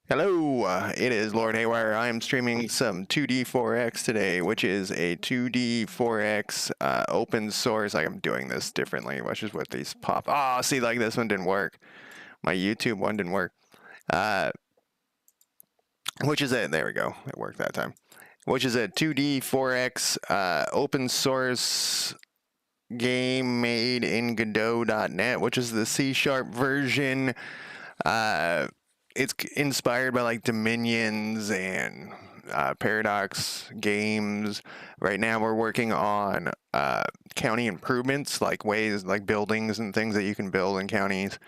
Hello, it is Lord Haywire. I am streaming some 2D4X today, which is a 2D4X open source. Like, I'm doing this differently, which is what these pop. Oh, see, like this one didn't work. My YouTube one didn't work. Uh, which is it? There we go. It worked that time. Which is a 2D4X open source game made in Godot Net, which is the C# version. It's inspired by like Dominions and Paradox games. Right now, we're working on county improvements, like ways, like buildings and things that you can build in counties.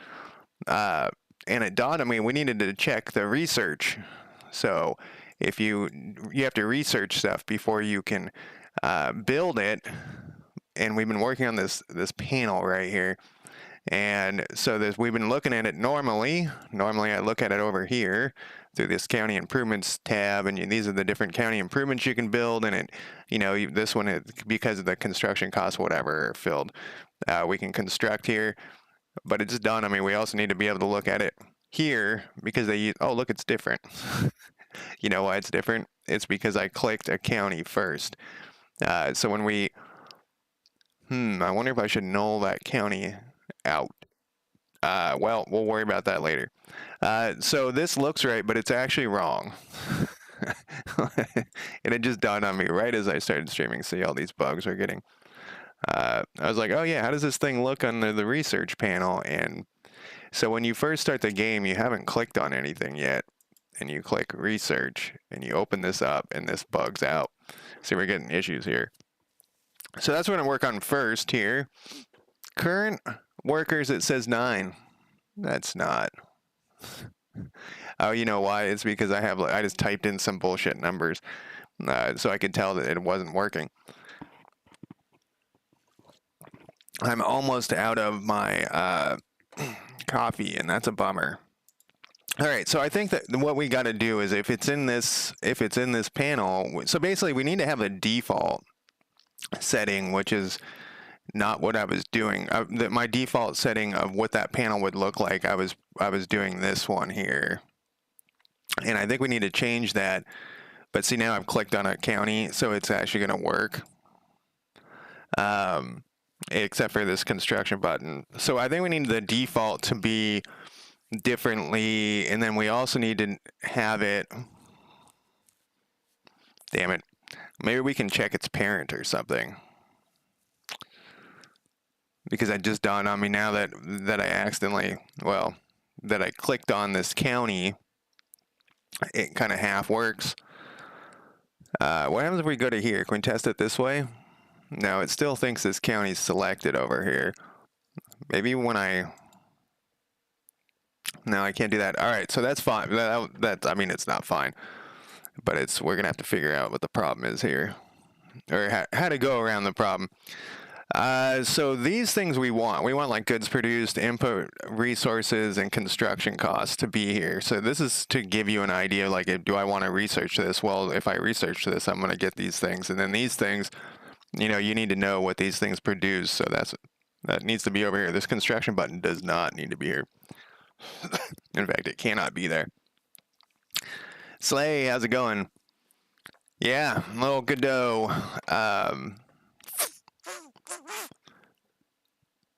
And it dawned on me we needed to check the research. So if you have to research stuff before you can build it. And we've been working on this panel right here. And so we've been looking at it normally. Normally, I look at it over here through this county improvements tab, and these are the different county improvements you can build. And it, this one, because of the construction costs, whatever, are filled, we can construct here. But it's done. I mean, we also need to be able to look at it here because they use. Oh, look, it's different. You know why it's different? It's because I clicked a county first. So when we, I wonder if I should null that county out. Well, we'll worry about that later. So this looks right, but it's actually wrong. And it just dawned on me right as I started streaming. See, all these bugs are getting. I was like, oh yeah, how does this thing look on the research panel? And so when you first start the game, you haven't clicked on anything yet. And you click research, and you open this up, and this bugs out. See, we're getting issues here. So that's what I'm going to work on first here. Current workers, it says 9. That's not. Oh, you know why? It's because I just typed in some bullshit numbers, so I could tell that it wasn't working. I'm almost out of my coffee, and that's a bummer. All right, so I think that what we got to do is if it's in this panel, so basically we need to have a default setting, which is not what I was doing. My default setting of what that panel would look like, I was doing this one here. And I think we need to change that. But see, now I've clicked on a county, so it's actually going to work. Except for this construction button. So I think we need the default to be differently, and then we also need to have it. Damn it. Maybe we can check its parent or something. Because it just dawned on me now that I accidentally, well, that I clicked on this county. It kind of half works. What happens if we go to here? Can we test it this way? No, it still thinks this county's selected over here. Maybe when no, I can't do that. All right, so that's fine. I mean, it's not fine, but we're gonna have to figure out what the problem is here, or how to go around the problem. So these things we want like goods produced, input resources, and construction costs to be here. So this is to give you an idea, like, do I want to research this? Well, if I research this, I'm going to get these things. And then these things, you need to know what these things produce. So that needs to be over here. This construction button does not need to be here. In fact, it cannot be there. Slay, how's it going? Yeah, little Godot.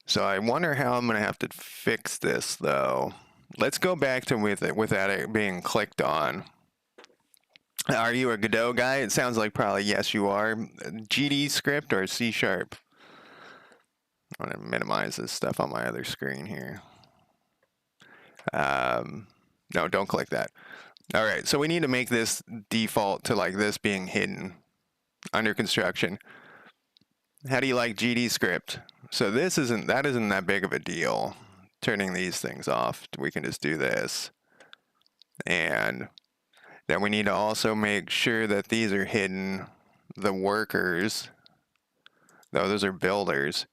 So I wonder how I'm going to have to fix this, though. Let's go back to without it being clicked on. Are you a Godot guy? It sounds like probably yes, you are. GD script or C#? I'm going to minimize this stuff on my other screen here. No, don't click that. All right, so we need to make this default to like this being hidden under construction. How do you like GD script? So that isn't that big of a deal. Turning these things off, we can just do this. And then we need to also make sure that these are hidden. The workers, though, those are builders.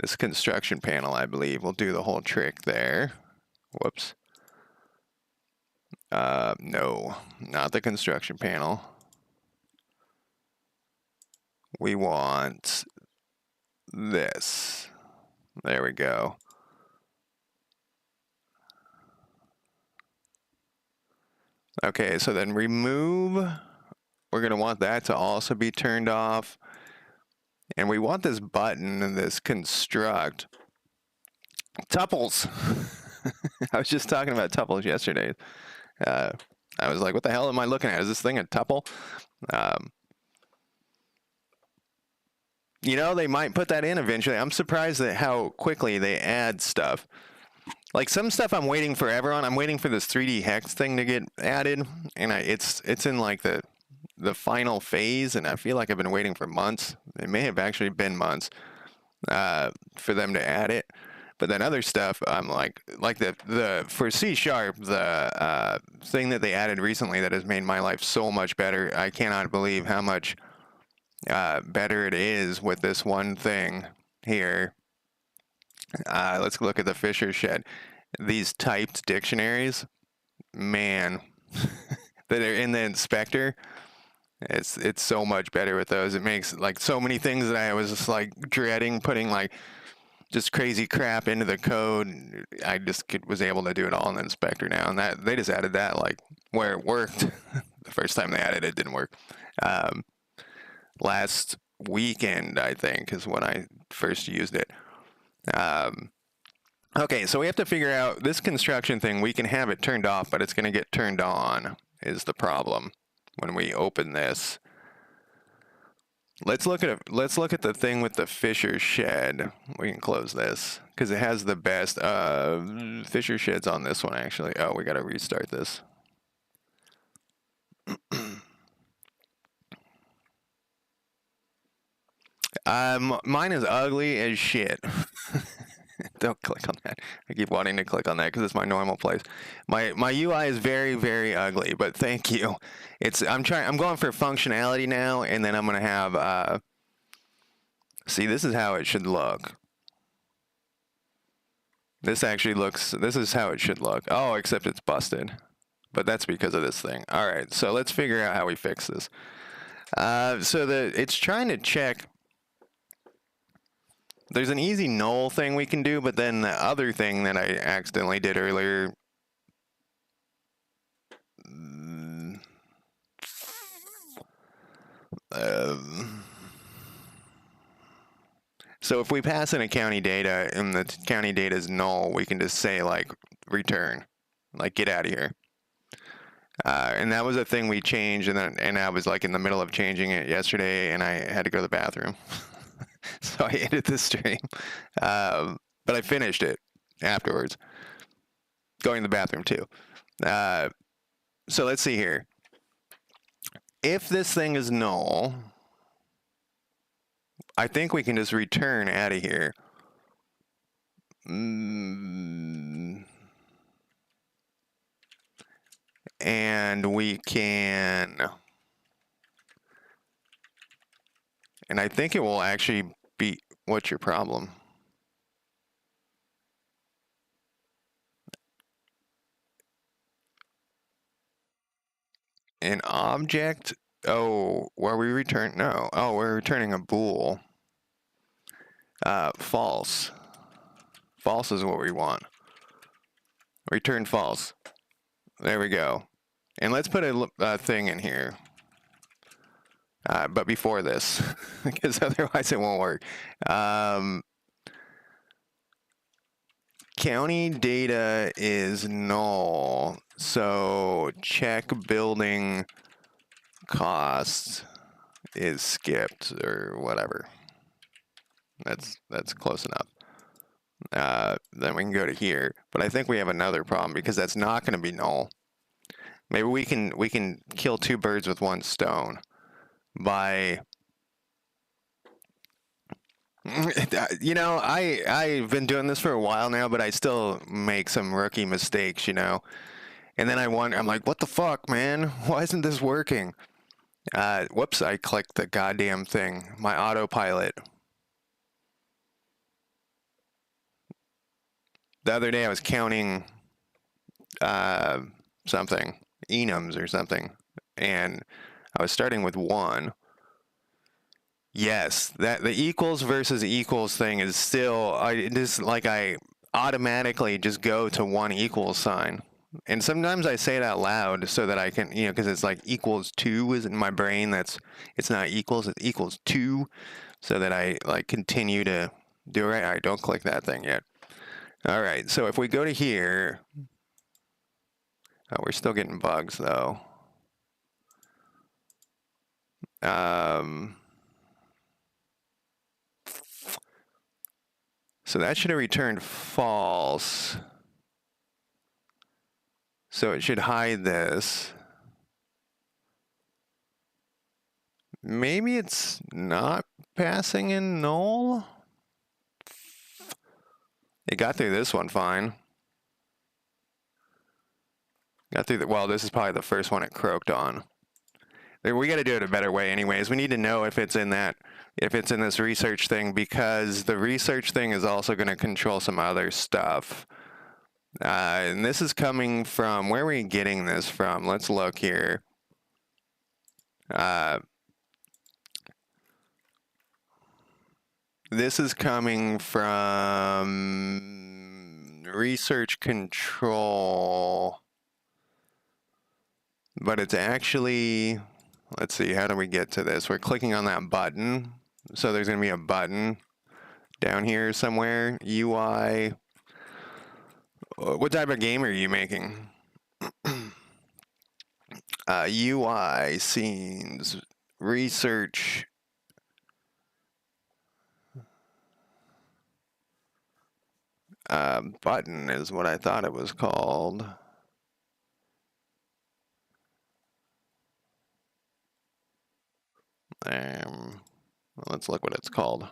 This construction panel, I believe, will do the whole trick there. Whoops. No, not the construction panel. We want this. There we go. Okay, so then remove, we're going to want that to also be turned off. And we want this button and this construct. Tuples. I was just talking about tuples yesterday. I was like, what the hell am I looking at? Is this thing a tuple? You know, they might put that in eventually. I'm surprised at how quickly they add stuff. Like some stuff I'm waiting forever on. I'm waiting for this 3D hex thing to get added, and it's in like the final phase, and I feel like I've been waiting for months. It may have actually been months for them to add it. But then other stuff, I'm like the for C#, the thing that they added recently that has made my life so much better. I cannot believe how much better it is with this one thing here. Let's look at the Fisher shed. These typed dictionaries, man, that are in the inspector. It's so much better with those. It makes like so many things that I was just like dreading putting like just crazy crap into the code. I just was able to do it all in the inspector now, and that they just added that like where it worked. The first time they added it didn't work. Last weekend, I think, is when I first used it. Okay, so we have to figure out this construction thing. We can have it turned off, but it's going to get turned on is the problem when we open this. Let's look at the thing with the Fisher shed. We can close this because it has the best Fisher sheds on this one actually. Oh, we got to restart this. Mine is ugly as shit. Don't click on that. I keep wanting to click on that because it's my normal place. My UI is very, very ugly, but thank you. I'm going for functionality now, and then I'm gonna have see, this is how it should look. This is how it should look. Oh, except it's busted. But that's because of this thing. All right, so let's figure out how we fix this. It's trying to check. There's an easy null thing we can do, but then the other thing that I accidentally did earlier. So if we pass in a county data and the county data is null, we can just say like return, like get out of here. And that was a thing we changed, and I was like in the middle of changing it yesterday, and I had to go to the bathroom. So I ended the stream, but I finished it afterwards, going to the bathroom too. So let's see here. If this thing is null, I think we can just return out of here. And we can, and I think it will actually be, what's your problem? An object? Oh, where we return? No. Oh, we're returning a bool. False. False is what we want. Return false. There we go. And let's put a thing in here. But before this, because otherwise it won't work. County data is null. So check building cost is skipped or whatever. That's close enough. Then we can go to here, but I think we have another problem because that's not going to be null. Maybe we can kill two birds with one stone by, you know, I've been doing this for a while now, but I still make some rookie mistakes, you know. And then I'm like, what the fuck, man? Why isn't this working? Whoops, I clicked the goddamn thing. My autopilot. The other day I was counting something, enums or something, and I was starting with 1. Yes, that the equals versus equals thing is still, I automatically just go to 1 equals sign. And sometimes I say it out loud so that I can, because it's like equals 2 is in my brain. It's not equals, it's equals 2, so that I like continue to do it right. All right, don't click that thing yet. All right, so if we go to here, oh, we're still getting bugs though. So that should have returned false. So it should hide this. Maybe it's not passing in null. It got through this one fine. Got through the, well, this is probably the first one it croaked on. We got to do it a better way anyways. We need to know if it's in that, if it's in this research thing, because the research thing is also going to control some other stuff. And this is coming from, where are we getting this from? Let's look here. This is coming from research control, but it's actually, let's see, how do we get to this? We're clicking on that button. So there's going to be a button down here somewhere, UI. What type of game are you making? UI, scenes, research. Button is what I thought it was called. Let's look what it's called.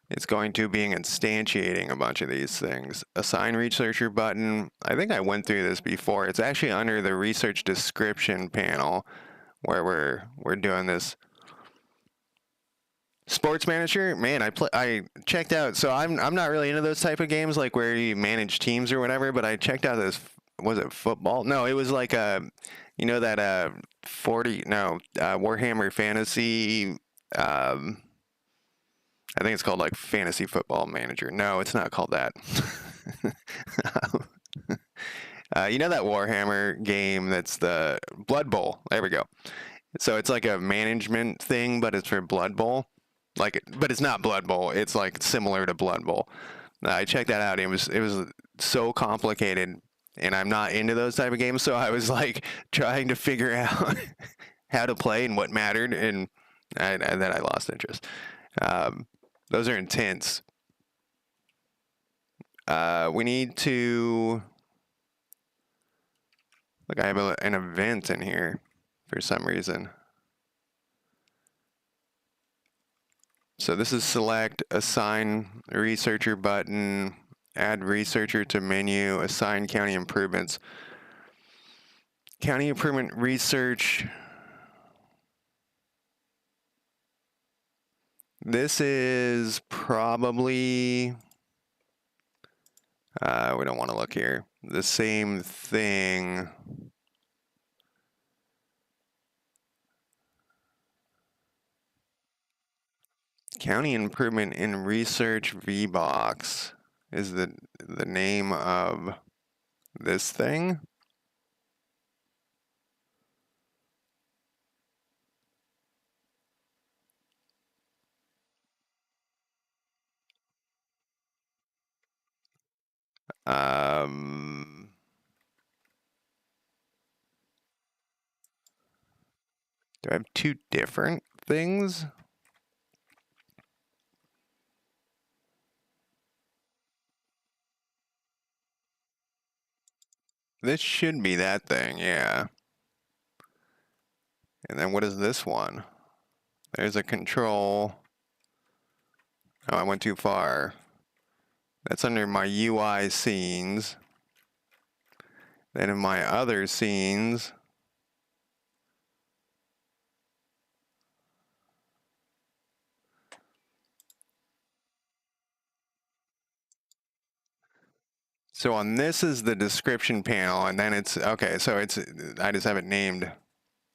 It's going to be instantiating a bunch of these things. Assign researcher button. I think I went through this before. It's actually under the research description panel where we're doing this. Sports manager, man, I checked out. So I'm not really into those type of games like where you manage teams or whatever. But I checked out this. Was it football? No, it was like that Warhammer Fantasy. I think it's called like Fantasy Football Manager. No, it's not called that. You know that Warhammer game that's the Blood Bowl? There we go. So it's like a management thing, but it's for Blood Bowl. But it's not Blood Bowl. It's like similar to Blood Bowl. I checked that out. It was so complicated, and I'm not into those type of games. So I was like trying to figure out how to play and what mattered, and then I lost interest. Those are intense. We need to, look, I have an event in here for some reason. So this is select, assign researcher button, add researcher to menu, assign county improvements. County improvement research. This is probably, we don't want to look here, the same thing. County improvement in research VBox is the name of this thing. Do I have two different things? This should be that thing, yeah. And then what is this one? There's a control. Oh, I went too far. That's under my UI scenes. Then in my other scenes, so on this is the description panel, and then it's, okay, so it's, I just have it named,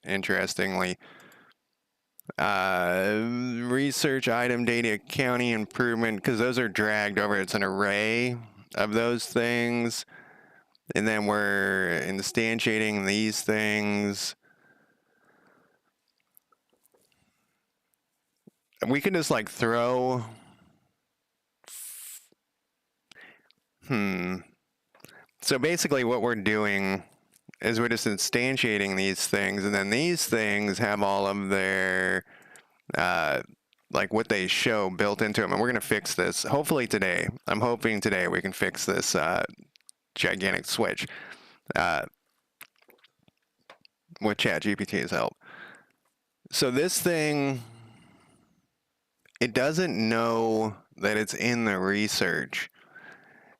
interestingly. Research item data, county improvement, because those are dragged over. It's an array of those things. And then we're instantiating these things. We can just like throw. So basically what we're doing is we're just instantiating these things, and then these things have all of their, like what they show built into them. And we're going to fix this, hopefully today. I'm hoping today we can fix this gigantic switch with ChatGPT's help. So this thing, it doesn't know that it's in the research.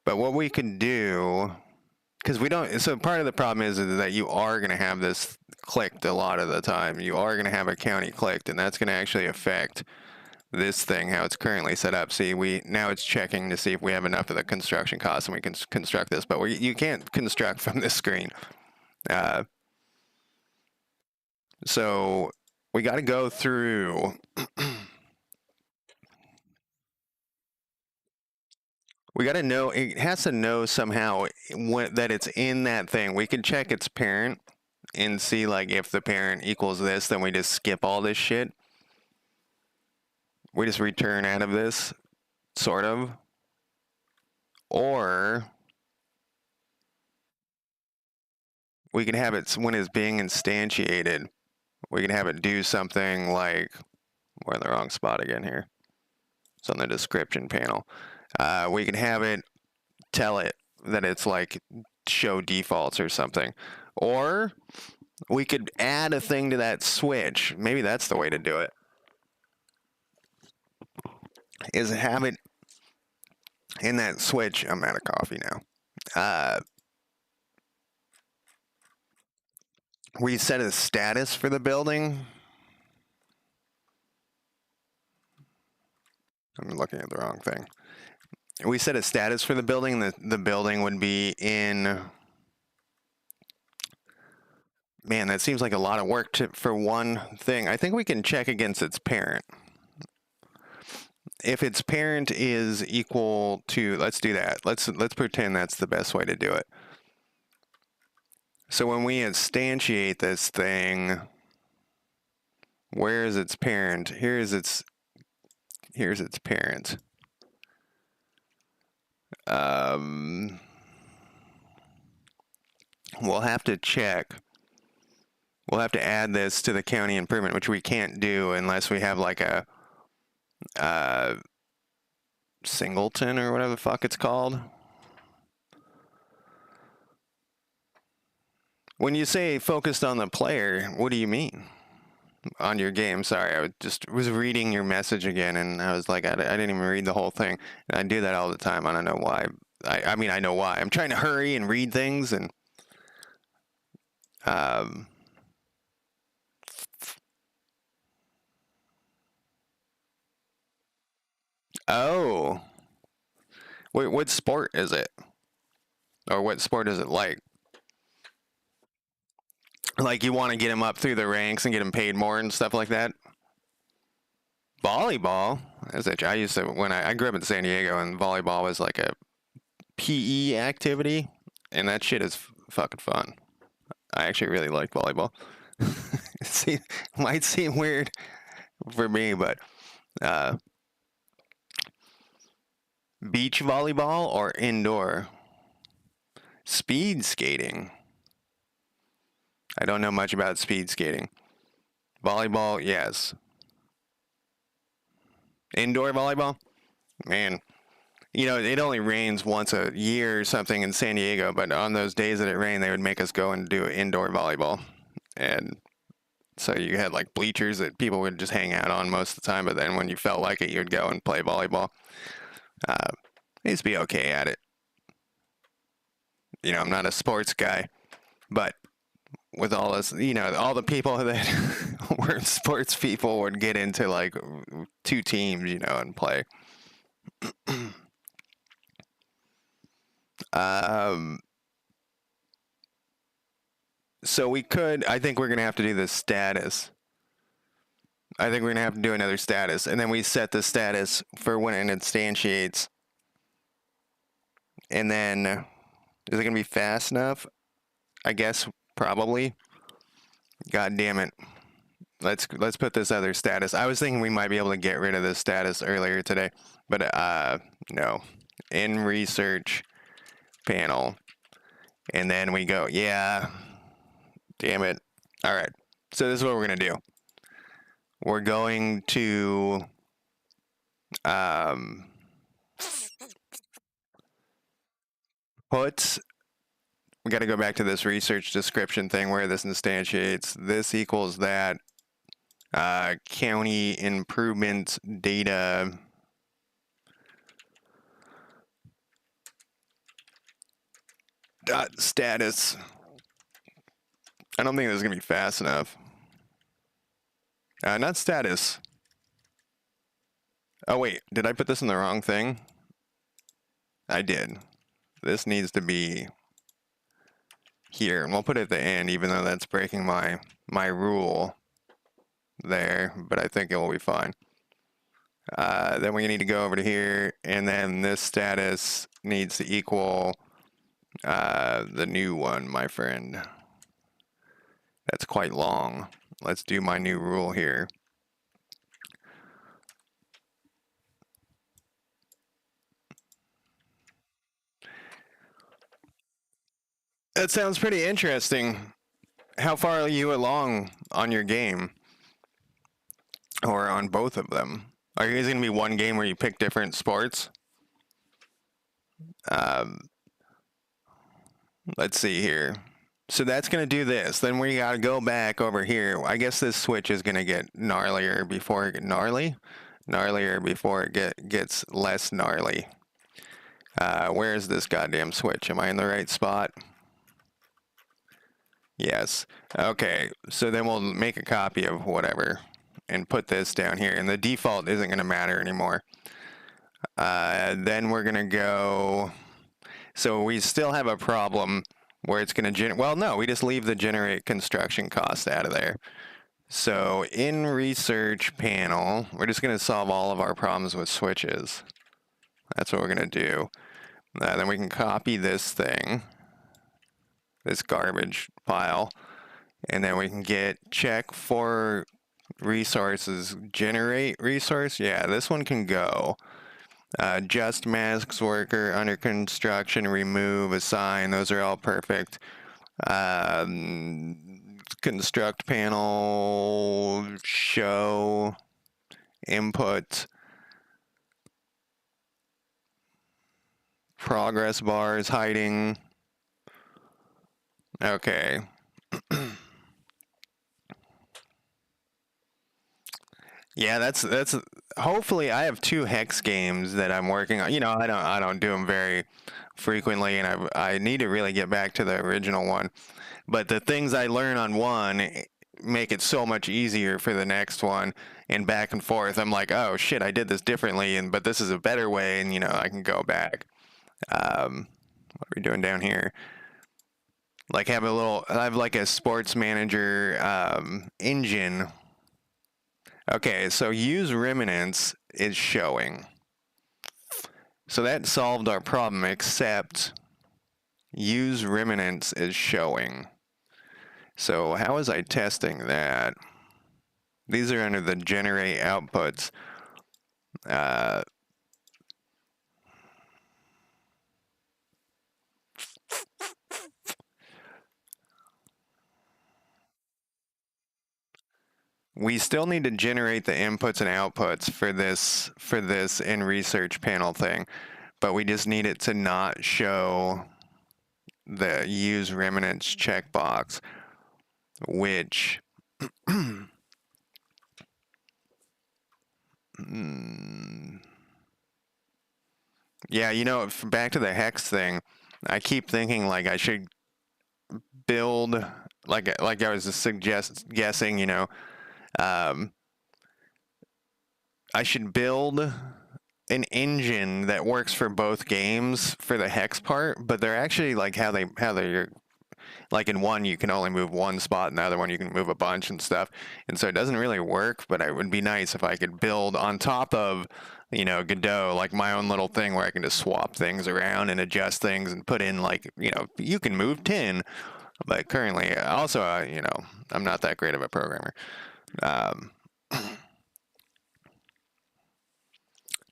But what we can do, because we don't, so part of the problem is that you are going to have this clicked a lot of the time. You are going to have a county clicked, and that's going to actually affect this thing, how it's currently set up. See, now it's checking to see if we have enough of the construction costs and we can construct this, but you can't construct from this screen. So we got to go through. We got to know, it has to know somehow that it's in that thing. We can check its parent and see like if the parent equals this, then we just skip all this shit. We just return out of this, sort of. Or we can have it when it's being instantiated. We can have it do something like, we're in the wrong spot again here. It's on the description panel. We can have it tell it that it's like show defaults or something. Or we could add a thing to that switch. Maybe that's the way to do it. Is have it in that switch. I'm out of coffee now. We set a status for the building. I'm looking at the wrong thing. We set a status for the building. The building would be in. Man, that seems like a lot of work for one thing. I think we can check against its parent. If its parent is equal to, let's do that. Let's pretend that's the best way to do it. So when we instantiate this thing, where is its parent? Here's its parent. We'll have to check. We'll have to add this to the county improvement, which we can't do unless we have like a singleton or whatever the fuck it's called. When you say focused on the player, what do you mean? On your game, sorry, I was reading your message again, and I was like, I didn't even read the whole thing. And I do that all the time. I don't know why. I mean, I know why. I'm trying to hurry and read things, and oh, wait, what sport is it? Or what sport is it like? Like you want to get him up through the ranks and get him paid more and stuff like that? Volleyball? I used to, when I grew up in San Diego, and volleyball was like a PE activity, and that shit is fucking fun. I actually really like volleyball. See, might seem weird for me, but beach volleyball or indoor? Speed skating. I don't know much about speed skating. Volleyball, yes. Indoor volleyball? Man, you know, it only rains once a year or something in San Diego, but on those days that it rained, they would make us go and do indoor volleyball. And so you had like bleachers that people would just hang out on most of the time, but then when you felt like it, you'd go and play volleyball. I used to be okay at it. You know, I'm not a sports guy, but with all this, you know, all the people that were sports people would get into like two teams, you know, and play. So we could, I think we're going to have to do the status. I think we're going to have to do another status. And then we set the status for when it instantiates. And then Is it gonna be fast enough? I guess probably. God damn it. Let's put this other status. I was thinking we might be able to get rid of this status earlier today, but no. In research panel. And then we go, yeah. Damn it. All right. So this is what we're going to do. We're going to put, we got to go back to this research description thing where this instantiates this equals that county improvement data dot status. I don't think this is going to be fast enough. Not status. Oh, wait. Did I put this in the wrong thing? I did. This needs to be here. And we'll put it at the end, even though that's breaking my rule there. But I think it will be fine. Then we need to go over to here. And then this status needs to equal the new one, my friend. That's quite long. Let's do my new rule here. That sounds pretty interesting. How far are you along on your game? Or on both of them? Are you guys going to be one game where you pick different sports? Let's see here. So that's going to do this. Then we got to go back over here. I guess this switch is going to get gnarlier before it gnarlier before it gets less gnarly. Where is this goddamn switch? Am I in the right spot? Yes. Okay. So then we'll make a copy of whatever and put this down here. And the default isn't going to matter anymore. Then we're going to go. So we still have a problem where it's going to generate. Well, no, we just leave the generate construction cost out of there. So in research panel, we're just going to solve all of our problems with switches. That's what we're going to do. Then we can copy this thing, this garbage pile, and then we can get check for resources, generate resource. Yeah, this one can go. Just masks worker, under construction, remove, assign, those are all perfect. Construct panel, show, input, progress bars, hiding. Okay. Yeah, that's hopefully I have 2 hex games that I'm working on. You know, I don't do them very frequently, and I need to really get back to the original one. But the things I learn on one make it so much easier for the next one, and back and forth. I'm like, oh shit, I did this differently, but this is a better way, and you know, I can go back. What are we doing down here? Like I have like a sports manager engine. Okay, so use remnants is showing. So that solved our problem, except use remnants is showing. So how was I testing that? These are under the generate outputs. We still need to generate the inputs and outputs for this in research panel thing, but we just need it to not show the use remnants checkbox, which yeah, you know, back to the hex thing, I keep thinking like I should build like I was guessing, you know, I should build an engine that works for both games for the hex part, but they're actually like how they're like in one you can only move one spot, and the other one you can move a bunch and stuff. And so it doesn't really work, but it would be nice if I could build on top of, you know, Godot, like my own little thing where I can just swap things around and adjust things and put in, like, you know, you can move tin. But currently, also, you know, I'm not that great of a programmer. Um,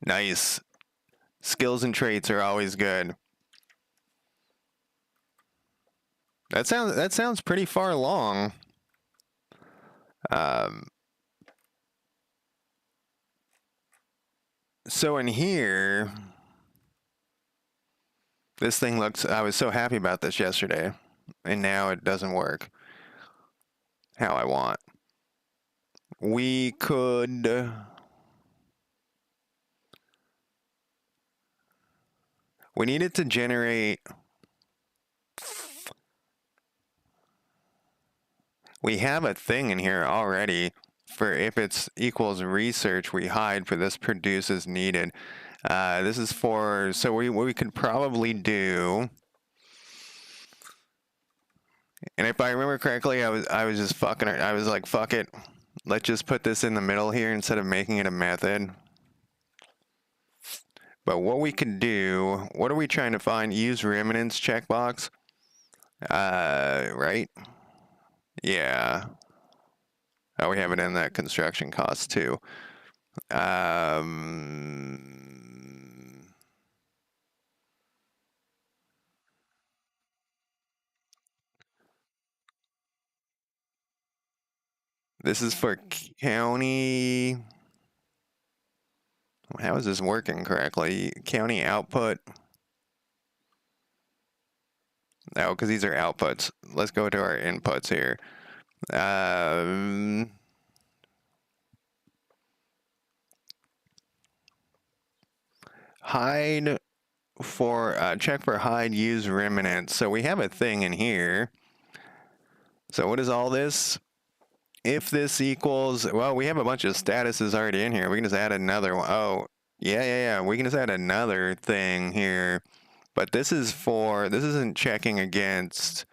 nice. Skills and traits are always good. That sounds pretty far along. So in here, this thing looks, I was so happy about this yesterday, and now it doesn't work how I want. We could, we needed to generate, we have a thing in here already for if it's equals research, we hide for this produce as needed. This is for, so what we could probably do, and if I remember correctly, I was just fucking, I was like, fuck it, let's just put this in the middle here instead of making it a method. But what we could do, what are we trying to find? Use remnants checkbox. Right? Yeah. Oh, we have it in that construction cost too. This is for county. How is this working correctly? County output. Oh, because these are outputs. Let's go to our inputs here. Hide for, check for hide, use remnants. So we have a thing in here. So what is all this? If this equals, well, we have a bunch of statuses already in here. We can just add another one. Oh, yeah. We can just add another thing here. But this is for, this isn't checking against,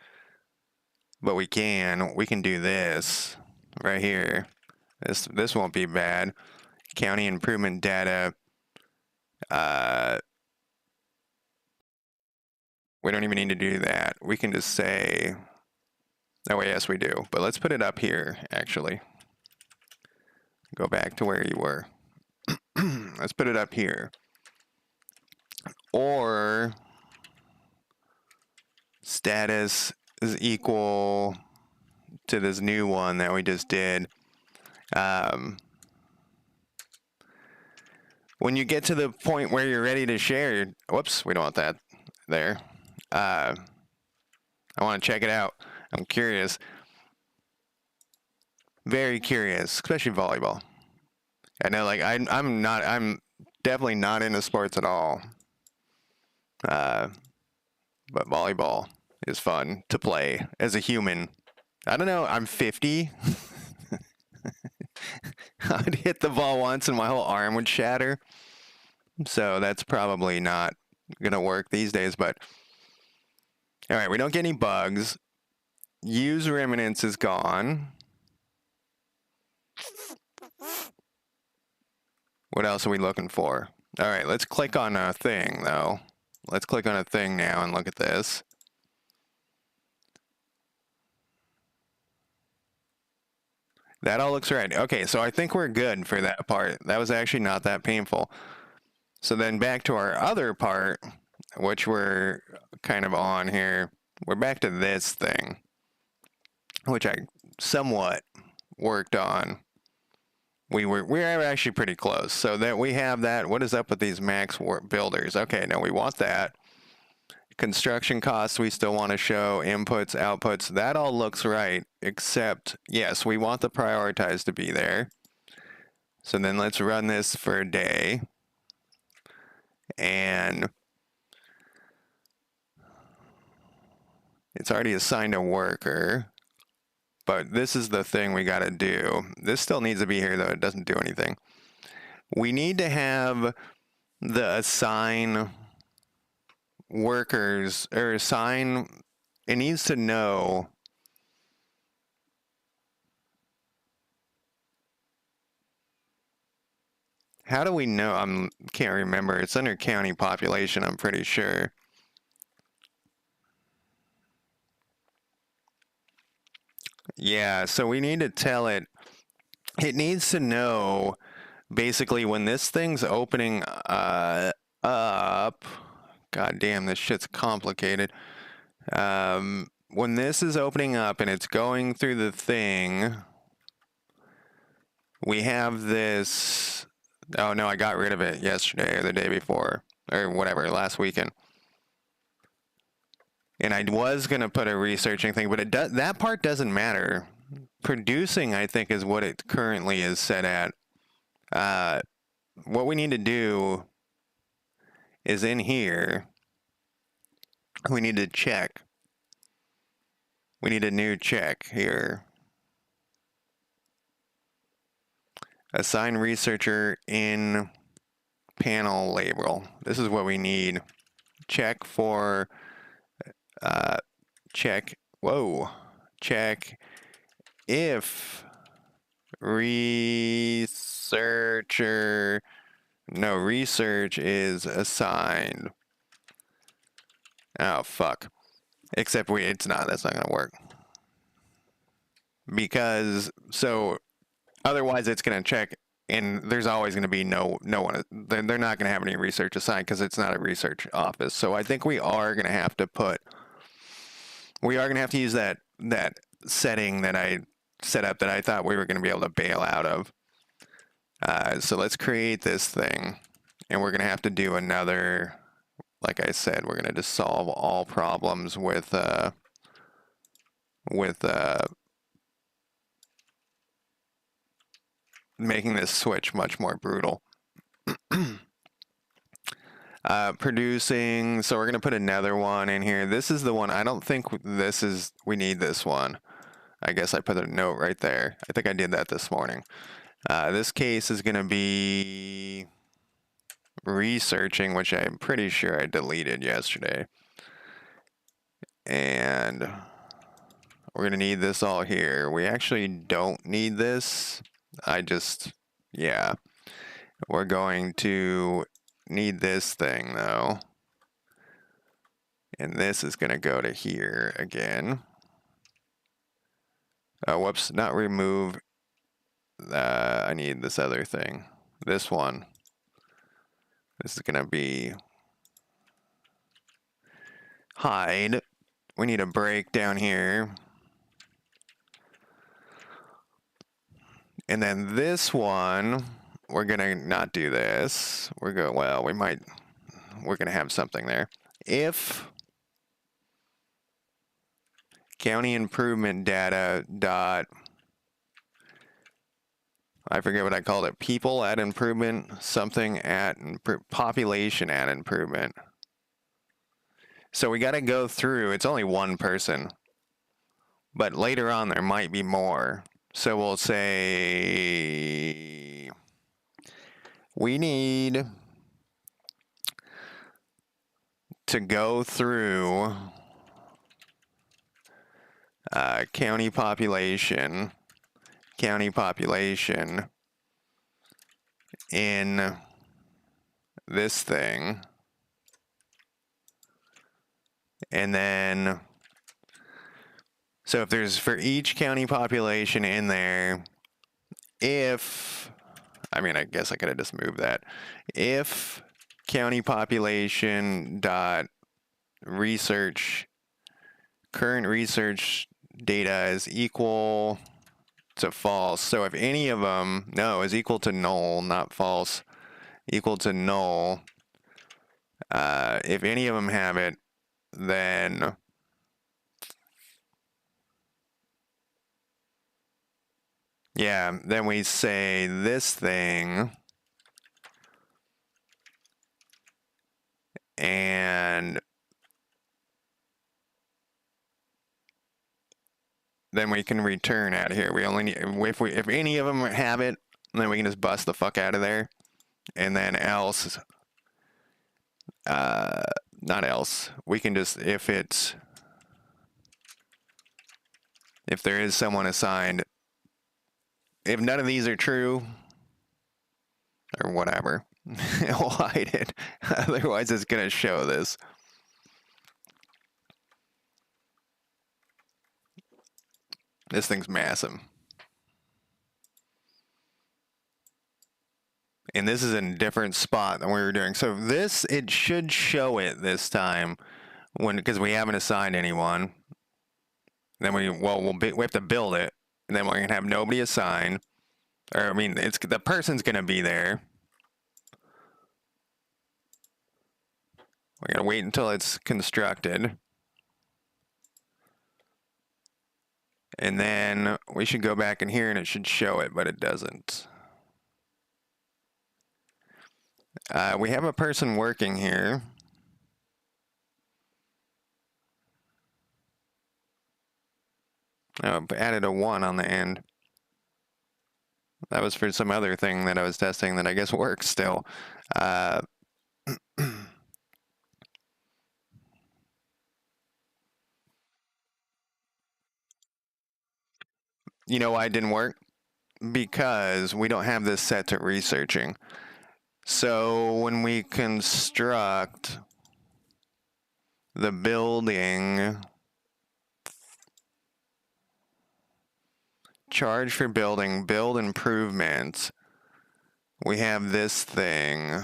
but we can do this right here. This won't be bad. County improvement data. We don't even need to do that. We can just say, oh, yes, we do. But let's put it up here, actually. Go back to where you were. Let's put it up here. Or status is equal to this new one that we just did. When you get to the point where you're ready to share, whoops, we don't want that there. I want to check it out. I'm curious. Very curious, especially volleyball. I know, like, I'm definitely not into sports at all. But volleyball is fun to play as a human. I don't know, I'm 50. I'd hit the ball once and my whole arm would shatter. So that's probably not gonna work these days, but all right, we don't get any bugs. Use remnants is gone. What else are we looking for? All right, let's click on a thing though. Let's click on a thing now and look at this. That all looks right. Okay, so I think we're good for that part. That was actually not that painful. So then back to our other part, which we're kind of on here. We're back to this thing, which I somewhat worked on. We're actually pretty close. So that we have that. What is up with these max builders? Okay, no, we want that. Construction costs, we still want to show inputs, outputs. That all looks right, except, yes, we want the prioritized to be there. So then let's run this for a day. And it's already assigned a worker. But this is the thing we got to do. This still needs to be here, though. It doesn't do anything. We need to have the assign workers, or assign it needs to know how do we know? Can't remember. It's under county population, I'm pretty sure. Yeah, so we need to tell it. It needs to know basically when this thing's opening up. God damn, this shit's complicated. When this is opening up and it's going through the thing, we have this. Oh no, I got rid of it yesterday or the day before or whatever, last weekend. And I was gonna put a researching thing, but that part doesn't matter. Producing, I think, is what it currently is set at. What we need to do is in here, we need to check. We need a new check here. Assign researcher in panel label. This is what we need. Check for, check if research is assigned. Oh, fuck. Except it's not, that's not gonna work. Because, so, otherwise it's gonna check, and there's always gonna be no one, they're not gonna have any research assigned because it's not a research office. So I think we are gonna have to use that setting that I set up that I thought we were gonna be able to bail out of. So let's create this thing, and we're gonna have to do another, like I said, we're gonna just solve all problems with making this switch much more brutal. Producing, so we're gonna put another one in here. This is the one, I don't think we need this one. I guess I put a note right there. I think I did that this morning. This case is gonna be researching, which I'm pretty sure I deleted yesterday. And we're gonna need this all here. We actually don't need this. Yeah. We're going to need this thing though. And this is gonna go to here again. Oh, whoops, not remove. I need this other thing. This one. This is gonna be hide. We need a break down here. And then this one, we're gonna not do this. We're gonna have something there. If county improvement data dot, I forget what I called it, people at improvement, something at population at improvement. So we gotta go through, it's only one person, but later on there might be more. So we'll say we need to go through county population in this thing. And then, so if there's for each county population in there, I guess I could have just moved that. If county population dot research, current research data is equal to false. So if any of them, is equal to null, not false, equal to null. If any of them have it, then then we say this thing, and then we can return out of here. We only need, if any of them have it, then we can just bust the fuck out of there. And then else, not else, we can just, if it's if there is someone assigned. If none of these are true, or whatever, we'll hide it. Otherwise, it's going to show this. This thing's massive. And this is in a different spot than we were doing. So this, it should show it this time, because we haven't assigned anyone. Then we have to build it, and then we're gonna have nobody assigned. Or I mean, the person's gonna be there. We're gonna wait until it's constructed. And then we should go back in here and it should show it, but it doesn't. We have a person working here. Oh, added a 1 on the end. That was for some other thing that I was testing that I guess works still. You know why it didn't work? Because we don't have this set to researching. So when we construct the building, charge for building, build improvements, we have this thing.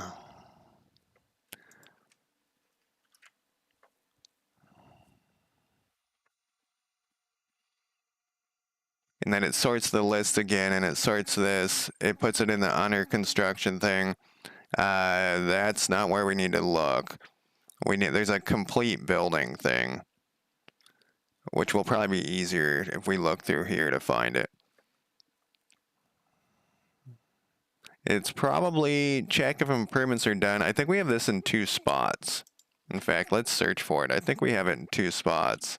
And then it sorts the list again, and it sorts this. It puts it in the under construction thing. That's not where we need to look. There's a complete building thing, which will probably be easier if we look through here to find it. It's probably check if improvements are done. I think we have this in 2 spots. In fact, let's search for it. I think we have it in 2 spots.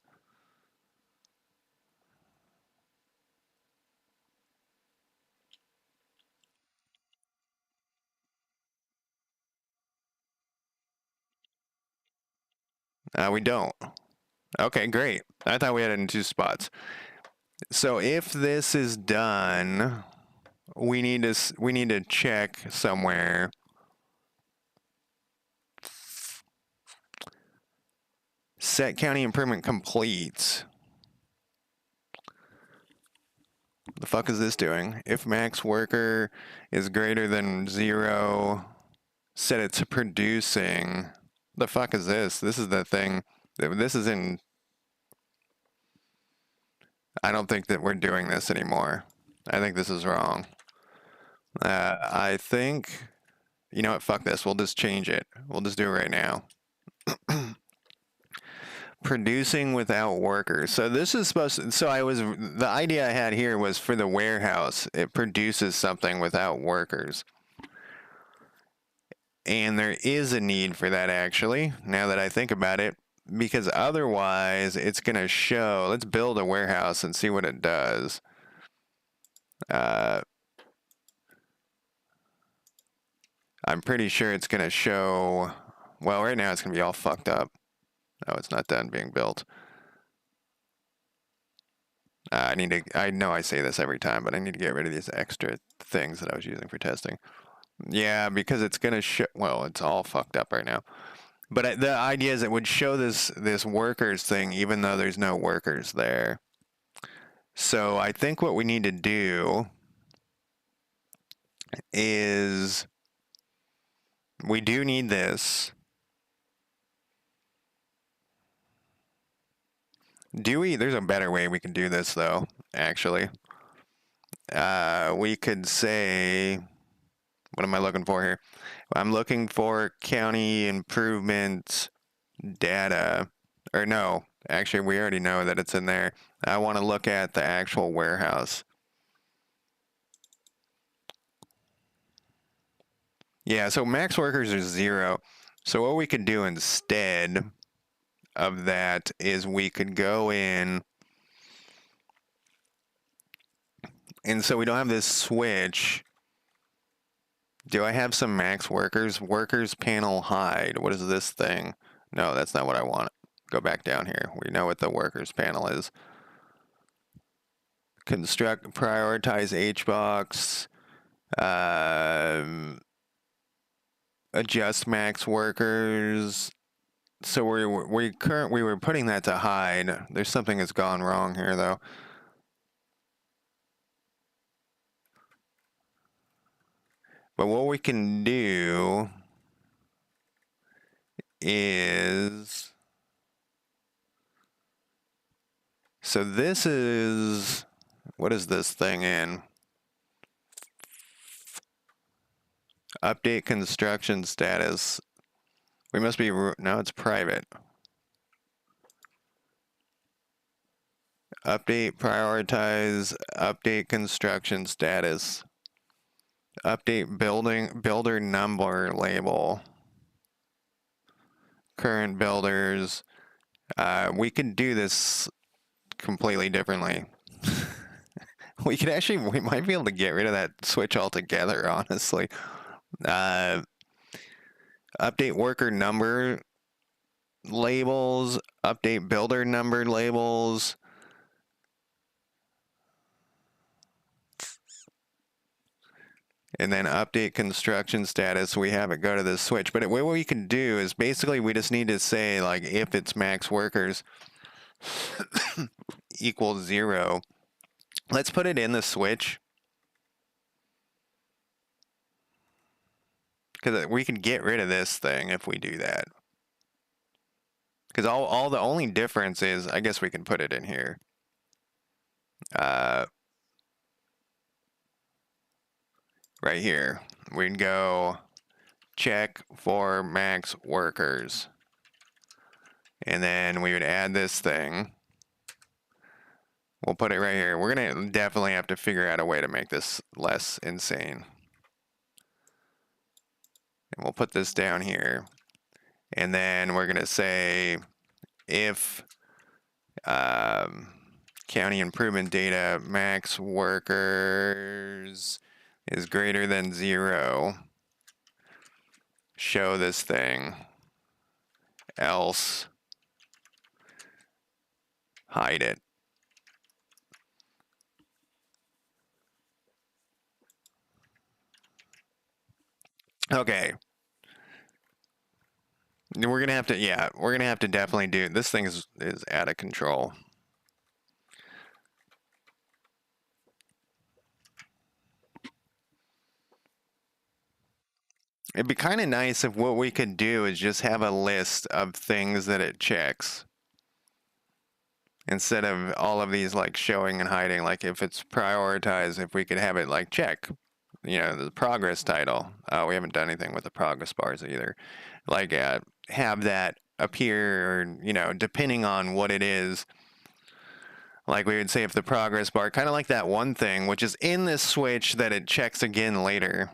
We don't. Okay, great. I thought we had it in 2 spots. So if this is done, we need to check somewhere. Set county improvement complete. The fuck is this doing? If max worker is greater than 0, set it to producing. The fuck is this? This is the thing. This is in. I don't think that we're doing this anymore. I think this is wrong. I think, you know what, fuck this. We'll just change it. We'll just do it right now. Producing without workers. So this is supposed to, the idea I had here was for the warehouse. It produces something without workers. And there is a need for that, actually, now that I think about it, because otherwise it's going to show, let's build a warehouse and see what it does. I'm pretty sure it's going to show, well, right now it's going to be all fucked up. Oh, it's not done being built. I know I say this every time, but I need to get rid of these extra things that I was using for testing. Yeah, because it's going to show, well, it's all fucked up right now. But the idea is it would show this workers thing even though there's no workers there. So I think what we need to do is we do need this. There's a better way we can do this though, actually. We could say, what am I looking for here? I'm looking for county improvement data, or no, actually we already know that it's in there. I want to look at the actual warehouse. Yeah, so max workers are 0. So what we could do instead of that is we could go in, and so we don't have this switch. Do I have some max workers? Workers panel hide. What is this thing? No, that's not what I want. Go back down here. We know what the workers panel is. prioritize HBox, adjust max workers. So we were putting that to hide. There's something that's gone wrong here though. But what we can do is, so this is, what is this thing in? Update construction status. We must be, no, it's private. Update, prioritize, update construction status. Update builder number label. Current builders. We could do this completely differently. We might be able to get rid of that switch altogether, honestly. Update worker number labels, update builder number labels. And then update construction status, we have it go to the switch. But what we can do is basically we just need to say, like, if it's max workers equals 0. Let's put it in the switch. Because we can get rid of this thing if we do that. Because all the only difference is, I guess we can put it in here. Right here. We can go check for max workers. And then we would add this thing. We'll put it right here. We're going to definitely have to figure out a way to make this less insane. And we'll put this down here. And then we're going to say if county improvement data max workers is greater than 0, show this thing, else hide it. Okay. We're gonna have to, yeah, we're gonna have to definitely do, this thing is out of control. It'd be kind of nice if what we could do is just have a list of things that it checks. Instead of all of these like showing and hiding, like if it's prioritized, if we could have it like check, you know, the progress title. We haven't done anything with the progress bars either. Like have that appear, or, you know, depending on what it is. Like we would say if the progress bar, kind of like that one thing, which is in this switch that it checks again later.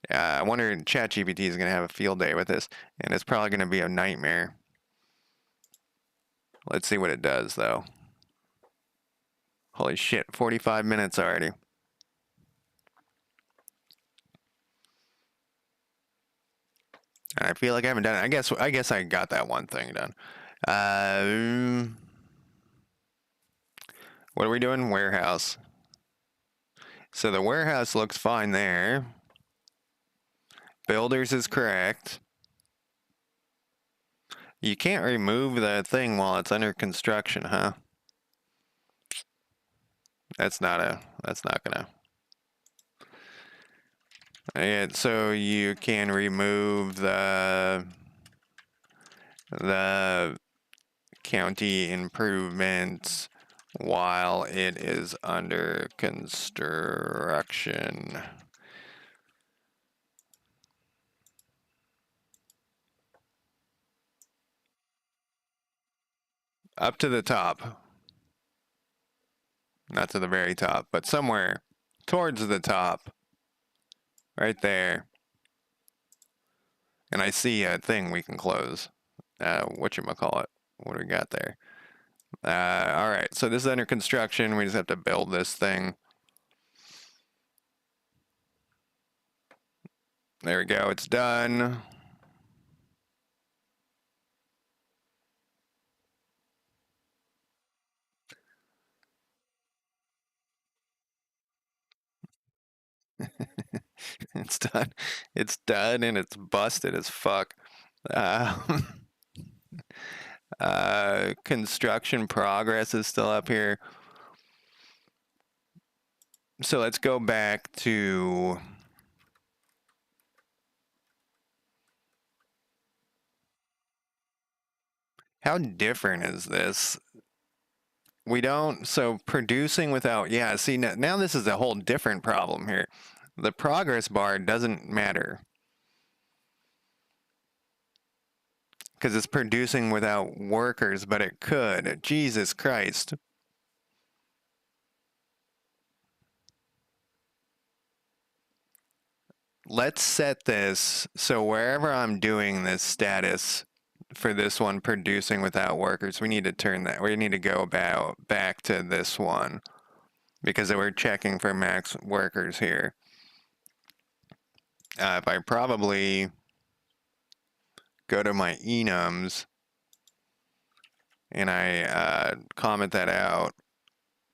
I wonder if ChatGPT is going to have a field day with this, and it's probably going to be a nightmare. Let's see what it does, though. Holy shit, 45 minutes already. I feel like I haven't done it. I guess I got that one thing done. What are we doing? Warehouse. So the warehouse looks fine there. Builders is correct. You can't remove the thing while it's under construction, huh? That's not gonna. Yeah, so you can remove the county improvements while it is under construction. Up to the top. Not to the very top, but somewhere towards the top. Right there. And I see a thing we can close. Whatchamacallit? What do we got there? All right, so this is under construction. We just have to build this thing. There we go, it's done. It's done. It's done and it's busted as fuck. Uh, construction progress is still up here. So let's go back to how different is this? We don't, so producing without, yeah, see, now this is a whole different problem here. The progress bar doesn't matter because it's producing without workers, but it could. Jesus Christ. Let's set this so wherever I'm doing this status for this one producing without workers, we need to turn that, we need to go back to this one because we're checking for max workers here. If I probably go to my enums and I comment that out,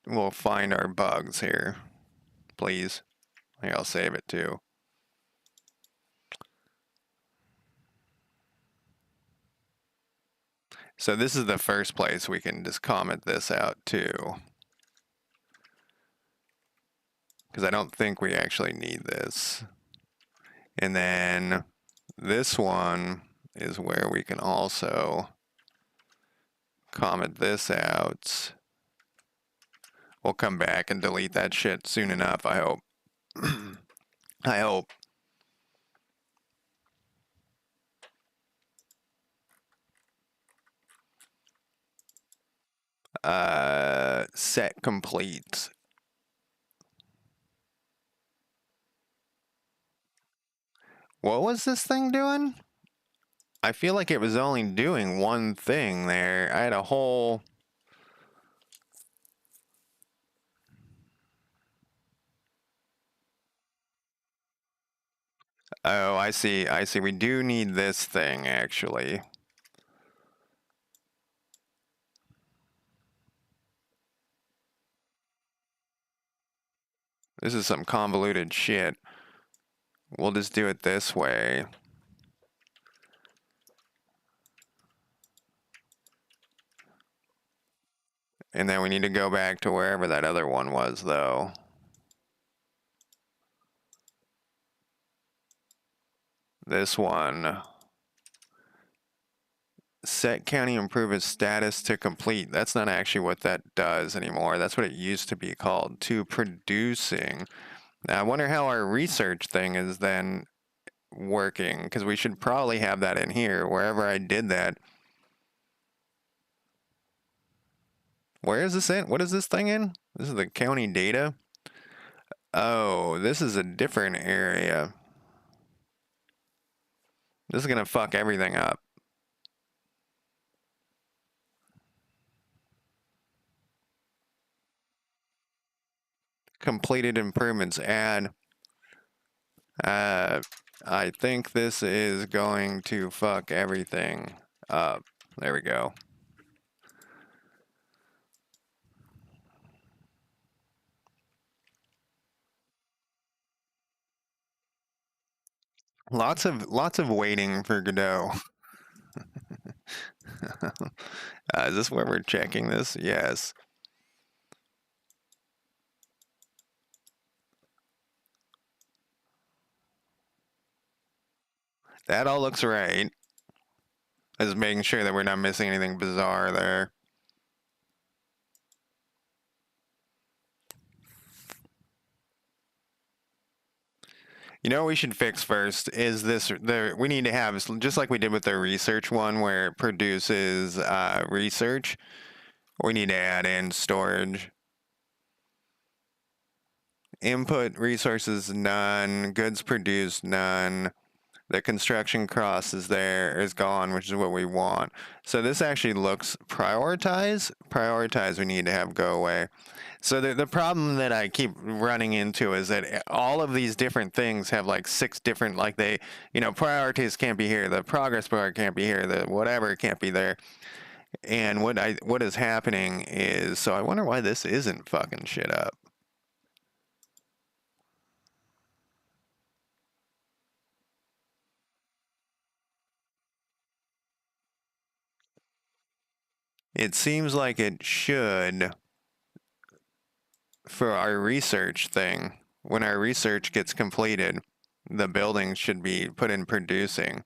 we'll find our bugs here, please. Here, I'll save it too. So this is the first place we can just comment this out too. Because I don't think we actually need this. And then this one is where we can also comment this out. We'll come back and delete that shit soon enough, I hope. I hope. Set complete. What was this thing doing? I feel like it was only doing one thing there. I had a whole... Oh, I see. I see. We do need this thing, actually. This is some convoluted shit. We'll just do it this way. And then we need to go back to wherever that other one was, though. This one. Set county improvement status to complete. That's not actually what that does anymore. That's what it used to be called. To producing. Now, I wonder how our research thing is then working, because we should probably have that in here, wherever I did that. Where is this in? What is this thing in? This is the county data. Oh, this is a different area. This is gonna fuck everything up. Completed improvements add. I think this is going to fuck everything up. There we go. Lots of waiting for Godot. Is this where we're checking this? Yes. That all looks right. Just making sure that we're not missing anything bizarre there. You know what we should fix first is this. We need to have, just like we did with the research one where it produces research, we need to add in storage. Input resources, none. Goods produced, none. The construction cost is gone, which is what we want. So this actually looks prioritize we need to have go away. So the problem that I keep running into is that all of these different things have like 6 different, like they, priorities can't be here, the progress bar can't be here, the whatever can't be there. And what is happening is, so I wonder why this isn't fucking shit up. It seems like it should for our research thing. When our research gets completed, the building should be put in producing.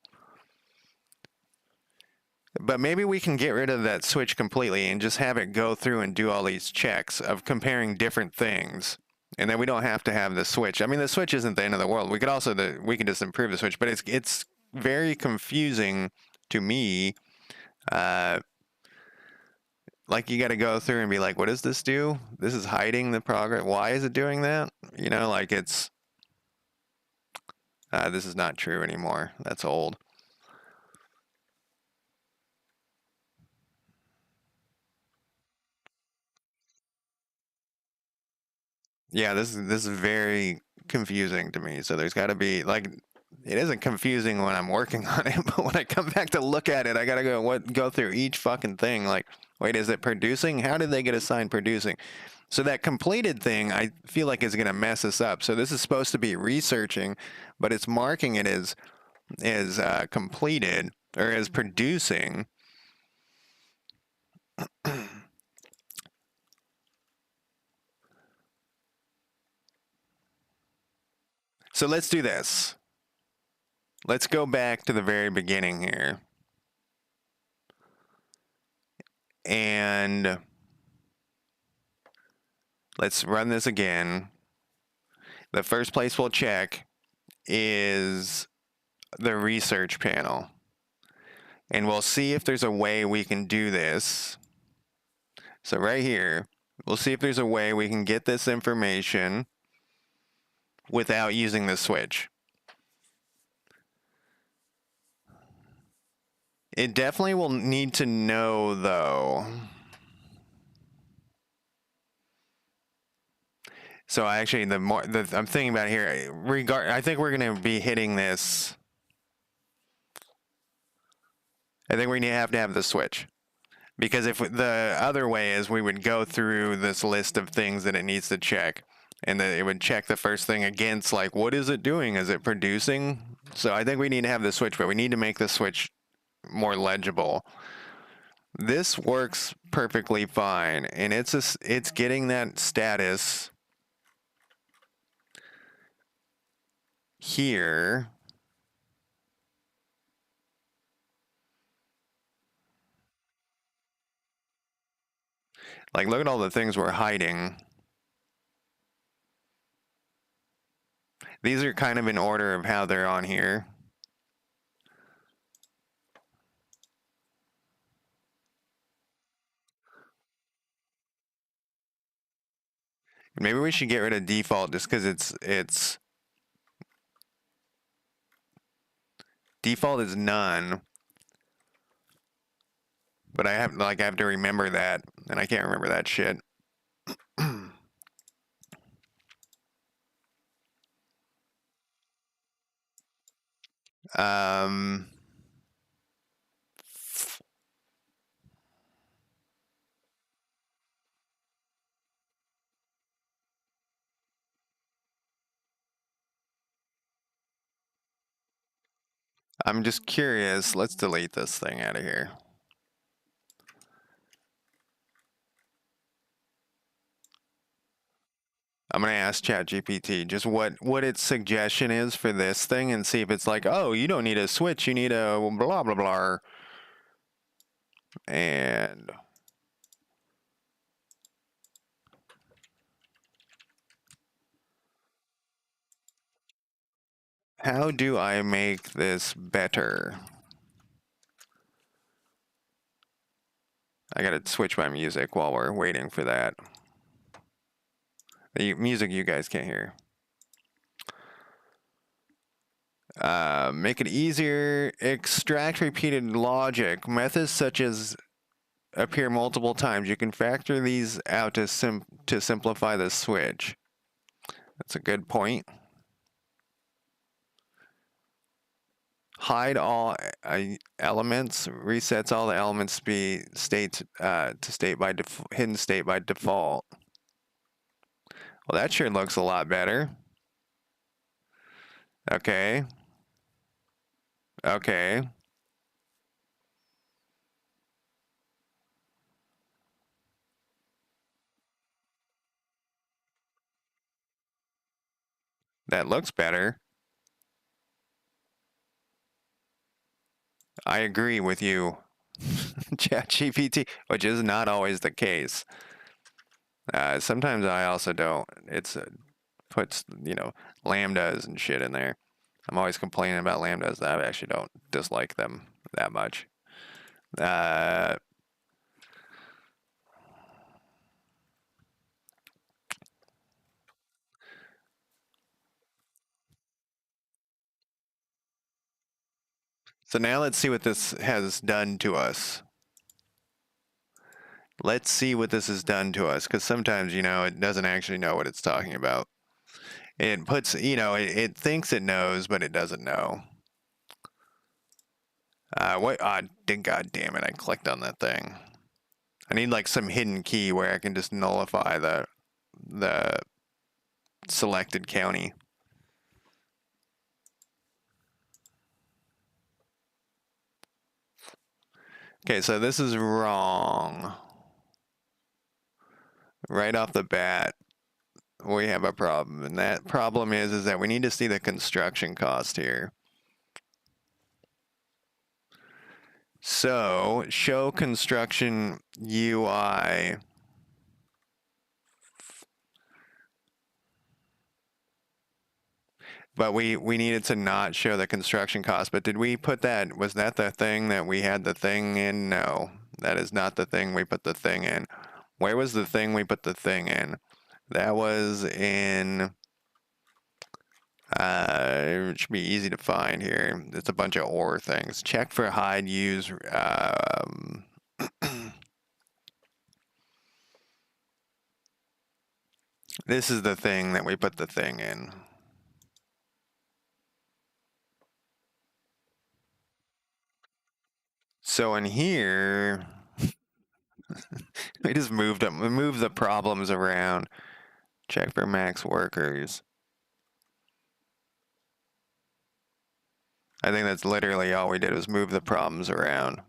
But maybe we can get rid of that switch completely and just have it go through and do all these checks of comparing different things. And then we don't have to have the switch. I mean, the switch isn't the end of the world. We could also we can just improve the switch, but it's very confusing to me. Like you got to go through and be like, what does this do? This is hiding the progress. Why is it doing that? You know, like it's this is not true anymore. That's old. Yeah, this is very confusing to me. So there's got to be like it isn't confusing when I'm working on it, but when I come back to look at it, I got to go through each fucking thing like, wait, is it producing? How did they get assigned producing? So that completed thing, I feel like is going to mess us up. So this is supposed to be researching, but it's marking it as completed or as producing. So let's do this. Let's go back to the very beginning here. And let's run this again. The first place we'll check is the research panel. And we'll see if there's a way we can do this. So right here, we'll see if there's a way we can get this information without using the switch. It definitely will need to know, though. So actually, I'm thinking about here, I think we're going to be hitting this. I think we have to have the switch. Because if the other way is we would go through this list of things that it needs to check, and then it would check the first thing against, like, what is it doing? Is it producing? So I think we need to have the switch, but we need to make the switch more legible. This works perfectly fine, and it's getting that status here. Like, look at all the things we're hiding. These are kind of in order of how they're on here. Maybe we should get rid of default just because it's default is none. But I have to remember that, and I can't remember that shit. um, I'm just curious. Let's delete this thing out of here. I'm gonna ask ChatGPT just what its suggestion is for this thing and see if it's like, oh, you don't need a switch, you need a blah blah blah. And how do I make this better? I gotta switch my music while we're waiting for that. The music you guys can't hear. Make it easier. Extract repeated logic. Methods such as appear multiple times. You can factor these out to simplify the switch. That's a good point. Hide all elements. Resets all the elements to be hidden state by default. Well, that sure looks a lot better. Okay. Okay. That looks better. I agree with you, ChatGPT, which is not always the case. Sometimes I also don't. It's puts, lambdas and shit in there. I'm always complaining about lambdas. I actually don't dislike them that much. Uh, so now let's see what this has done to us. Let's see what this has done to us, because sometimes, it doesn't actually know what it's talking about. It puts, it thinks it knows, but it doesn't know. What? God damn it! I clicked on that thing. I need like some hidden key where I can just nullify the selected county. Okay, so this is wrong. Right off the bat, we have a problem, and that problem is that we need to see the construction cost here. So, show construction UI. But we needed to not show the construction cost. But did we put that? Was that the thing that we had the thing in? No, that is not the thing we put the thing in. Where was the thing we put the thing in? That was in. It should be easy to find here. It's a bunch of OR things. Check for hide use. This is the thing that we put the thing in. So in here, we just moved them. We moved the problems around. Check for max workers. I think that's literally all we did was move the problems around.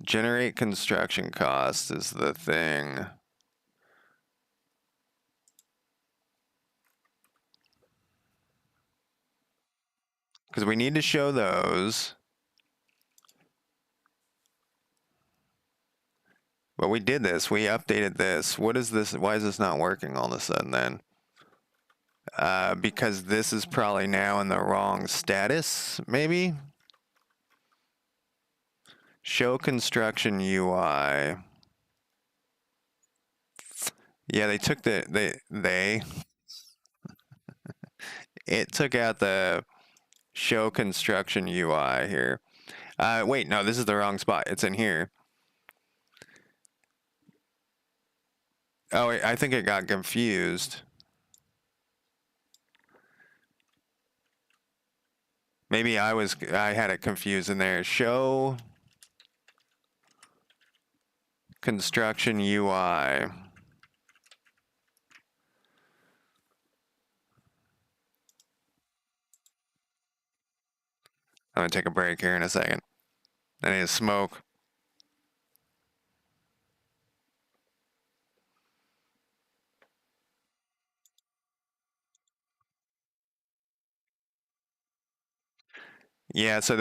Generate construction costs is the thing. Because we need to show those. But we did this. We updated this. What is this? Why is this not working all of a sudden then? Because this is probably now in the wrong status, maybe? Show construction UI. Yeah, they took it took out the show construction UI here. Wait, no, this is the wrong spot. It's in here. Oh, wait, I think it got confused. Maybe I had it confused in there. Show construction UI. I'm gonna take a break here in a second. I need to smoke. Yeah, so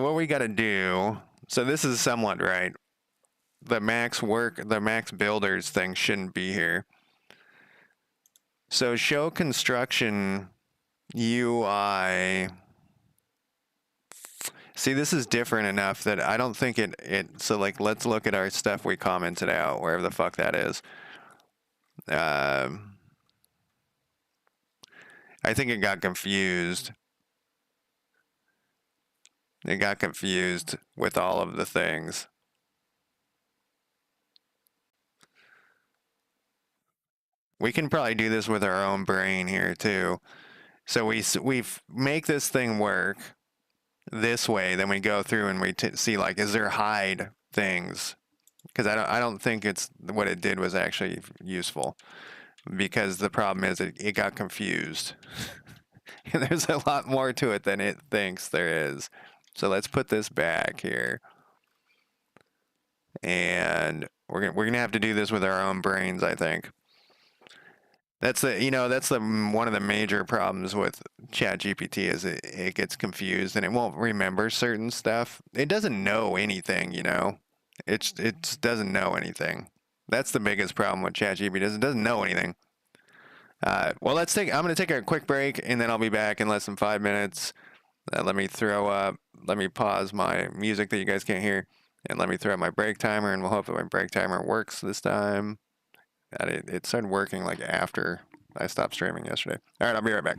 what we got to do. So this is somewhat right. The max builders thing shouldn't be here. So show construction UI. See, this is different enough that I don't think so like, let's look at our stuff we commented out, wherever the fuck that is. I think it got confused. It got confused with all of the things. We can probably do this with our own brain here too. So we make this thing work this way, then we go through and we see like, is there hide things? Because I don't think it's what it did was actually useful. Because the problem is it got confused. And there's a lot more to it than it thinks there is. So let's put this back here. And we're gonna have to do this with our own brains, I think. That's the one of the major problems with ChatGPT is it gets confused and it won't remember certain stuff. It doesn't know anything, it doesn't know anything. That's the biggest problem with ChatGPT. It doesn't know anything. Well, I'm going to take a quick break and then I'll be back in less than 5 minutes. Let me pause my music that you guys can't hear, and let me throw up my break timer, and we'll hope that my break timer works this time. And it started working like after I stopped streaming yesterday. All right, I'll be right back.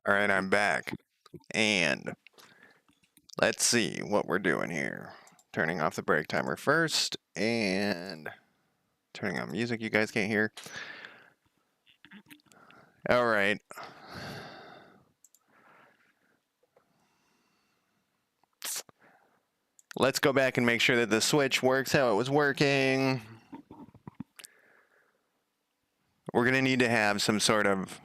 All right, I'm back, and let's see what we're doing here. Turning off the break timer first, and turning on music you guys can't hear. All right. Let's go back and make sure that the switch works how it was working. We're going to need to have some sort of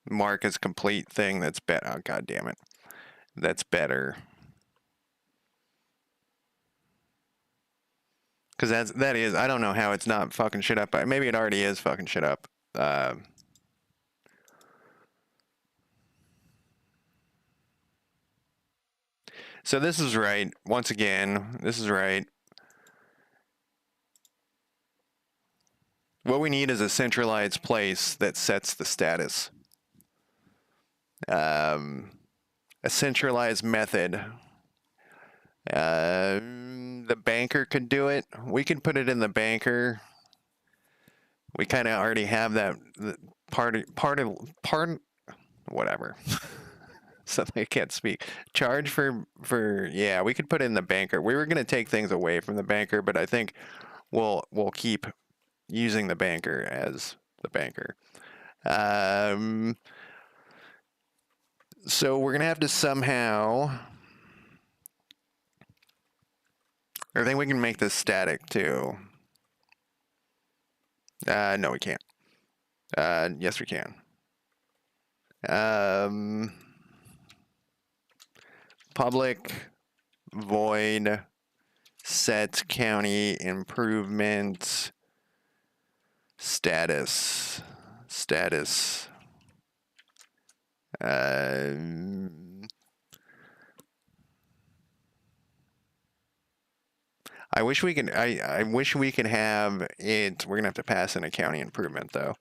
mark as complete thing that's better. Oh, God damn it. That's better. Because that is, I don't know how it's not fucking shit up. Maybe it already is fucking shit up. So this is right. Once again, this is right. What we need is a centralized place that sets the status. A centralized method. The banker could do it. We can put it in the banker. We kind of already have that part, whatever. Something I can't speak. Charge for yeah, we could put it in the banker. We were gonna take things away from the banker, but I think we'll keep using the banker as the banker. So we're gonna have to somehow. I think we can make this static too. No, we can't. Yes, we can. Public void set county improvement status. I wish we could. I wish we could have it. We're gonna have to pass in a county improvement though.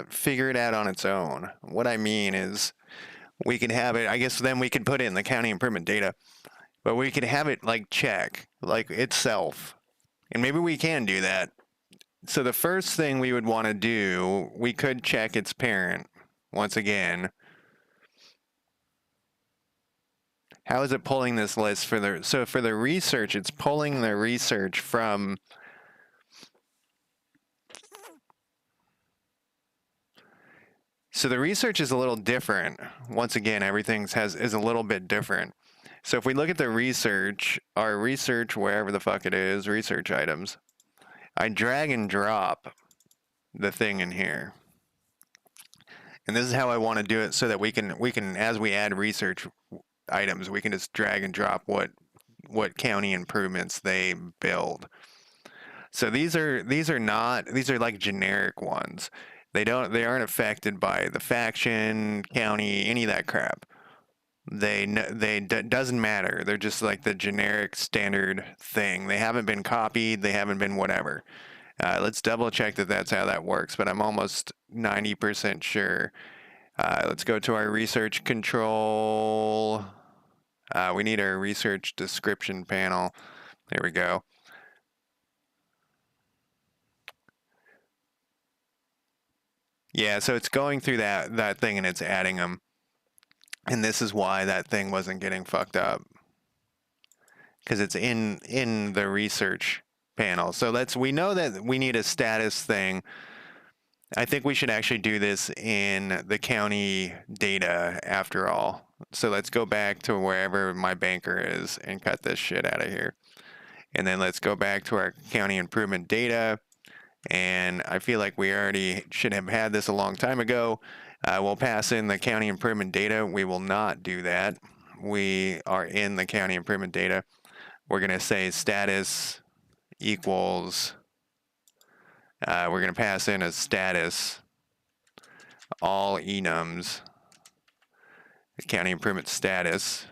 Figure it out on its own. What I mean is, we could have it. I guess then we could put it in the county improvement data, but we could have it like check like itself, and maybe we can do that. So the first thing we would want to do, we could check its parent once again. How is it pulling this list for the, so for the research, it's pulling the research from, so the research is a little different. Once again, everything is a little bit different. So if we look at the research, our research, wherever the fuck it is, research items, I drag and drop the thing in here. And this is how I want to do it so that we can, as we add research items, we can just drag and drop what county improvements they build. So these are like generic ones. They aren't affected by the faction, county, any of that crap. Doesn't matter. They're just like the generic standard thing. They haven't been copied. They haven't been whatever. Let's double check that that's how that works, but I'm almost 90% sure. Let's go to our research control. We need our research description panel. There we go. Yeah, so it's going through that thing and it's adding them. And this is why that thing wasn't getting fucked up. Because it's in the research panel. So we know that we need a status thing. I think we should actually do this in the county data after all. So let's go back to wherever my banker is and cut this shit out of here. And then let's go back to our county improvement data. And I feel like we already should have had this a long time ago. We'll pass in the county improvement data. We will not do that. We are in the county improvement data. We're going to say status equals, we're going to pass in a status, all enums, county improvement status.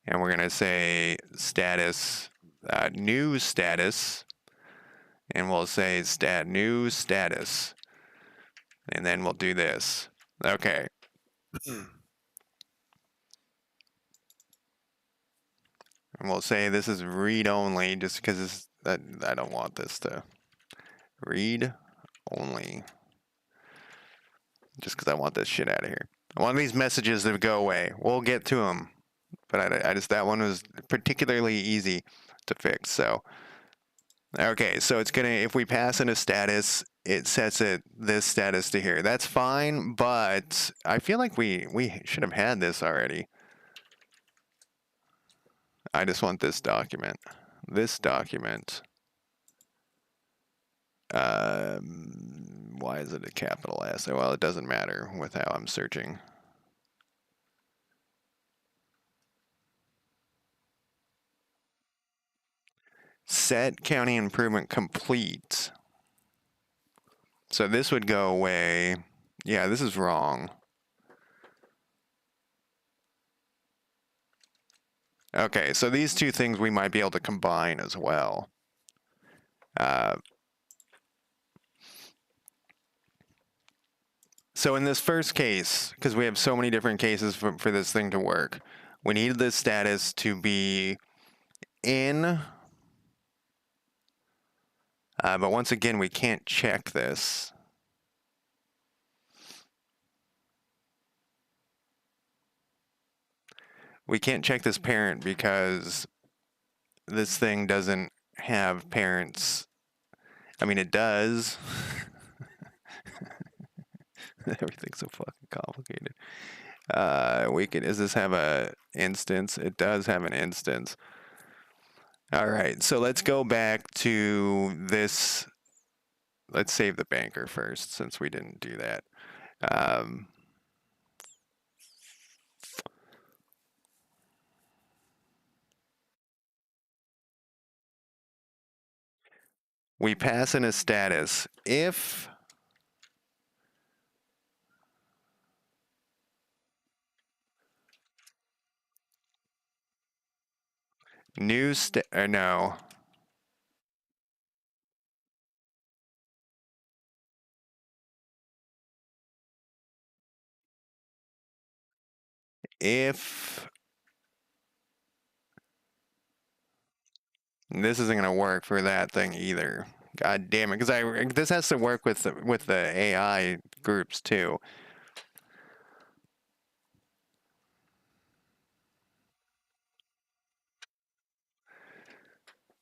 And we're going to say status, new status. And we'll say new status. And then we'll do this. Okay. And we'll say this is read only just because I don't want this to read only. Just because I want this shit out of here. I want these messages to go away. We'll get to them. But I just, that one was particularly easy to fix. So, okay, so it's gonna, if we pass in a status, it sets this status to here. That's fine, but I feel like we should have had this already. I just want this document. This document. Why is it a capital S? Well, it doesn't matter with how I'm searching. Set county improvement complete. So this would go away. Yeah, this is wrong. Okay, so these two things we might be able to combine as well. So in this first case, because we have so many different cases for this thing to work, we need the status to be in. But once again, we can't check this. We can't check this parent because this thing doesn't have parents. I mean, it does. Everything's so fucking complicated. Does this have a instance? It does have an instance. All right, so let's go back to this. Let's save the banker first, since we didn't do that. We pass in a status if no. If this isn't going to work for that thing either. God damn it, because this has to work with the AI groups too.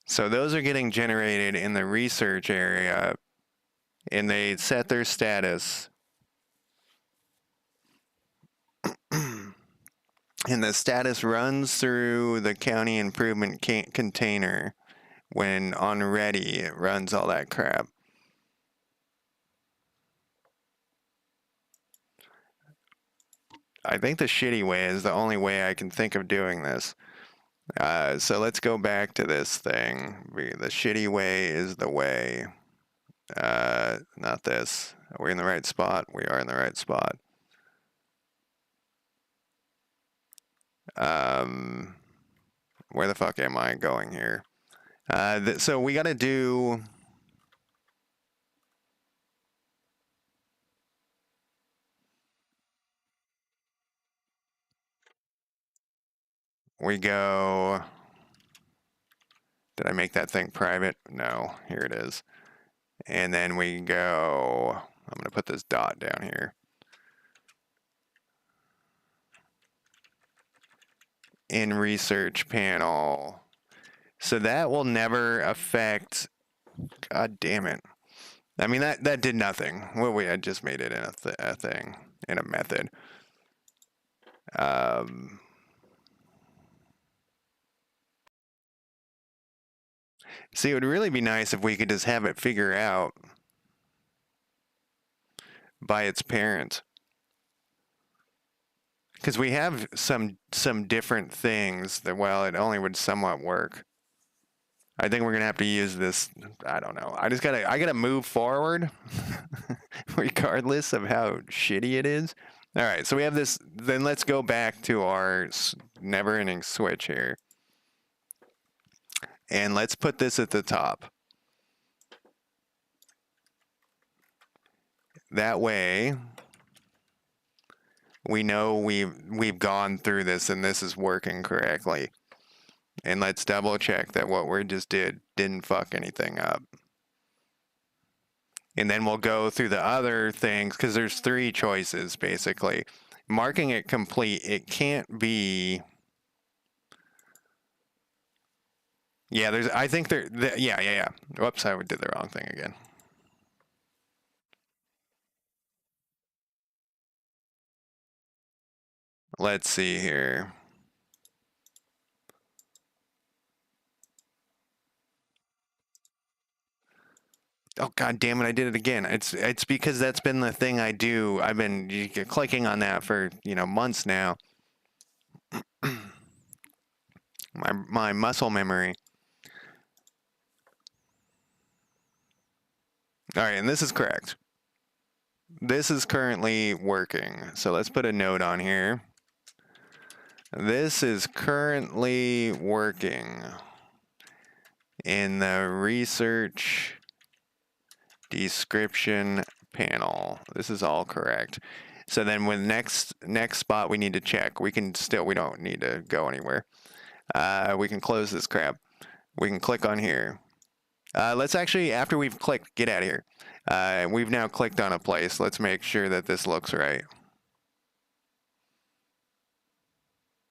So those are getting generated in the research area, and they set their status. And the status runs through the county improvement container. When on ready, it runs all that crap. I think the shitty way is the only way I can think of doing this. So let's go back to this thing. The shitty way is the way. Not this. Are we in the right spot? We are in the right spot. Where the fuck am I going here? So we got to do. We go. Did I make that thing private? No. Here it is. And then we go. I'm going to put this dot down here. In research panel. So that will never affect. God damn it. I mean, that did nothing. Well, I just made it in a thing, in a method. See, it would really be nice if we could just have it figure out by its parent. Because we have some different things that, well, it only would somewhat work. I think we're gonna have to use this. I don't know. I gotta move forward, regardless of how shitty it is. All right, so we have this. Then let's go back to our never-ending switch here, and let's put this at the top. That way, we know we've gone through this and this is working correctly. And let's double check that what we just didn't fuck anything up. And then we'll go through the other things, because there's 3 choices, basically. Marking it complete, it can't be... Yeah, I think yeah. Whoops, I did the wrong thing again. Let's see here. Oh, god damn it, I did it again. It's because that's been the thing I do. I've been clicking on that for, months now. My muscle memory. All right, and this is correct. This is currently working. So let's put a note on here. This is currently working in the research description panel. This is all correct. So then with next spot we need to check. We don't need to go anywhere. We can close this crap. We can click on here. Let's actually, after we've clicked, get out of here. We've now clicked on a place. Let's make sure that this looks right.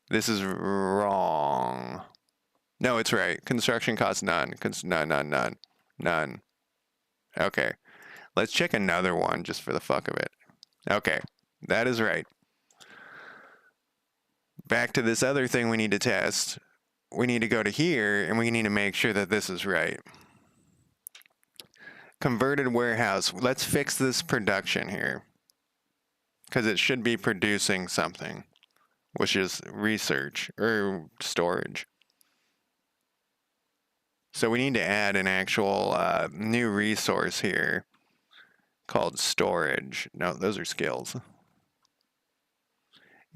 This is wrong. No, it's right. Construction costs none. None. Okay. Let's check another one just for the fuck of it. Okay. That is right. Back to this other thing we need to test. We need to go to here, and we need to make sure that this is right. Converted warehouse. Let's fix this production here, because it should be producing something, which is research or storage. So we need to add an actual new resource here called storage. No, those are skills.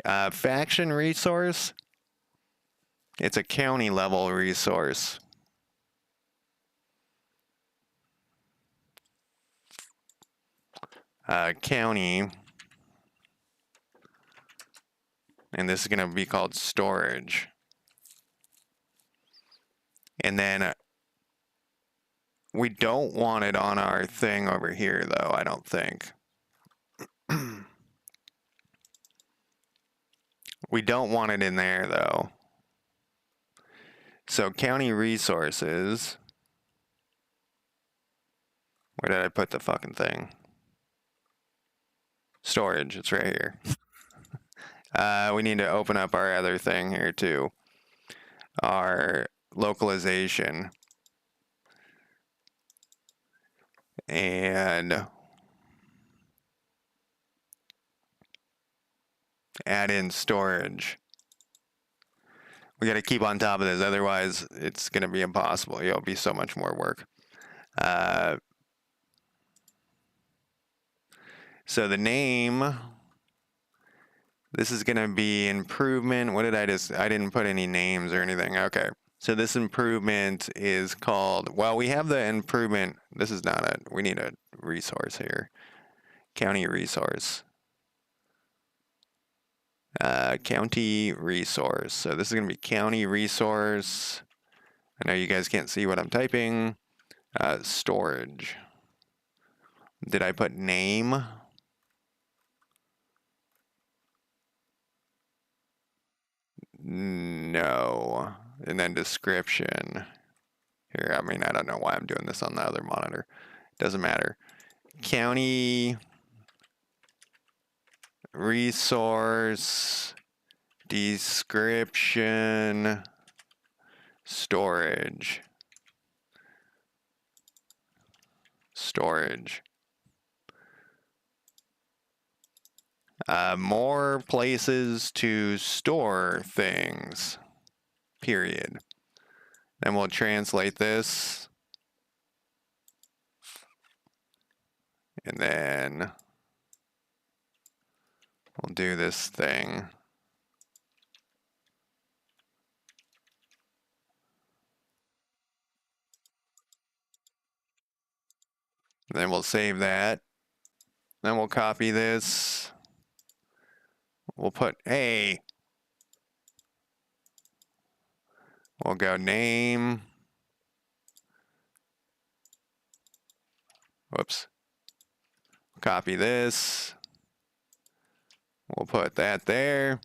Faction resource. It's a county level resource. County. And this is going to be called storage. And then we don't want it on our thing over here, though, I don't think. We don't want it in there, though. So county resources. Where did I put the fucking thing? Storage, it's right here. We need to open up our other thing here too. Our localization. And add in storage. We got to keep on top of this, otherwise it's going to be impossible. It'll be so much more work. So the name, this is going to be improvement. What did I didn't put any names or anything. Okay. So this improvement is called, well, we have the improvement. This is not we need a resource here. County resource. County resource. So this is going to be county resource. I know you guys can't see what I'm typing. Storage. Did I put name? No. And then description. Here, I mean, I don't know why I'm doing this on the other monitor. Doesn't matter. County resource description storage. More places to store things, period. Then we'll translate this. And then we'll do this thing. Then we'll save that. Then we'll copy this. We'll put, hey. We'll go name. Whoops. Copy this. We'll put that there.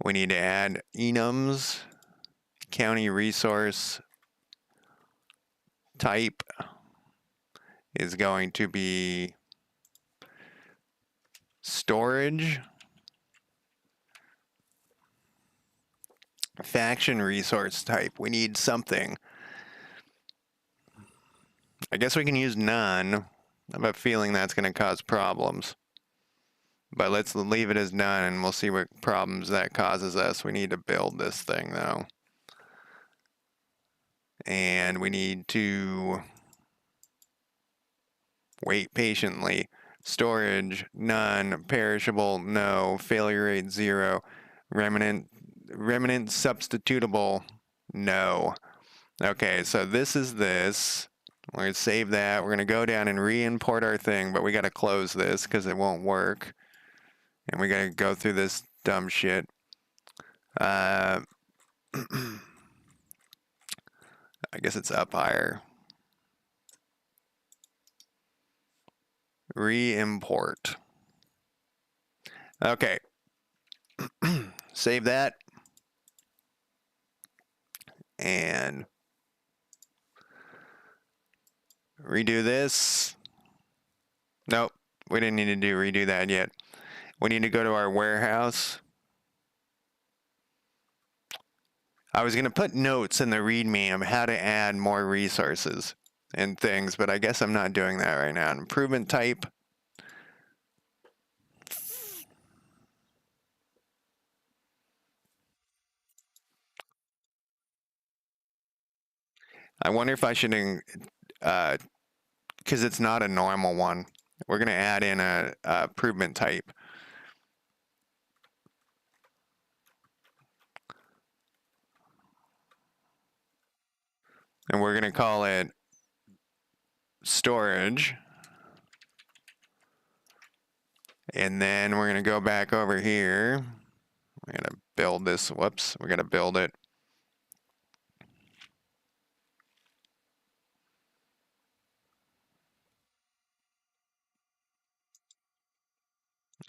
We need to add enums. County resource type is going to be storage. Faction resource type. We need something. I guess we can use none. I have a feeling that's going to cause problems. But let's leave it as none and we'll see what problems that causes us. We need to build this thing though. And we need to Wait patiently. Storage, none. Perishable, no. Failure rate, 0. Remnant substitutable, no. Okay, so this is this. We're going to save that. We're going to go down and re-import our thing, but we got to close this because it won't work. And we got to go through this dumb shit. I guess it's up higher. Re-import. Okay. Save that. And redo this. Nope, we didn't need to redo that yet. We need to go to our warehouse. I was going to put notes in the README of how to add more resources and things, but I guess I'm not doing that right now. Improvement type. I wonder if I should, because it's not a normal one. We're going to add in a improvement type. And we're going to call it storage. And then we're going to go back over here. We're going to build this. Whoops, we're going to build it.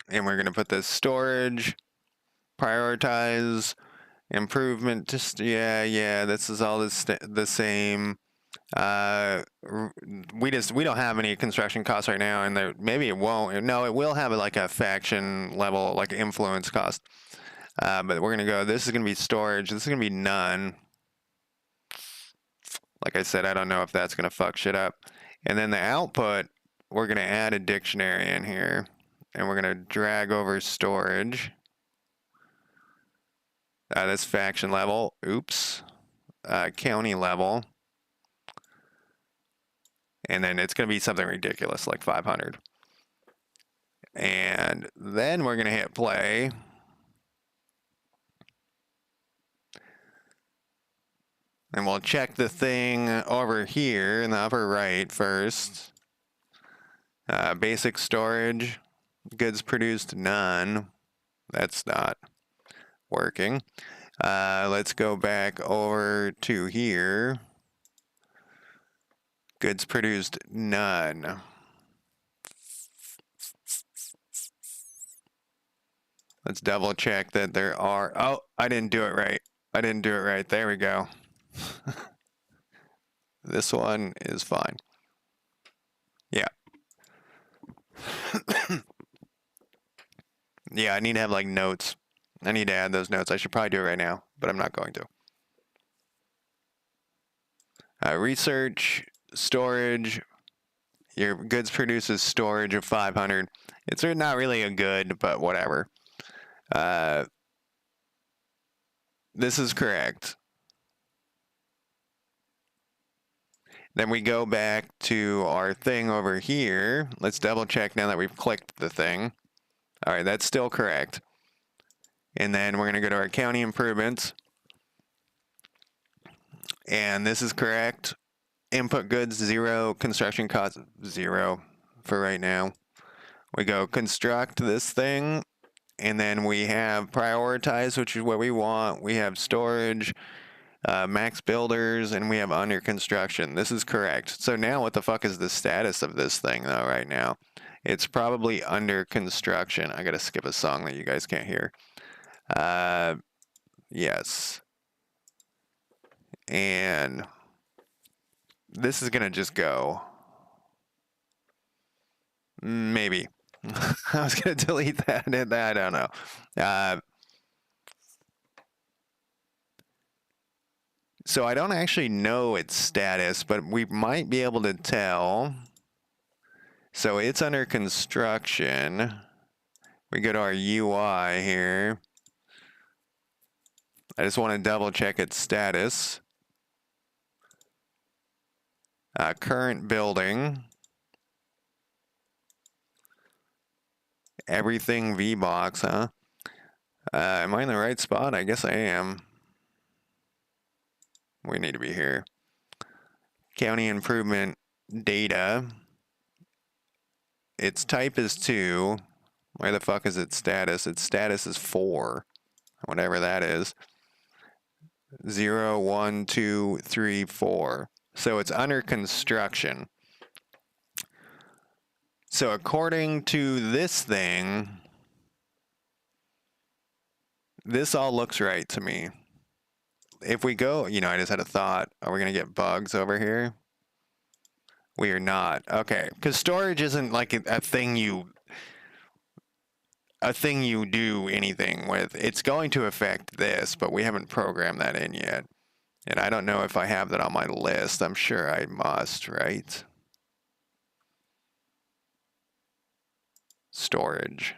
And we're going to put this storage, prioritize, improvement. Just, yeah, this is all the same. We don't have any construction costs right now, and maybe it won't. No, it will have like a faction level, like influence cost. But we're gonna go. This is gonna be storage. This is gonna be none. Like I said, I don't know if that's gonna fuck shit up. And then the output, we're gonna add a dictionary in here, and we're gonna drag over storage. This faction level. Oops. County level. And then it's going to be something ridiculous, like 500. And then we're going to hit play. And we'll check the thing over here in the upper right first. Basic storage. Goods produced, none. That's not working. Let's go back over to here. Goods produced, none. Let's double check that there are. Oh, I didn't do it right. I didn't do it right. There we go. This one is fine. Yeah. Yeah, I need to have like notes. I need to add those notes. I should probably do it right now, but I'm not going to. Research, storage. Your goods produces storage of 500. It's not really a good, but whatever. This is correct. Then we go back to our thing over here. Let's double check now that we've clicked the thing. All right, that's still correct. And then we're going to go to our county improvements. And this is correct. Input goods, 0. Construction costs, 0 for right now. We go construct this thing. And then we have prioritize, which is what we want. We have storage, max builders, and we have under construction. This is correct. So now what the fuck is the status of this thing, though, right now? It's probably under construction. I got to skip a song that you guys can't hear. Yes. And this is going to just go. Maybe. I was going to delete that. I don't know. So I don't actually know its status, but we might be able to tell. So it's under construction. We go to our UI here. I just want to double check its status. Current building. Everything VBox, huh? Am I in the right spot? I guess I am. We need to be here. County improvement data. Its type is 2. Where the fuck is its status? Its status is 4. Whatever that is. 0, 1, 2, 3, 4. So it's under construction. So according to this thing, this all looks right to me. If we go, you know, I just had a thought. Are we going to get bugs over here? We are not. Okay, because storage isn't like a thing you do anything with. It's going to affect this, but we haven't programmed that in yet. And I don't know if I have that on my list. I'm sure I must, right? Storage.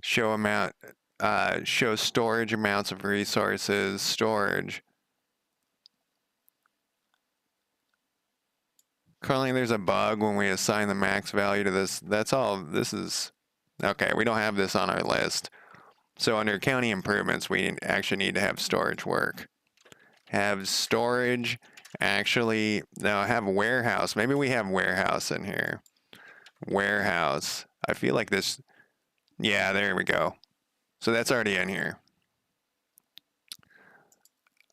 Show amount, show storage amounts of resources, storage. Currently there's a bug when we assign the max value to this. That's all, this is, okay, we don't have this on our list. So under county improvements, we actually need to have storage work. Have storage, actually, no, have warehouse. Maybe we have warehouse in here. Warehouse. I feel like this, yeah, there we go. So that's already in here.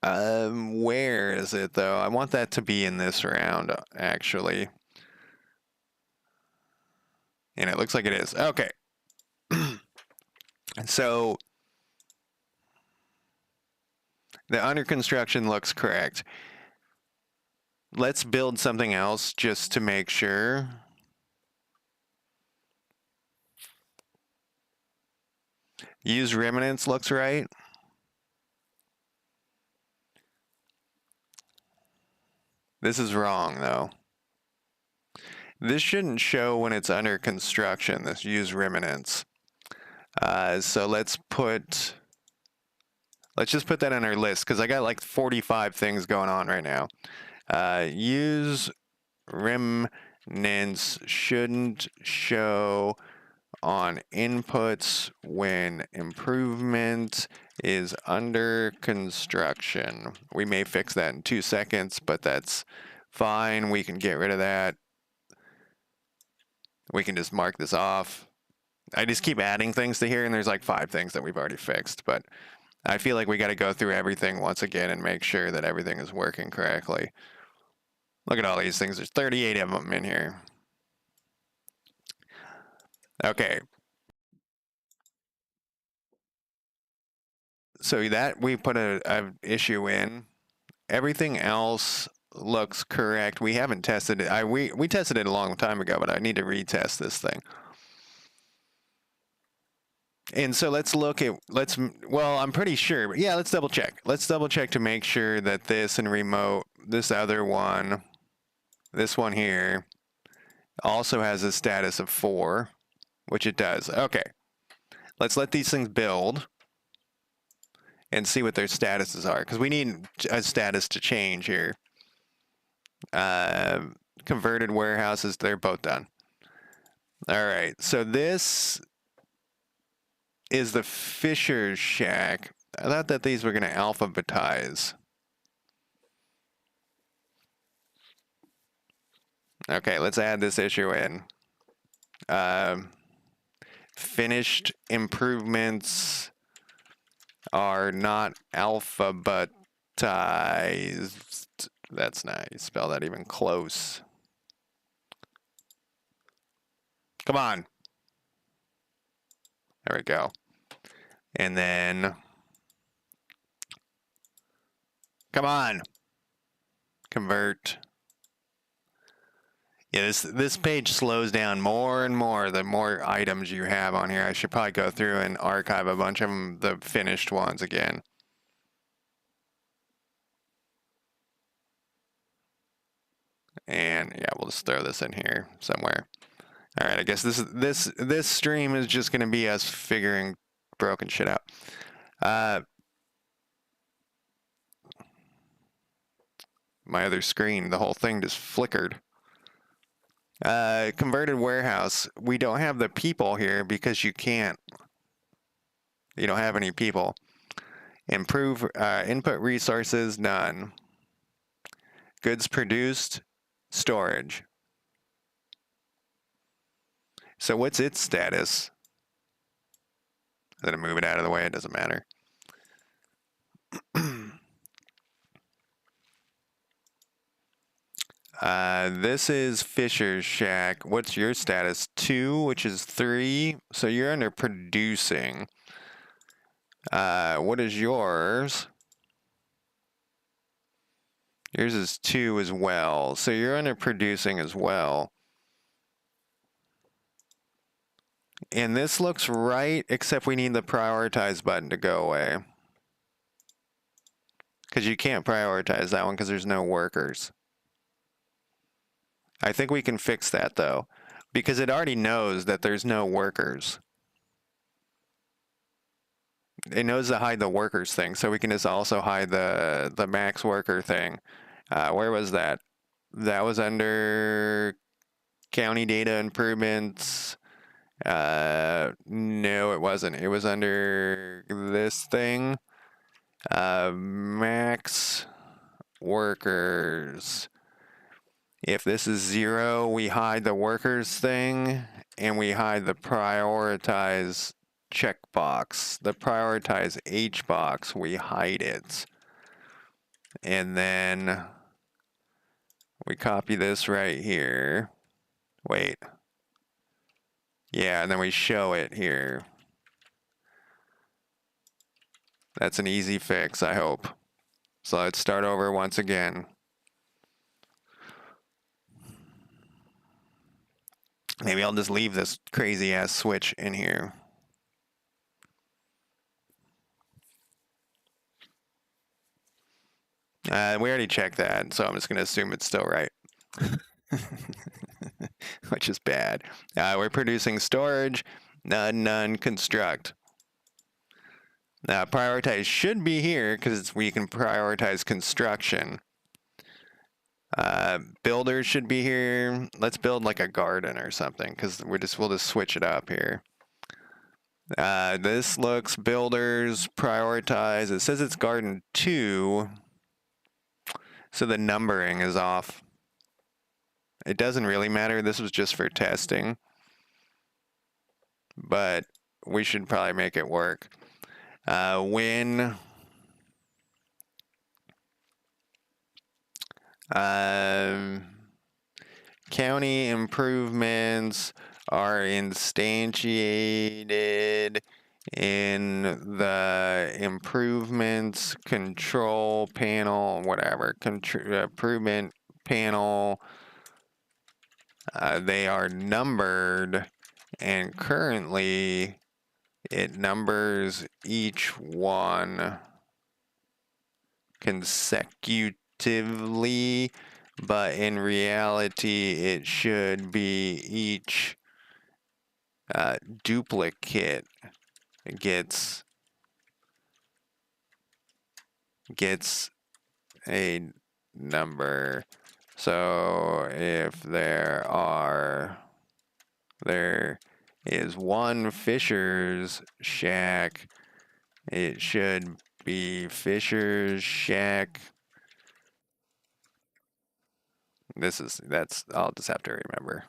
Where is it though? I want that to be in this round, actually. And it looks like it is. Okay. So the under construction looks correct. Let's build something else just to make sure. Use remnants looks right. This is wrong though. This shouldn't show when it's under construction, this use remnants. So let's just put that on our list because I got like 45 things going on right now. Use remnants shouldn't show on inputs when improvement is under construction. We may fix that in 2 seconds, but that's fine. We can get rid of that. We can just mark this off. I just keep adding things to here, and there's like 5 things that we've already fixed, but I feel like we got to go through everything once again and make sure that everything is working correctly. Look at all these things. There's 38 of them in here. Okay. So that we put a issue in. Everything else looks correct. We haven't tested it. We tested it a long time ago, but I need to retest this thing. And so let's look at, well, I'm pretty sure, but yeah, let's double check. Let's double check to make sure that this and remote, this other one, this one here, also has a status of 4, which it does. Okay. Let's let these things build and see what their statuses are, because we need a status to change here. Converted warehouses, they're both done. All right, so this is the Fisher Shack. I thought that these were going to alphabetize. Okay, let's add this issue in. Finished improvements are not alphabetized. That's nice. Spell that even close. Come on. There we go. And then, come on. Convert. Yeah, this page slows down more and more the more items you have on here. I should probably go through and archive a bunch of them, the finished ones again. And yeah, we'll just throw this in here somewhere. All right, I guess this stream is just going to be us figuring broken shit out. My other screen, the whole thing just flickered. Converted warehouse. We don't have the people here because you can't. You don't have any people. Improve input resources, none. Goods produced, storage. So what's its status? I'm gonna move it out of the way, it doesn't matter. This is Fisher's Shack. What's your status? 2, which is 3. So you're under producing. What is yours? Yours is 2 as well. So you're under producing as well. And this looks right, except we need the prioritize button to go away. Because you can't prioritize that one because there's no workers. I think we can fix that though, because it already knows that there's no workers. It knows to hide the workers thing, so we can just also hide the max worker thing. Where was that? That was under county data improvements. No, it wasn't. It was under this thing. Max workers. If this is 0, we hide the workers thing, and we hide the prioritize checkbox. The prioritize H box, we hide it. And then we copy this right here. Wait. Yeah, and then we show it here. That's an easy fix, I hope. So let's start over once again. Maybe I'll just leave this crazy ass switch in here. We already checked that, so I'm just going to assume it's still right. Which is bad. We're producing storage, none construct. Prioritize should be here because we can prioritize construction. Builders should be here. Let's build like a garden or something because we'll just switch it up here. This looks builders, prioritize. It says it's garden 2, so the numbering is off. It doesn't really matter. This was just for testing, but we should probably make it work. When county improvements are instantiated in the improvements control panel, whatever, improvement panel, they are numbered, and currently it numbers each one consecutively, but in reality it should be each duplicate gets a number. So if there is one Fisher's Shack, it should be Fisher's Shack. I'll just have to remember.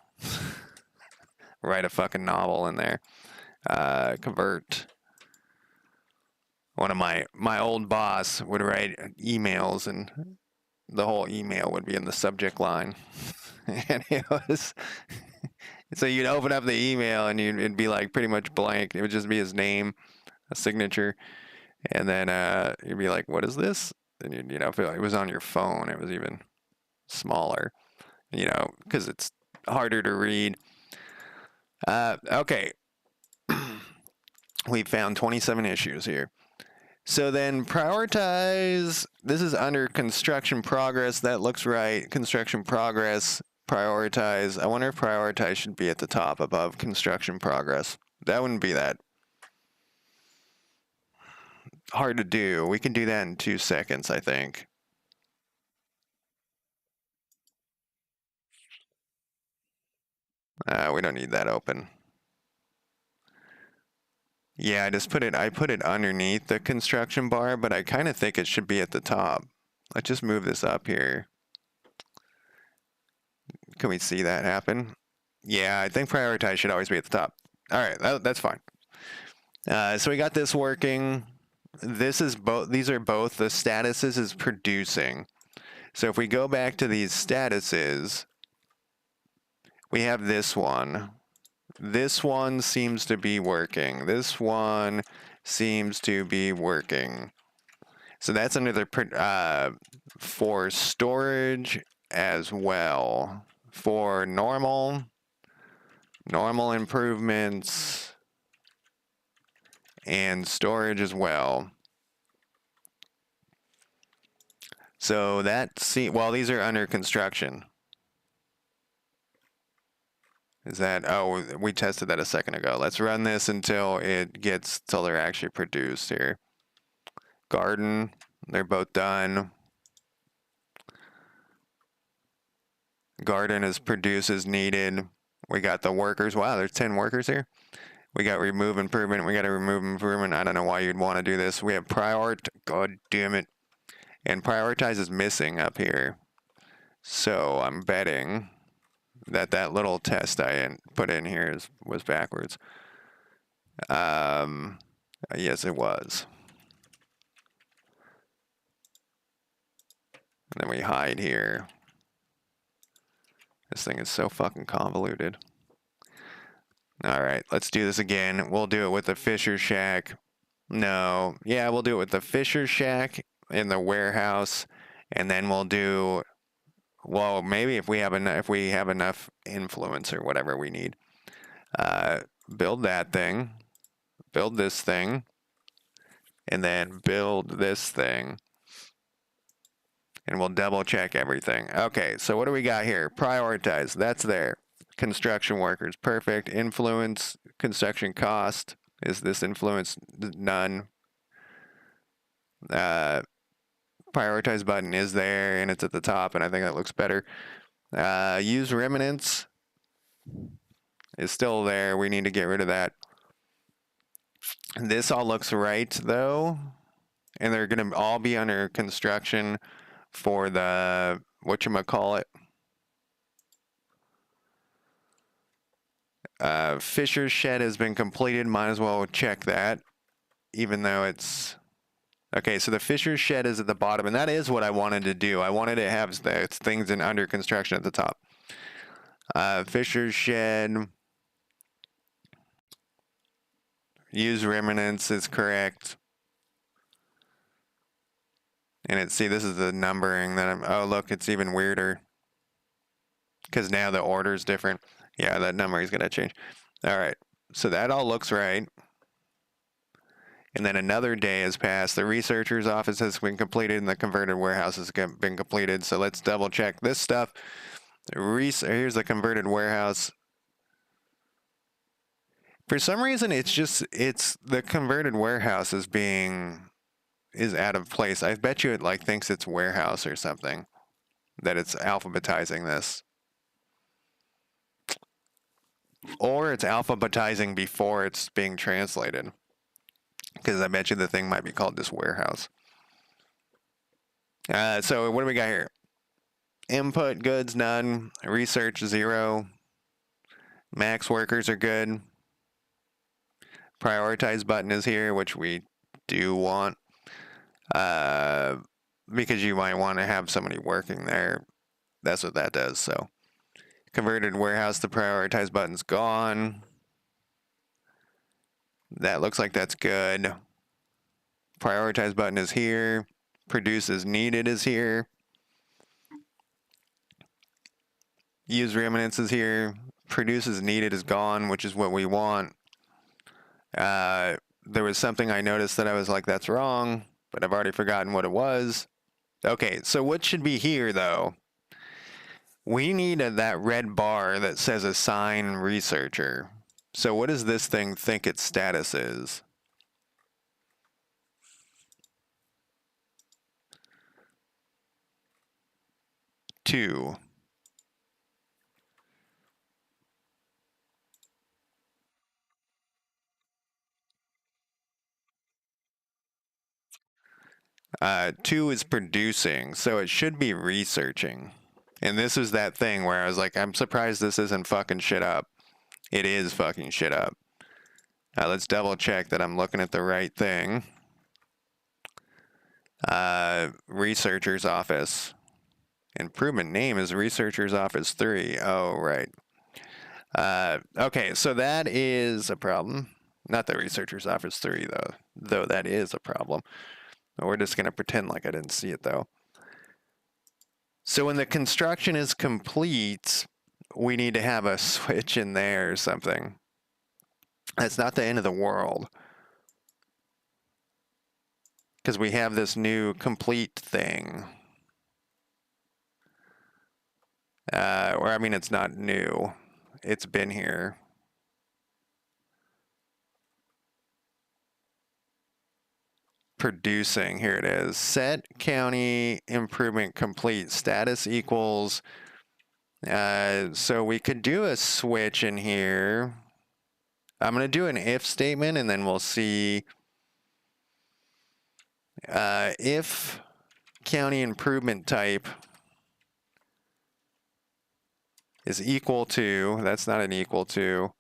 Write a fucking novel in there. Convert. One of my old boss would write emails, and the whole email would be in the subject line. And it was so you'd open up the email and it'd be like pretty much blank. It would just be his name, a signature, and then you'd be like, what is this? And you'd feel like it was on your phone. It was even smaller, because it's harder to read. Okay. We found 27 issues here. So then prioritize, this is under construction progress. That looks right. Construction progress, prioritize. I wonder if prioritize should be at the top above construction progress. That wouldn't be that hard to do. We can do that in 2 seconds, I think. We don't need that open. Yeah, I put it underneath the construction bar, but I kind of think it should be at the top. Let's just move this up here. Can we see that happen? Yeah, I think prioritize should always be at the top. All right, that's fine. So we got this working. These are both the statuses is producing. So if we go back to these statuses, we have this one. This one seems to be working. This one seems to be working. So that's another for storage as well. For normal improvements, and storage as well. So well, these are under construction. Is that, oh, we tested that a second ago. Let's run this until they're actually produced here. Garden, they're both done. Garden is produced as needed. We got the workers. Wow, there's 10 workers here. We got remove improvement. We got to remove improvement. I don't know why you'd want to do this. We have God damn it. And prioritize is missing up here. So I'm betting that little test I put in here was backwards. Yes, it was. And then we hide here. This thing is so fucking convoluted. All right, let's do this again. We'll do it with the Fisher Shack. No, yeah, we'll do it with the Fisher Shack in the warehouse, and then we'll do, well, maybe if we have enough influence or whatever we need. Build that thing, build this thing, and then build this thing. And we'll double check everything. Okay, so what do we got here? Prioritize, that's there. Construction workers, perfect. Influence, construction cost. Is this influence? None. Prioritize button is there, and it's at the top, and I think that looks better. Use remnants is still there. We need to get rid of that. This all looks right, though, and they're going to all be under construction for the, whatchamacallit, Fisher's shed has been completed. Might as well check that, even though it's okay. So the Fisher's shed is at the bottom, and that is what I wanted to do. I wanted to have the things in under construction at the top. Fisher's shed, use remnants is correct. And see, this is the numbering that oh, look, it's even weirder. Because now the order is different. Yeah, that numbering is going to change. All right, so that all looks right. And then another day has passed. The researcher's office has been completed, and the converted warehouse has been completed. So let's double check this stuff. Here's the converted warehouse. For some reason, it's the converted warehouse is out of place. I bet you it like thinks it's warehouse or something, that it's alphabetizing this. Or it's alphabetizing before it's being translated. Because I bet you the thing might be called this warehouse. So what do we got here? Input goods, none. Research, 0. Max workers are good. Prioritize button is here, which we do want. Because you might want to have somebody working there. That's what that does. So converted warehouse, the prioritize button's gone. That looks like that's good. Prioritize button is here. Produce as needed is here. Use remnants is here. Produce as needed is gone, which is what we want. There was something I noticed that I was like, that's wrong, but I've already forgotten what it was. Okay, so what should be here, though? We need that red bar that says assign researcher. So what does this thing think its status is? 2. Two is producing, so it should be researching. And this was that thing where I was like, I'm surprised this isn't fucking shit up. It is fucking shit up. Let's double check that I'm looking at the right thing. Researcher's office. Improvement name is Researcher's Office 3. Oh, right. Okay, so that is a problem. Not the Researcher's Office 3, though that is a problem. We're just going to pretend like I didn't see it, though. So when the construction is complete, we need to have a switch in there or something. That's not the end of the world. Because we have this new complete thing. Or, I mean, it's not new. It's been here. Producing, here it is. Set county improvement complete. Status equals. So we could do a switch in here. I'm going to do an if statement, and then we'll see if county improvement type is equal to, that's not an equal to,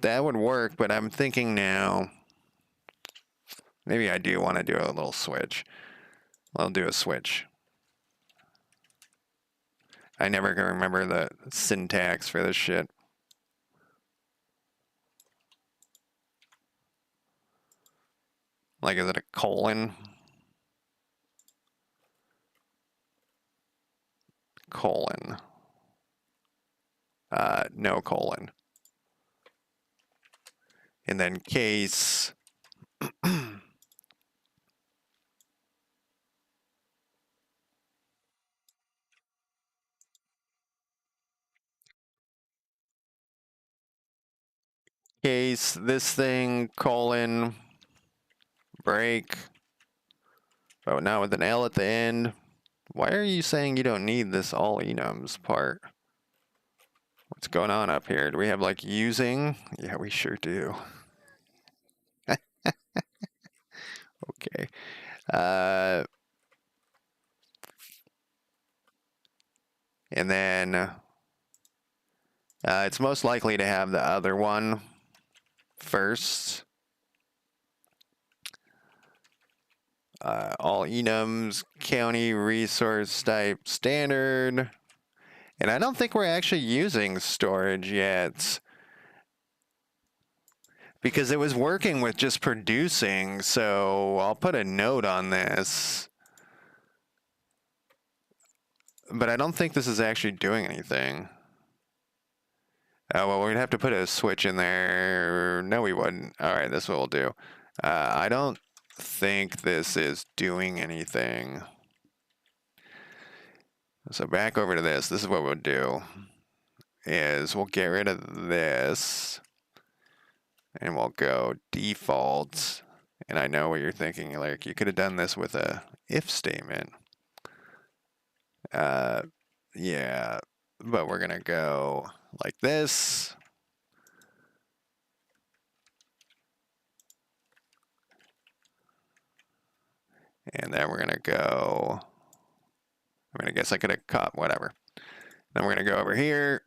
that would work, but I'm thinking now, maybe I do want to do a little switch. I'll do a switch. I never can remember the syntax for this shit. Like, is it a colon? Colon. No colon. And then case. Case, this thing, colon, break. Oh, now with an L at the end. Why are you saying you don't need this all enums part? What's going on up here? Do we have like using? Yeah, we sure do. Okay. And then it's most likely to have the other one first. All enums, county resource type standard. And I don't think we're actually using storage yet. Because it was working with just producing, so I'll put a note on this. But I don't think this is actually doing anything. Well, we'd have to put a switch in there. No, we wouldn't. All right, this is what we'll do. I don't think this is doing anything. So back over to this. This is what we'll do. Is we'll get rid of this. And we'll go default. And I know what you're thinking. Like, you could have done this with a if statement. Yeah, but we're going to go like this. And then we're going to go, I mean, I guess I could have cut, whatever. Then we're going to go over here.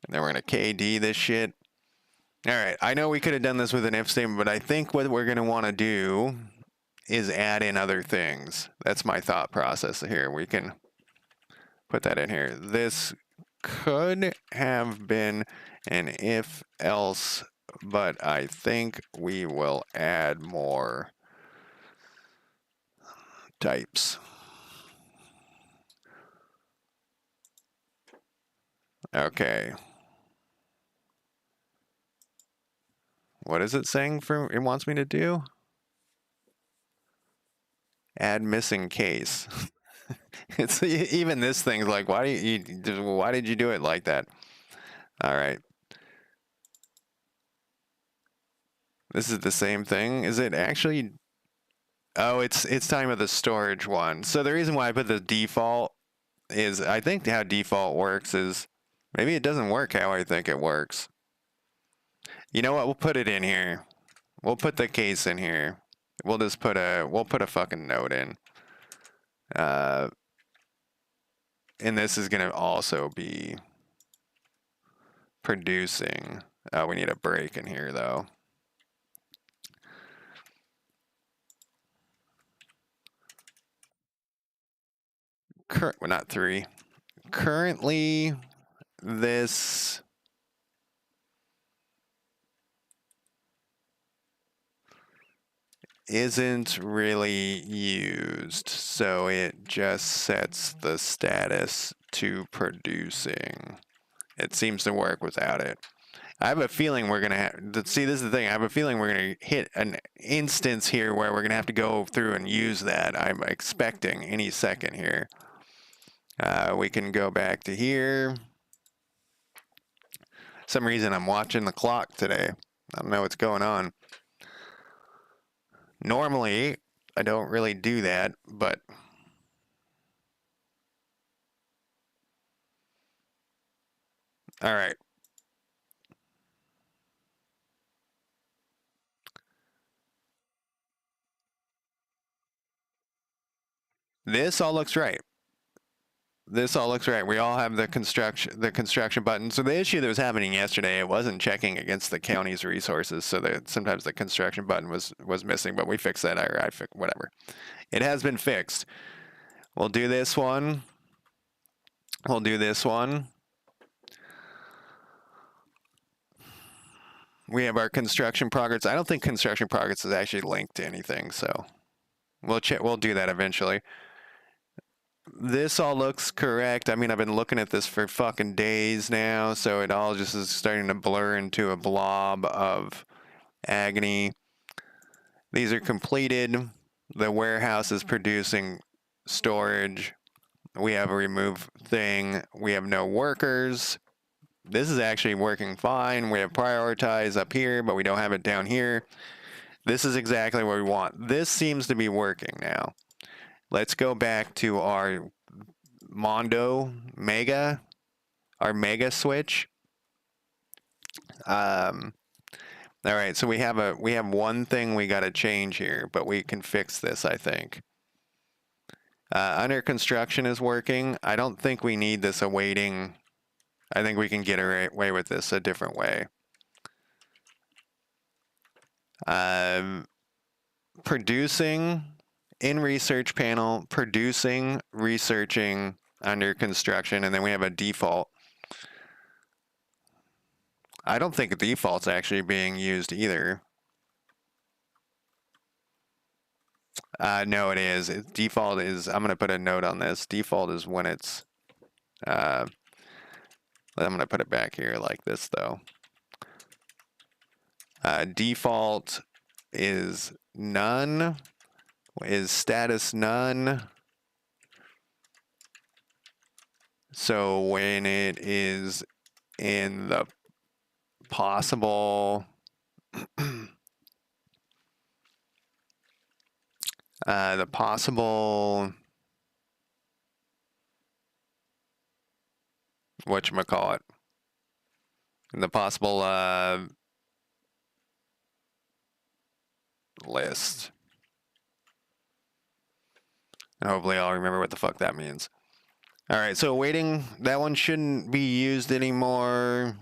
And then we're going to KD this shit. All right, I know we could have done this with an if statement, but I think what we're going to want to do is add in other things. That's my thought process here. We can put that in here. This could have been an if else, but I think we will add more types. Okay. What is it saying for it wants me to do? Add missing case. It's even this thing's like, why did you do it like that? All right. This is the same thing. Is it actually? Oh, it's talking about the storage one. So the reason why I put the default is I think how default works is maybe it doesn't work how I think it works. You know what? We'll put it in here. We'll put the case in here. We'll just put a fucking note in. And this is gonna also be producing. We need a break in here though. Well, not 3. Currently, this isn't really used, so it just sets the status to producing. It seems to work without it. I have a feeling we're gonna see. This is the thing. I have a feeling we're gonna hit an instance here where we're gonna have to go through and use that. I'm expecting any second here. We can go back to here. Some reason I'm watching the clock today. I don't know what's going on. Normally, I don't really do that, but all right. This all looks right. This all looks right. We all have the construction button. So the issue that was happening yesterday, it wasn't checking against the county's resources, so that sometimes the construction button was missing, but we fixed that. I fixed whatever. It has been fixed. We'll do this one. We'll do this one. We have our construction progress. I don't think construction progress is actually linked to anything, so we'll check. We'll do that eventually. This all looks correct. I mean, I've been looking at this for fucking days now, so it all just is starting to blur into a blob of agony. These are completed. The warehouse is producing storage. We have a remove thing. We have no workers. This is actually working fine. We have prioritize up here, but we don't have it down here. This is exactly what we want. This seems to be working now. Let's go back to our Mondo Mega, our Mega switch. All right, so we have one thing we got to change here, but we can fix this, I think. Under construction is working. I don't think we need this awaiting. I think we can get away with this a different way. Producing in research panel, producing, researching under construction, and then we have a default. I don't think default's actually being used either. No, it is. Default is, I'm going to put a note on this. Default is when it's, I'm going to put it back here like this though. Default is none, is status none. So when it is in the possible whatchamacallit, the possible list. And hopefully I'll remember what the fuck that means. All right, so waiting, that one shouldn't be used anymore.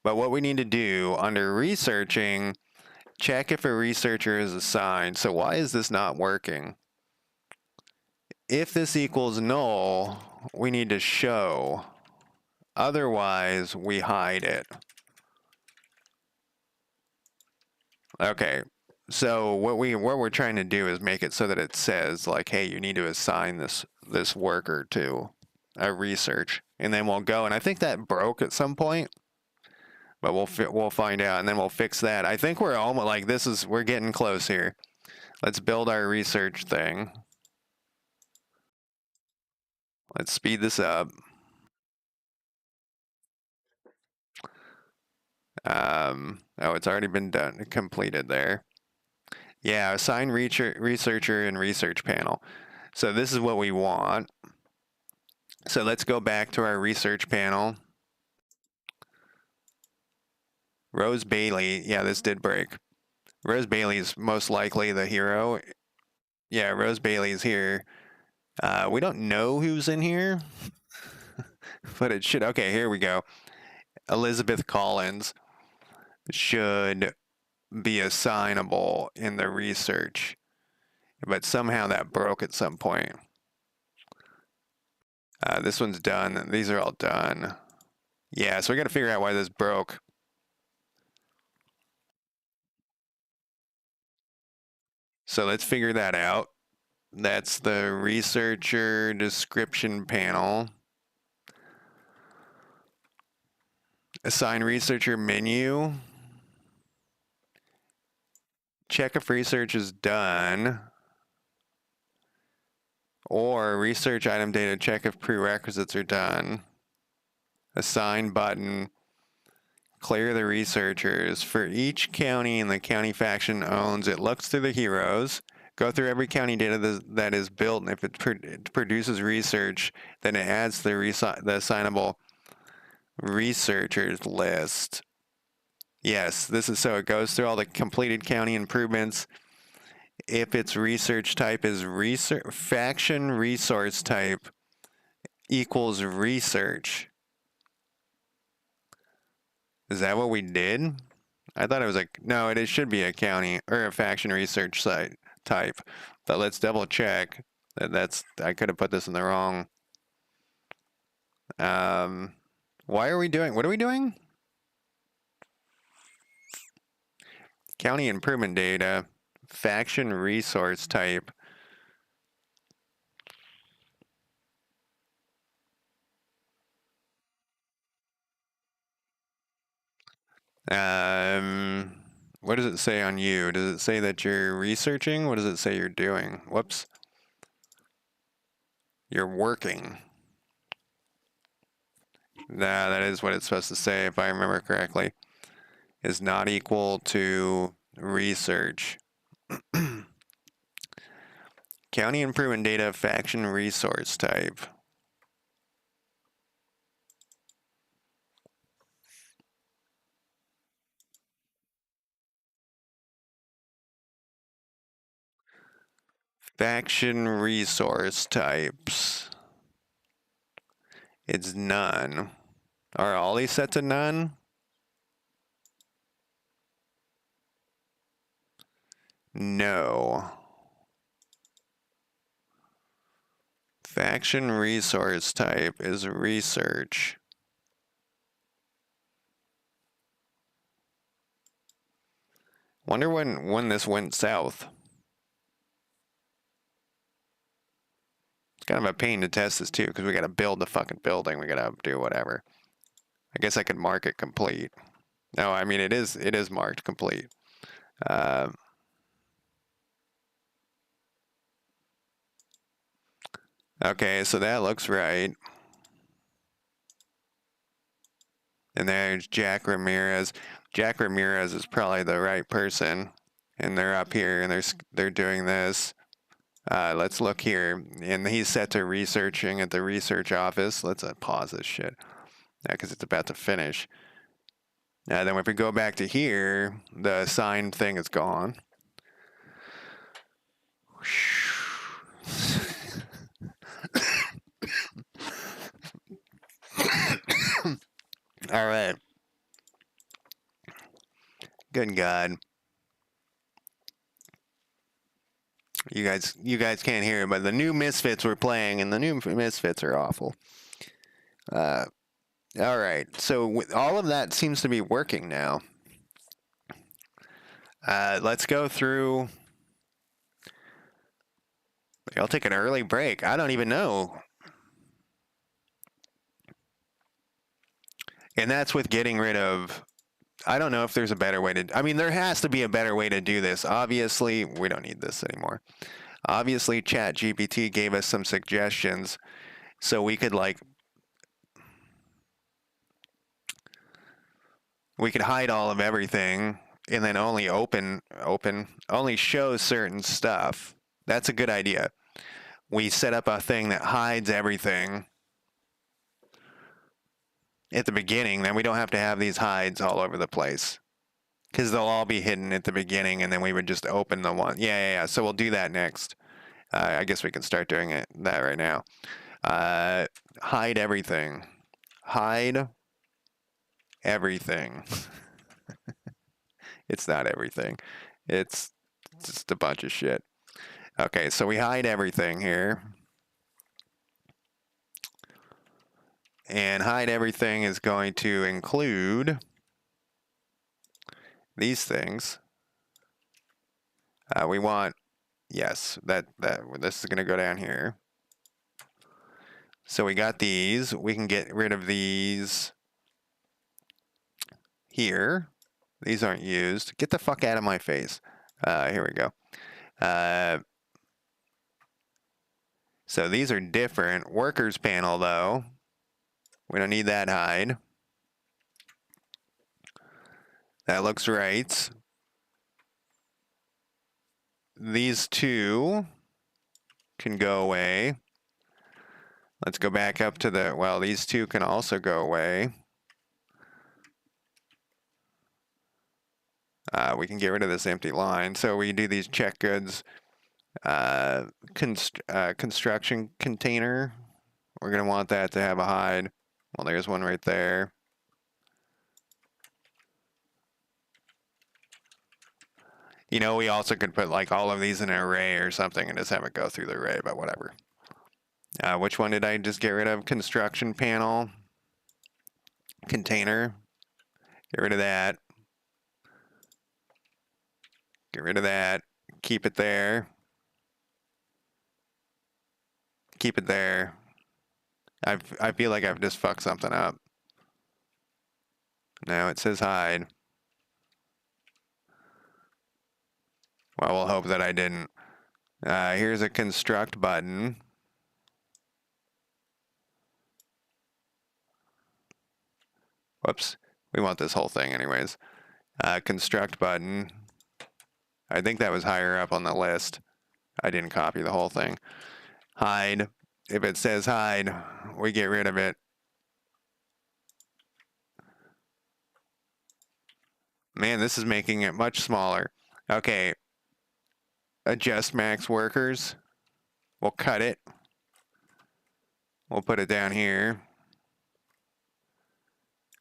But what we need to do under researching, check if a researcher is assigned. So why is this not working? If this equals null, we need to show. Otherwise, we hide it. Okay, so what we're trying to do is make it so that it says like, hey, you need to assign this worker to a research, and then we'll go. And I think that broke at some point, but we'll find out, and then we'll fix that. I think we're almost like we're getting close here. Let's build our research thing. Let's speed this up. Oh, it's already been done, completed there. Yeah, assign researcher and research panel. So this is what we want. So let's go back to our research panel. Rose Bailey. Yeah, this did break. Rose Bailey is most likely the hero. Yeah, Rose Bailey is here. We don't know who's in here, but it should. Okay, here we go. Elizabeth Collins should be assignable in the research, but somehow that broke at some point. This one's done. These are all done. Yeah, so we got to figure out why this broke. So let's figure that out. That's the researcher description panel. Assign researcher menu. Check if research is done. Or research item data, check if prerequisites are done. Assign button. Clear the researchers. For each county and the county faction owns, it looks through the heroes. Go through every county data that is built, and if it produces research, then it adds the assignable researchers list. Yes, this is so it goes through all the completed county improvements. If its research type is faction resource type equals research. Is that what we did? I thought it was like, no, it should be a county or a faction research site type. But let's double check. I could have put this in the wrong. Why are we doing, what are we doing? County improvement data, faction resource type. What does it say on you? Does it say that you're researching? What does it say you're doing? Whoops. You're working. Nah, that is what it's supposed to say, if I remember correctly. Is not equal to research. County improvement data, faction resource type. Faction resource types. It's none. Are all these set to none? No. Faction resource type is research. Wonder when this went south. It's kind of a pain to test this too, because we got to build the fucking building. We got to do whatever. I guess I could mark it complete. No, I mean it is marked complete. Okay, so that looks right. And there's Jack Ramirez. Jack Ramirez is probably the right person. And they're up here and they're doing this. Let's look here. And he's set to researching at the research office. Let's pause this shit. Yeah, because it's about to finish. Then if we go back to here, the assigned thing is gone. All right. Good God. You guys can't hear it, but the new Misfits we're playing, and the new Misfits are awful. All right. So all of that seems to be working now. Let's go through. I'll take an early break. I don't even know. And that's with getting rid of. I don't know if there's a better way to. I mean, there has to be a better way to do this. Obviously, we don't need this anymore. Obviously, ChatGPT gave us some suggestions. So we could like, we could hide all of everything and then only only show certain stuff. That's a good idea. We set up a thing that hides everything at the beginning, then we don't have to have these hides all over the place. Because they'll all be hidden at the beginning, and then we would just open the one. Yeah. So we'll do that next. I guess we can start doing that right now. Hide everything. Hide everything. It's not everything. It's just a bunch of shit. Okay, so we hide everything here. And hide everything is going to include these things. We want, yes, this is going to go down here. So we got these. We can get rid of these here. These aren't used. Get the fuck out of my face. Here we go. So these are different. Workers panel, though. We don't need that hide. That looks right. These two can go away. Let's go back up to the, well, these two can also go away. We can get rid of this empty line. So we do these check goods. Construction container. We're going to want that to have a hide. Well, there's one right there. You know, we also could put like all of these in an array or something and just have it go through the array, but whatever. Which one did I just get rid of? Construction panel. Container. Get rid of that. Get rid of that. Keep it there. Keep it there. I feel like I've just fucked something up. Now it says hide. Well, we'll hope that I didn't. Here's a construct button. Whoops. We want this whole thing anyways. Construct button. I think that was higher up on the list. I didn't copy the whole thing. Hide. If it says hide, we get rid of it. Man, this is making it much smaller. Okay. Adjust max workers. We'll cut it. We'll put it down here.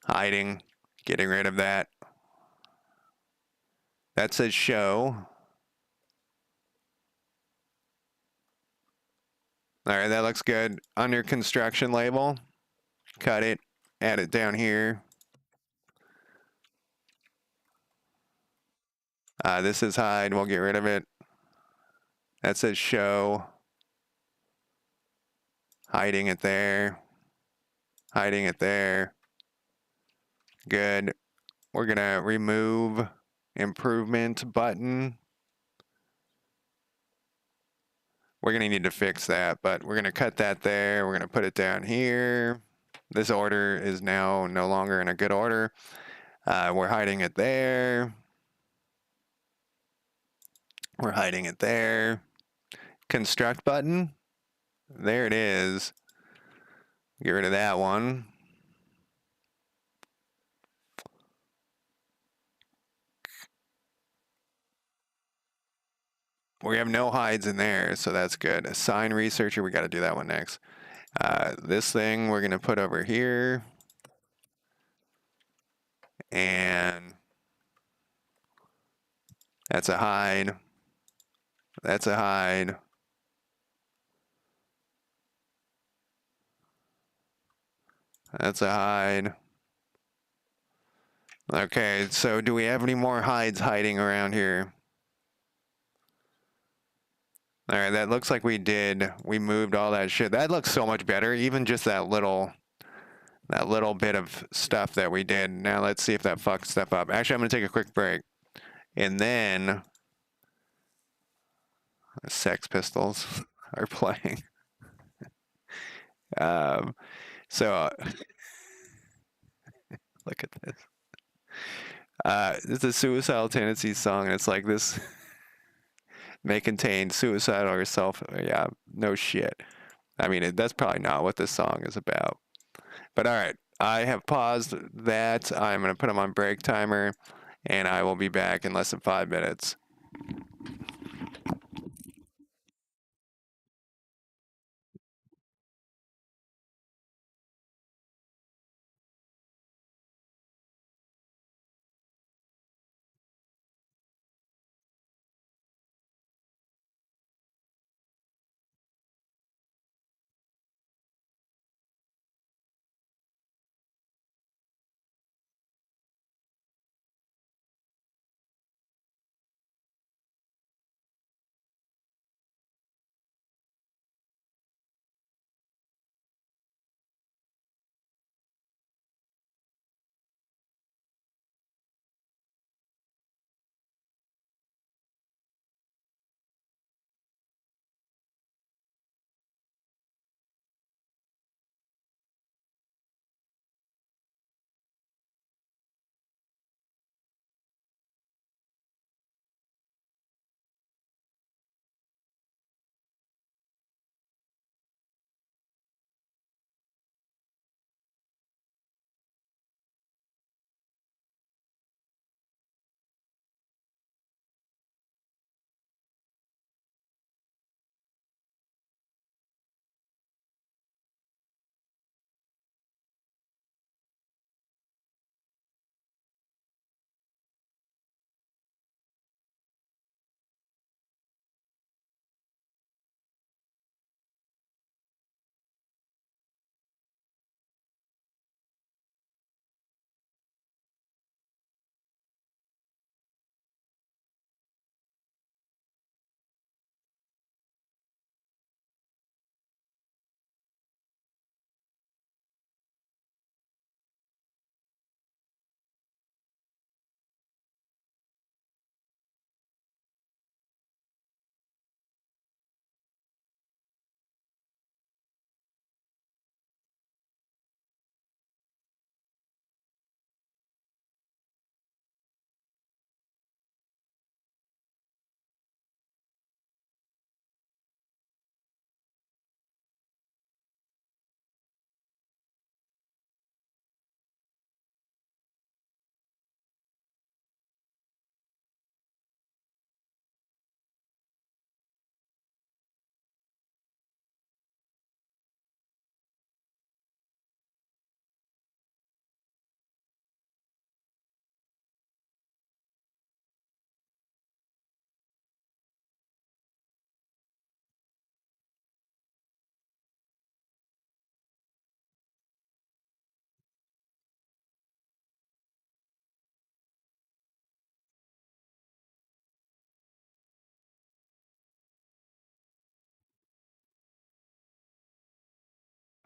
Hiding. Getting rid of that. That says show. All right, that looks good. Under construction label, cut it, add it down here. This is hide, we'll get rid of it. That says show. Hiding it there. Hiding it there. Good. We're gonna remove improvement button. We're going to need to fix that, but we're going to cut that there. We're going to put it down here. This order is now no longer in a good order. We're hiding it there. We're hiding it there. Construct button. There it is. Get rid of that one. We have no hides in there, so that's good. Assign researcher, we got to do that one next. This thing we're going to put over here. And that's a hide. That's a hide. That's a hide. Okay, so do we have any more hides hiding around here? All right, that looks like we did. We moved all that shit. That looks so much better, even just that little bit of stuff that we did. Now let's see if that fucks stuff up. Actually, I'm gonna take a quick break. And then Sex Pistols are playing. Um, so look at this. It's a suicidal tendencies song, and it's like this may contain suicidal or self. Yeah, no shit. I mean, that's probably not what this song is about. But all right, I have paused that. I'm going to put them on break timer, and I will be back in less than 5 minutes.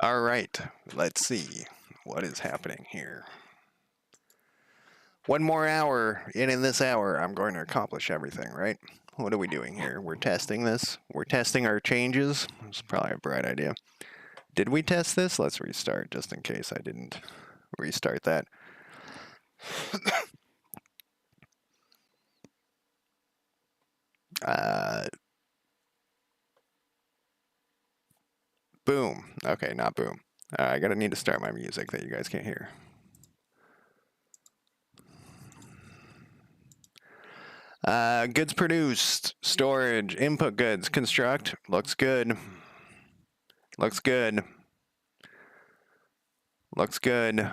All right, let's see what is happening here. One more hour, and in this hour, I'm going to accomplish everything, right? What are we doing here? We're testing this. We're testing our changes. It's probably a bright idea. Did we test this? Let's restart just in case I didn't restart that. Uh, boom. Okay, not boom. I gotta need to start my music that you guys can't hear. Goods produced, storage, input goods, construct. Looks good. Looks good. Looks good.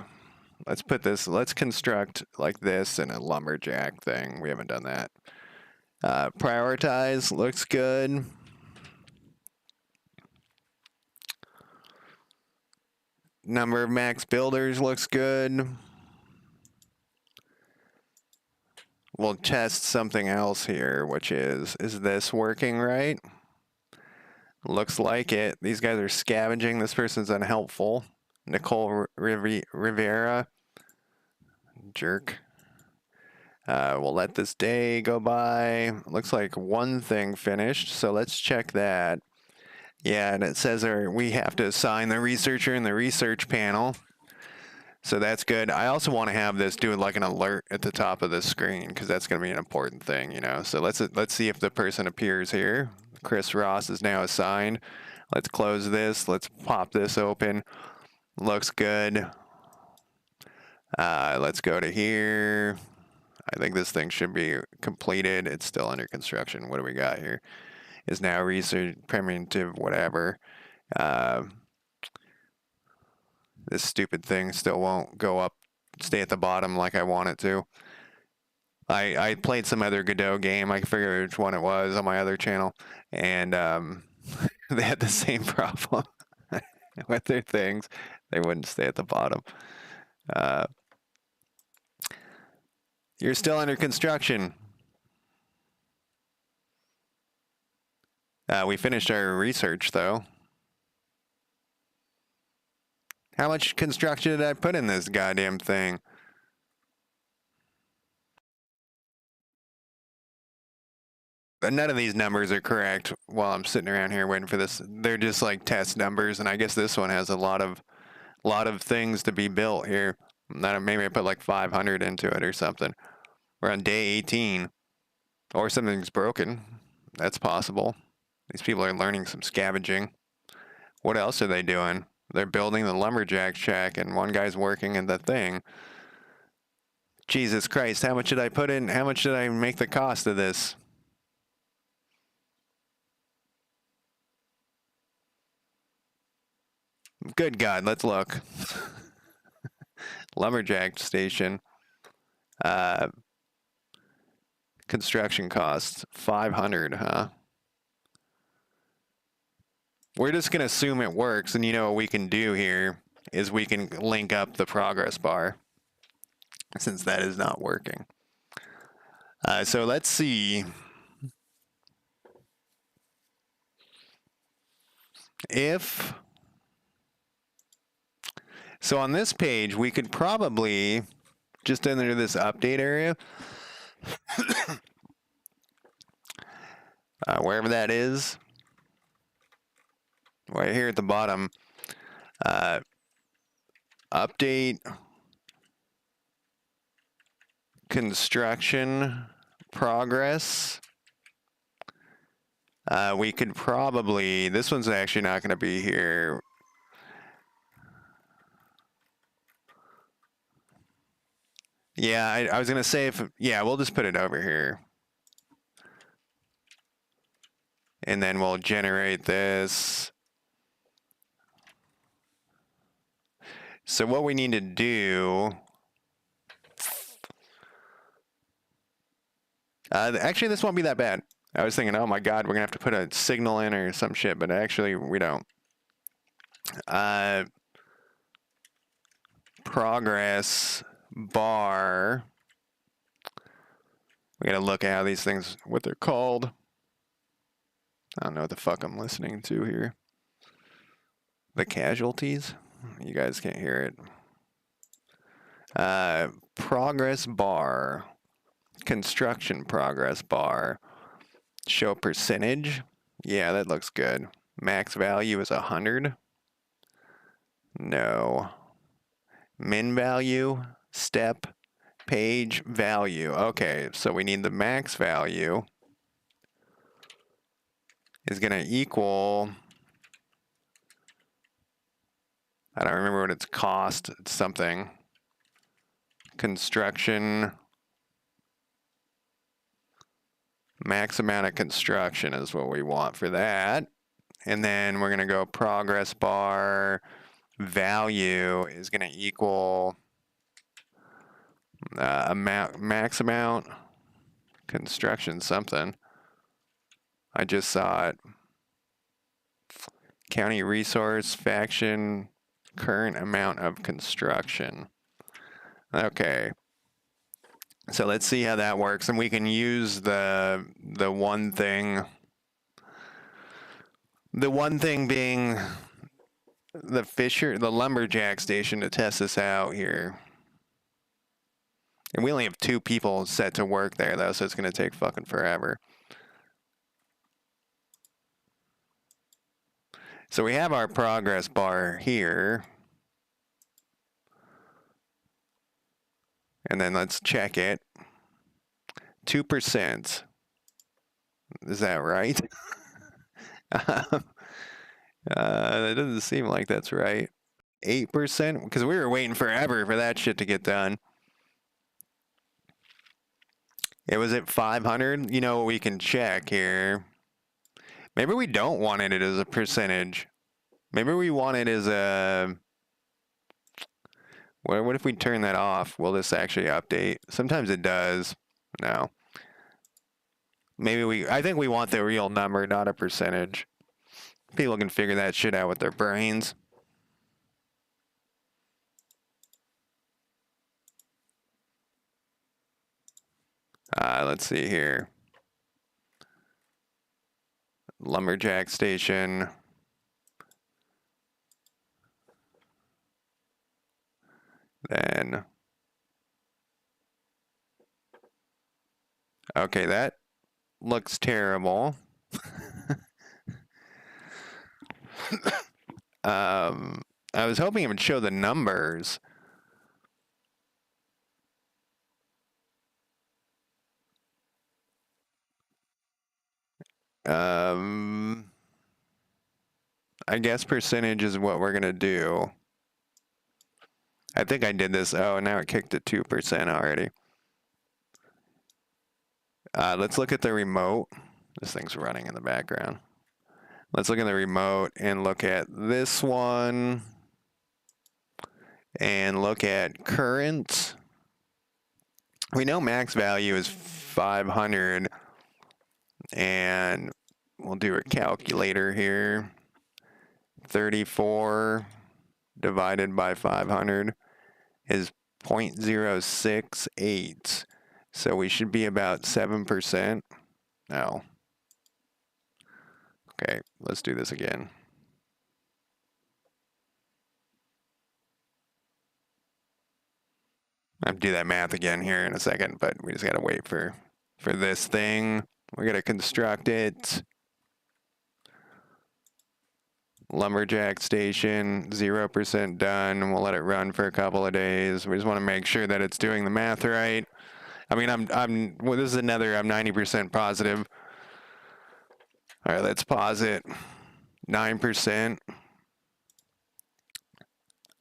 Let's put this, let's construct like this in a lumberjack thing. We haven't done that. Prioritize, looks good. Number of max builders looks good. We'll test something else here, which is this working right? Looks like it. These guys are scavenging. This person's unhelpful. Nicole Rivera. Jerk. We'll let this day go by. Looks like one thing finished, so let's check that. Yeah, and it says we have to assign the researcher in the research panel. So that's good. I also want to have this do like an alert at the top of the screen because that's going to be an important thing, you know. So let's see if the person appears here. Chris Ross is now assigned. Let's close this. Let's pop this open. Looks good. Let's go to here. I think this thing should be completed. It's still under construction. What do we got here? Is now research primitive whatever. This stupid thing still won't go up, stay at the bottom like I want it to. I played some other Godot game. I can figure which one it was on my other channel, and they had the same problem with their things. They wouldn't stay at the bottom. You're still under construction. We finished our research, though. How much construction did I put in this goddamn thing? None of these numbers are correct while I'm sitting around here waiting for this. They're just like test numbers, and I guess this one has a lot of things to be built here. Maybe I put like 500 into it or something. We're on day 18. Or something's broken. That's possible. These people are learning some scavenging. What else are they doing? They're building the lumberjack shack, and one guy's working at the thing. Jesus Christ, how much did I put in? How much did I make the cost of this? Good God, let's look. Lumberjack station. Construction costs, 500, huh? We're just going to assume it works, and you know what we can do here is we can link up the progress bar, since that is not working. So let's see if... So on this page, we could probably, just under this update area, wherever that is, right here at the bottom, update construction progress. We could probably, this one's actually not going to be here. Yeah, I was going to say yeah, we'll just put it over here. And then we'll generate this. So what we need to do, actually this won't be that bad. I was thinking, oh my God, we're gonna have to put a signal in or some shit, but actually we don't. Progress bar. We gotta look at how these things, what they're called. I don't know what the fuck I'm listening to here. The casualties? You guys can't hear it. Progress bar. Construction progress bar. Show percentage. Yeah, that looks good. Max value is 100. No. Min value. Step. Page value. Okay, so we need the max value is going to equal, I don't remember what it's cost, it's something. Construction, max amount of construction is what we want for that. And then we're going to go progress bar value is going to equal max amount construction something. I just saw it. County resource faction current amount of construction. Okay. So let's see how that works, and we can use the one thing. The one thing being the lumberjack station to test this out here. And we only have 2 people set to work there though, so it's gonna take fucking forever. So we have our progress bar here. And then let's check it. 2%. Is that right? That doesn't seem like that's right. 8%? Because we were waiting forever for that shit to get done. It was at 500. You know, we can check here. Maybe we don't want it as a percentage. Maybe we want it as a... What if we turn that off? Will this actually update? Sometimes it does. No. Maybe I think we want the real number, not a percentage. People can figure that shit out with their brains. Let's see here. Lumberjack station. Then. Okay, that looks terrible. I was hoping it would show the numbers. I guess percentage is what we're gonna do. I think I did this. Oh, now it kicked to 2% already. Let's look at the remote. This thing's running in the background. Let's look at the remote and look at this one. And look at current. We know max value is 500. And we'll do a calculator here. 34 divided by 500 is 0.068. So we should be about 7%. No. Okay, let's do this again. I'll do that math again here in a second, but we just gotta wait for this thing. We're gonna construct it. Lumberjack station, 0% done. We'll let it run for a couple of days. We just want to make sure that it's doing the math right. I mean, well, this is another, I'm 90% positive. All right, let's pause it. 9%.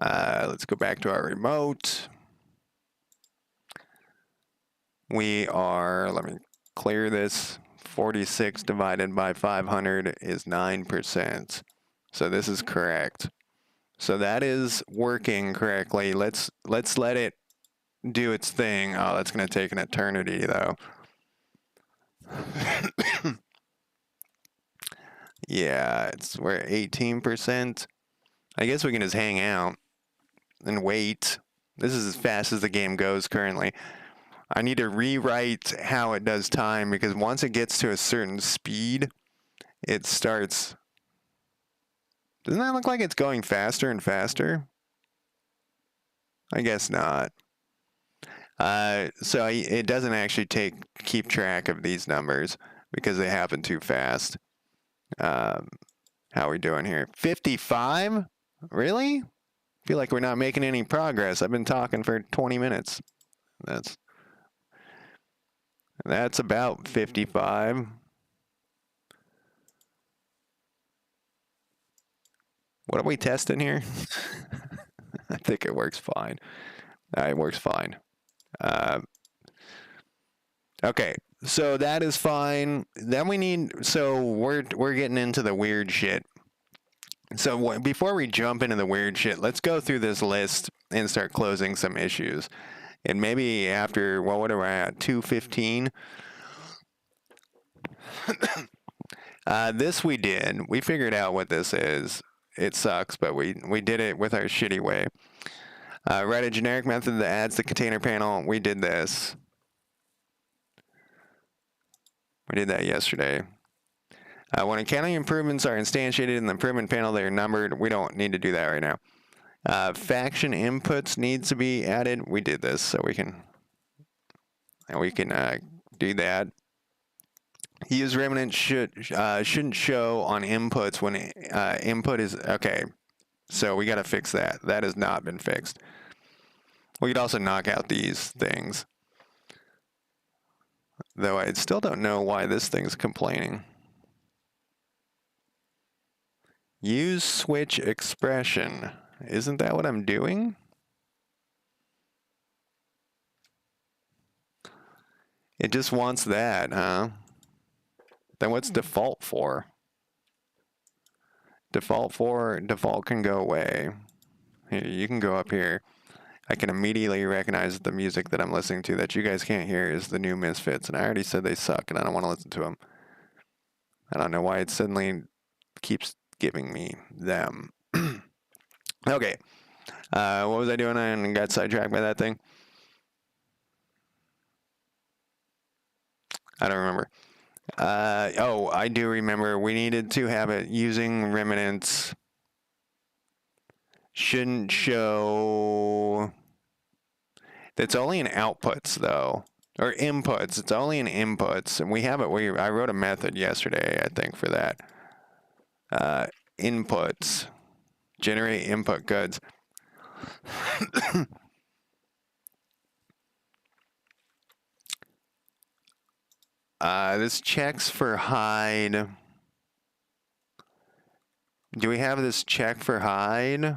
Let's go back to our remote. We are, let me clear this. 46 divided by 500 is 9%. So this is correct. So that is working correctly. Let's let it do its thing. Oh, that's going to take an eternity, though. Yeah, we're at 18%. I guess we can just hang out and wait. This is as fast as the game goes currently. I need to rewrite how it does time, because once it gets to a certain speed, it starts... Doesn't that look like it's going faster and faster? I guess not. So it doesn't actually keep track of these numbers because they happen too fast. How are we doing here? 55? Really? Feel like we're not making any progress. I've been talking for 20 minutes. That's about 55. What are we testing here? I think it works fine. It works fine. Okay, so that is fine. Then we need, so we're getting into the weird shit. So before we jump into the weird shit, let's go through this list and start closing some issues. And maybe after, well, what are we at? 2:15. This we did. We figured out what this is. It sucks, but we did it with our shitty way. Write a generic method that adds the container panel. We did this. We did that yesterday. When accounting improvements are instantiated in the improvement panel, they are numbered. We don't need to do that right now. Faction inputs needs to be added. We did this, so we can do that. Use remnant shouldn't show on inputs when input is okay. So we got to fix that. That has not been fixed. We could also knock out these things, though I still don't know why this thing's complaining. Use switch expression. Isn't that what I'm doing? It just wants that, huh? Then what's default for? Default can go away. Here, you can go up here. I can immediately recognize the music that I'm listening to that you guys can't hear is the new Misfits, and I already said they suck, and I don't want to listen to them. I don't know why it suddenly keeps giving me them. Okay. What was I doing? I got sidetracked by that thing. I don't remember. Oh, I do remember. We needed to have it using remnants. Shouldn't show. It's only in outputs though, or inputs. It's only in inputs, and we have it. I wrote a method yesterday, I think, for that. Inputs, generate input goods. This checks for hide. Do we have this check for hide?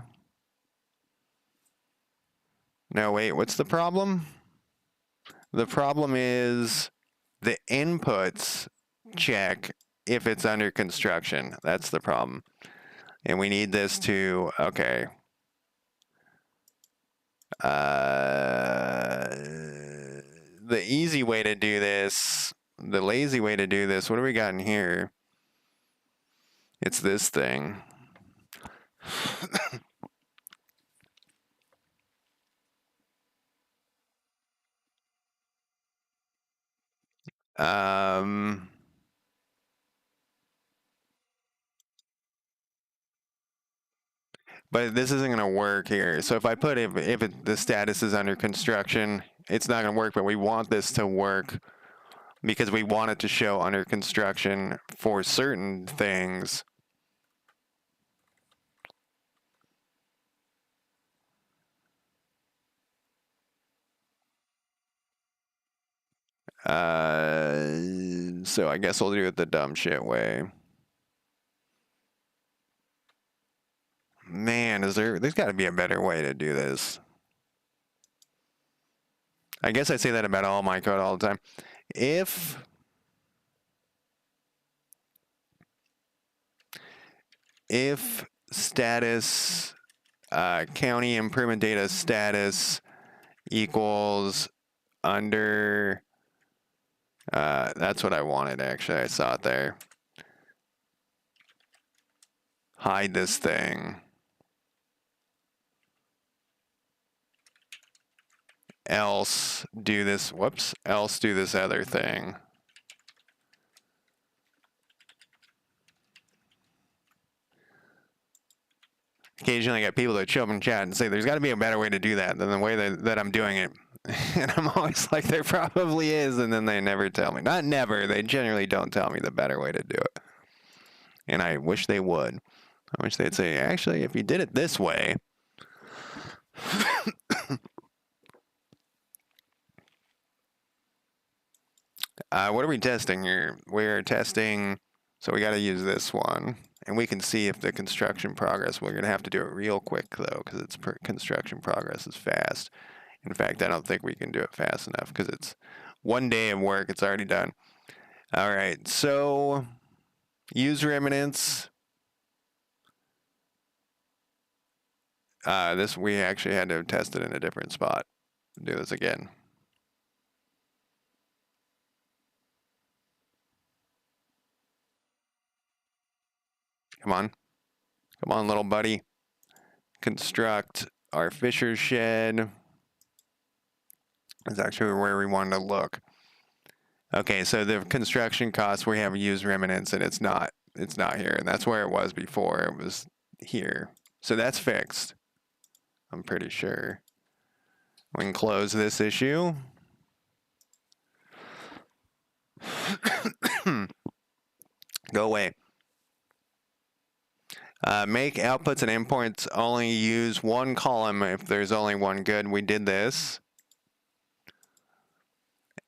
No, wait, what's the problem? The problem is the inputs check if it's under construction. That's the problem. And we need this to, okay. The easy way to do this, the lazy way to do this, what do we got in here? It's this thing. But this isn't going to work here. So if I put the status is under construction, it's not going to work, but we want this to work because we want it to show under construction for certain things. So I guess we'll do it the dumb shit way. Man, there's got to be a better way to do this. I guess I say that about all my code all the time. If status county improvement data status equals under that's what I wanted actually. I saw it there. Hide this thing. Else do this, whoops, else do this other thing. Occasionally I get people that show up in chat and say there's got to be a better way to do that than the way that I'm doing it. And I'm always like, there probably is, and then they never tell me. Not never, they generally don't tell me the better way to do it. And I wish they would. I wish they'd say, actually, if you did it this way. What are we testing here? We're testing, so we got to use this one. And we can see if the construction progress, we're going to have to do it real quick, though, because it's construction progress is fast. In fact, I don't think we can do it fast enough, because it's 1 day of work. It's already done. All right, so use remnants. This, we actually had to test it in a different spot. Do this again. Come on. Come on, little buddy. Construct our Fisher shed. That's actually where we wanted to look. Okay, so the construction costs, we have used remnants, and it's not here. And that's where it was before. It was here. So that's fixed. I'm pretty sure. We can close this issue. Go away. Make outputs and imports only use one column if there's only one. Good, we did this.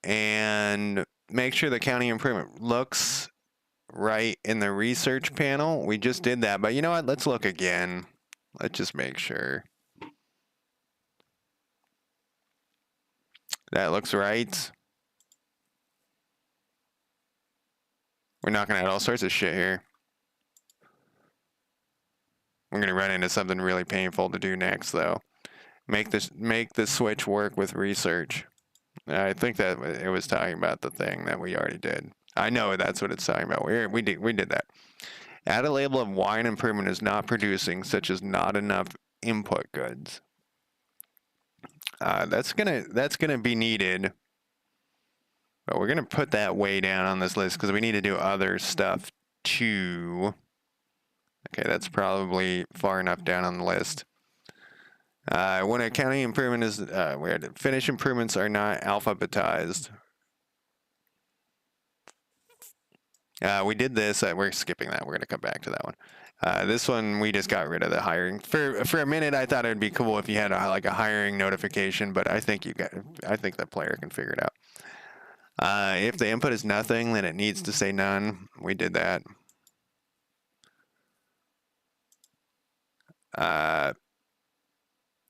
And make sure the county improvement looks right in the research panel. We just did that, but you know what? Let's look again. Let's just make sure. That looks right. We're knocking out all sorts of shit here. We're gonna run into something really painful to do next, though. Make the switch work with research. I think that it was talking about the thing that we already did. I know that's what it's talking about. We did that. Add a label of why an improvement is not producing, such as not enough input goods. That's gonna be needed, but we're gonna put that way down on this list because we need to do other stuff too. Okay, that's probably far enough down on the list. When a county improvement is where finished improvements are not alphabetized. We did this. We're skipping that. We're going to come back to that one. This one, we just got rid of the hiring. For a minute, I thought it would be cool if you had like a hiring notification, but I think the player can figure it out. If the input is nothing, then it needs to say none. We did that.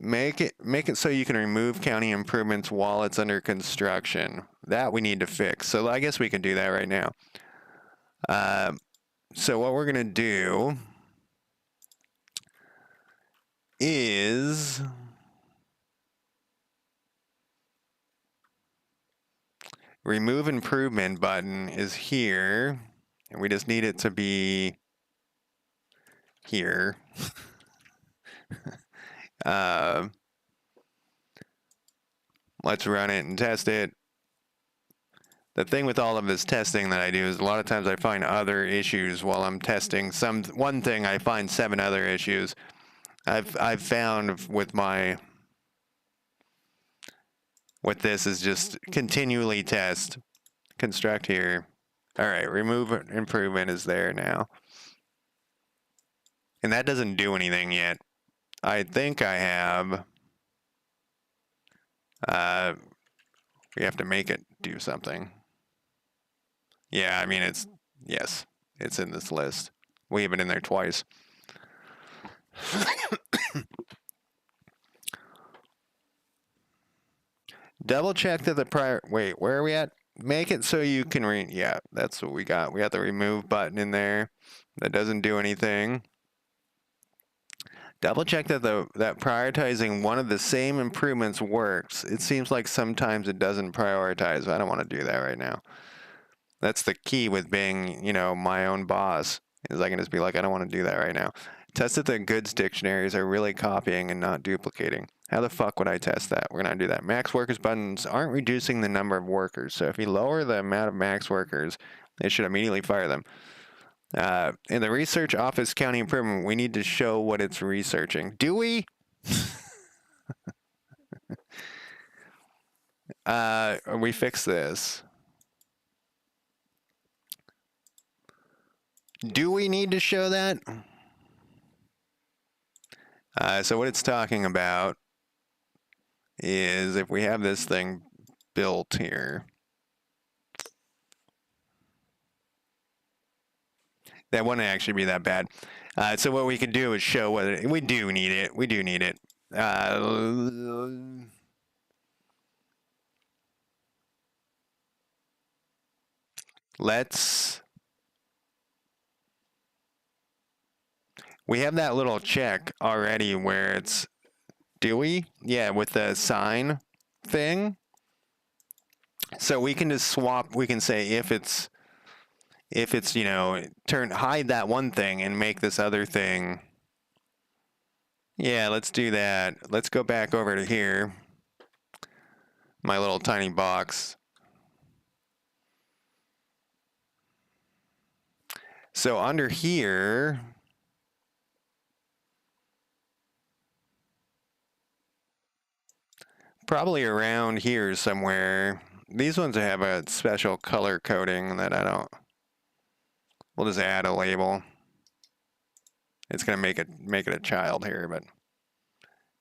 Make it so you can remove county improvements while it's under construction. That we need to fix. So I guess we can do that right now. So what we're gonna do is remove improvement button is here, and we just need it to be here. Let's run it and test it. The thing with all of this testing that I do is a lot of times I find other issues while I'm testing one thing. I find 7 other issues. I've found with this is just continually test, construct here. All right, remove improvement is there now, and that doesn't do anything yet. I think I have. We have to make it do something. Yeah, I mean, yes, it's in this list. We have it in there twice. Double check that the prior, wait, where are we at? Make it so you can yeah, that's what we got. We got the remove button in there. That doesn't do anything. Double check that that prioritizing one of the same improvements works. It seems like sometimes it doesn't prioritize. I don't want to do that right now. That's the key with being, my own boss, is I can just be like, I don't want to do that right now. Test that the goods dictionaries are really copying and not duplicating. How the fuck would I test that? We're going to do that. Max workers buttons aren't reducing the number of workers. So if you lower the amount of max workers, it should immediately fire them. In the research office county improvement, we need to show what it's researching. Do we? We fix this. Do we need to show that? So what it's talking about is if we have this thing built here, that wouldn't actually be that bad. So what we can do is show whether we do need it. We do need it. We have that little check already where it's, do we? Yeah, with the sign thing. So we can just swap, we can say if it's, hide that one thing and make this other thing. Yeah, let's do that. Let's go back over to here. My little tiny box. So under here, probably around here somewhere. These ones have a special color coding that I don't. We'll just add a label. It's going to make it a child here, but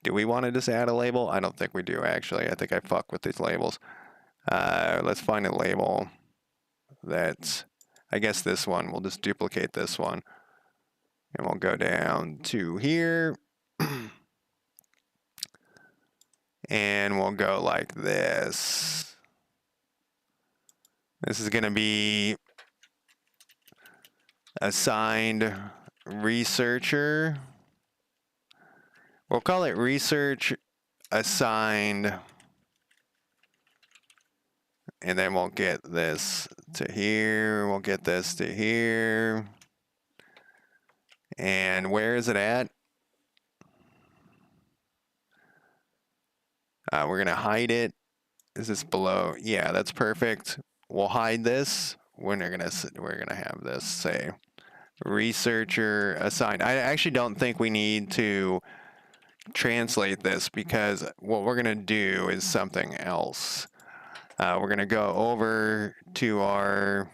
do we want to just add a label? I don't think we do, actually. I think I fuck with these labels. Let's find a label that's, I guess this one. We'll just duplicate this one. And we'll go down to here. And we'll go like this. This is going to be assigned researcher. We'll call it research assigned. And then we'll get this to here. We'll get this to here. And where is it at? We're going to hide it. Is this below? Yeah, that's perfect. We'll hide this. We're gonna have this say researcher assigned. I actually don't think we need to translate this because what we're gonna do is something else. We're gonna go over to our,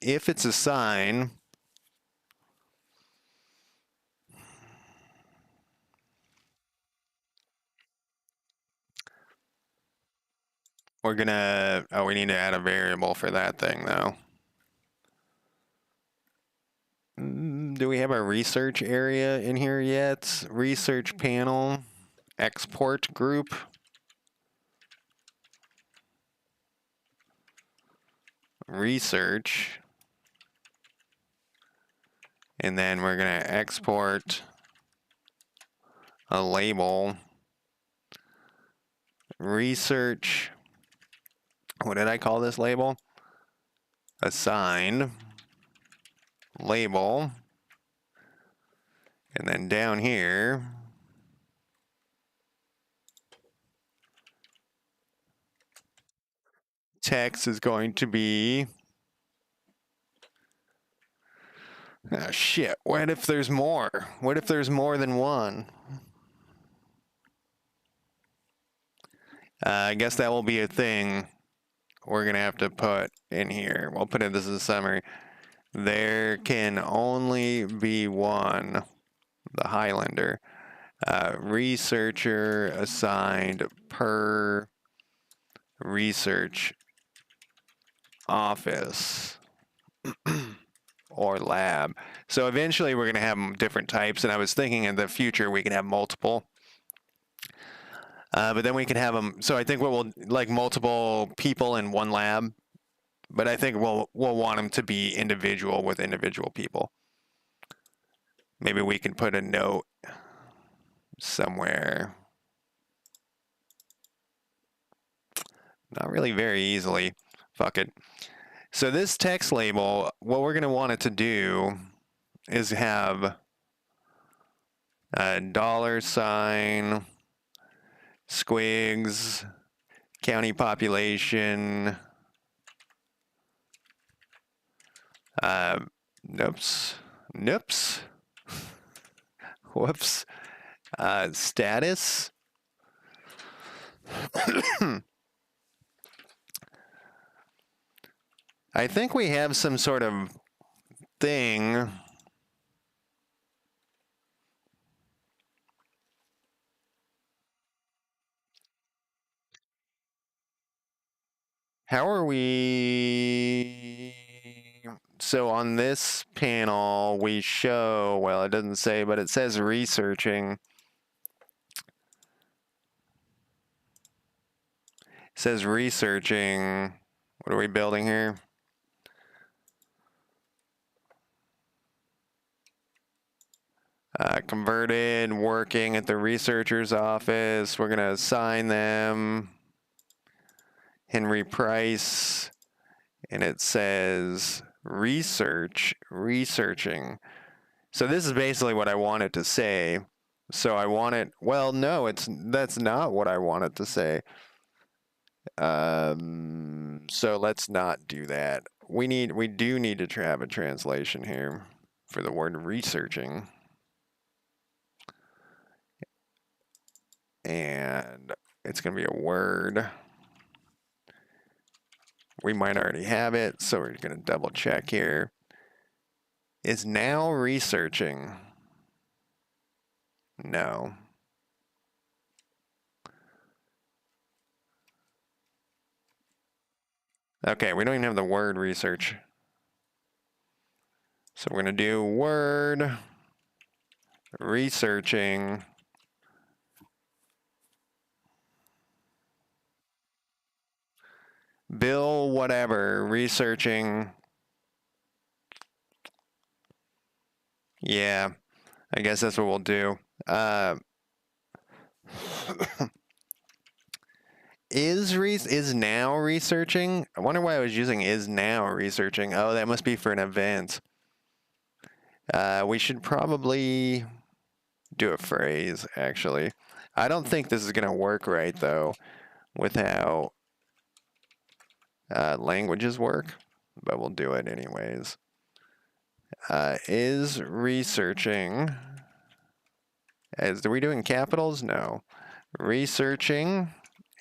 if it's assigned, we're gonna, oh, we need to add a variable for that thing though. Do we have a research area in here yet? Research panel, export group. Research. And then we're going to export a label. Research. What did I call this label? Assigned label. And then down here, text is going to be, oh shit, what if there's more? What if there's more than one? I guess that will be a thing we're going to have to put in here. We'll put it as a summary. There can only be one, the Highlander, researcher assigned per research office or lab. So eventually we're going to have different types, and I was thinking in the future we can have multiple. But then we can have them, so I think what we'll, like multiple people in one lab, but I think we'll want them to be individual with individual people. Maybe we can put a note somewhere. Not really very easily. Fuck it. So this text label, what we're going to want it to do is have a $, squigs, county population, noops, whoops, status. I think we have some sort of thing. How are we? So on this panel, we show, well, it doesn't say, but it says researching. It says researching. What are we building here? Converted, working at the researcher's office. We're going to assign them Henry Price, and it says researching. So this is basically what I want it to say. So I want it, well, no, that's not what I want it to say. So let's not do that. We do need to have a translation here for the word researching. And it's going to be a word. We might already have it, so we're going to double check here. Is now researching? No. Okay, we don't even have the word research. So we're going to do word researching. Bill whatever researching. Yeah, I guess that's what we'll do. Is now researching? I wonder why I was using is now researching. Oh, that must be for an event. We should probably do a phrase, actually. I don't think this is going to work right, though, with how languages work, but we'll do it anyways. Is researching. Are we doing capitals? No. Researching,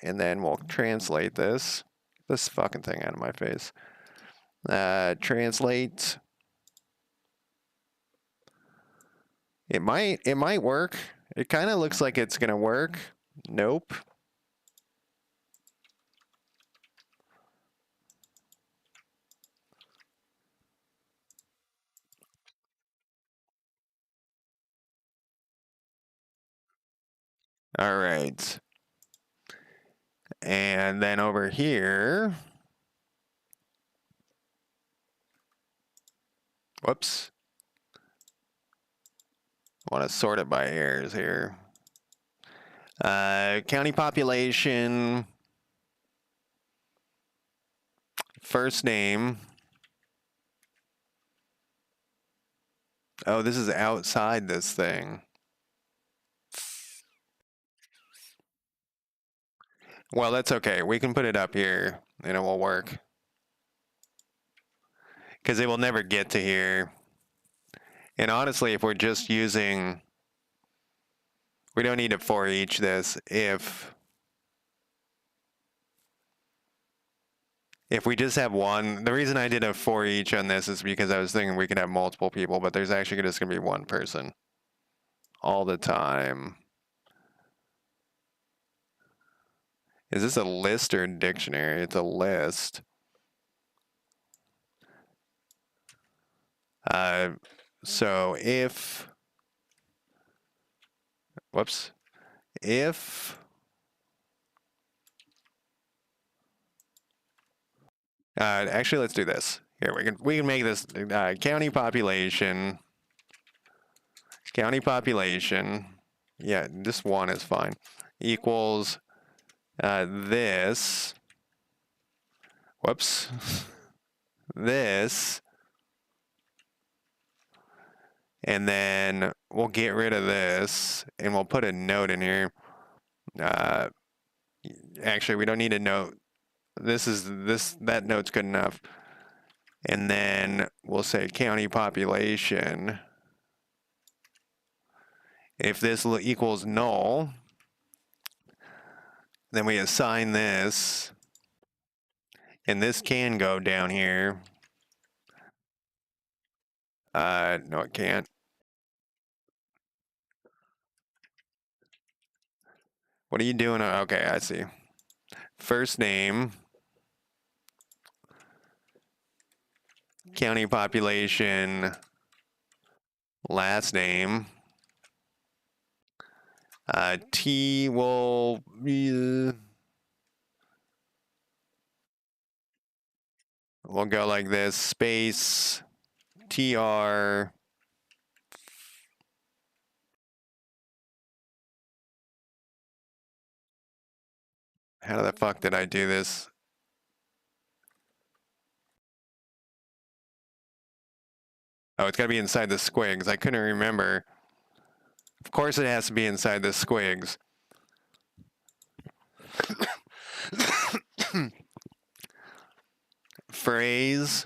and then we'll translate this fucking thing out of my face. Translate. It might work. It kind of looks like it's gonna work. Nope. All right. And then over here, whoops. I want to sort it by errors here. County population, first name. Oh, this is outside this thing. Well, that's okay. We can put it up here and it will work. Because it will never get to here. And honestly, if we're just using, we don't need to for each this. If we just have one, the reason I did a for each on this is because I was thinking we could have multiple people, but there's actually just going to be one person all the time. Is this a list or a dictionary? It's a list. So if, whoops, if, actually let's do this. Here, we can make this county population, yeah, this one is fine, equals this, whoops, this, and then we'll get rid of this, and we'll put a note in here. Actually, we don't need a note. That note's good enough. And then we'll say county population. If this equals null, then we assign this, and this can go down here. No, it can't. What are you doing? Okay, I see. First name, county population, last name. T will we'll go like this, space, TR. How the fuck did I do this? Oh, it's got to be inside the squigs. I couldn't remember. Of course it has to be inside the squigs. Phrase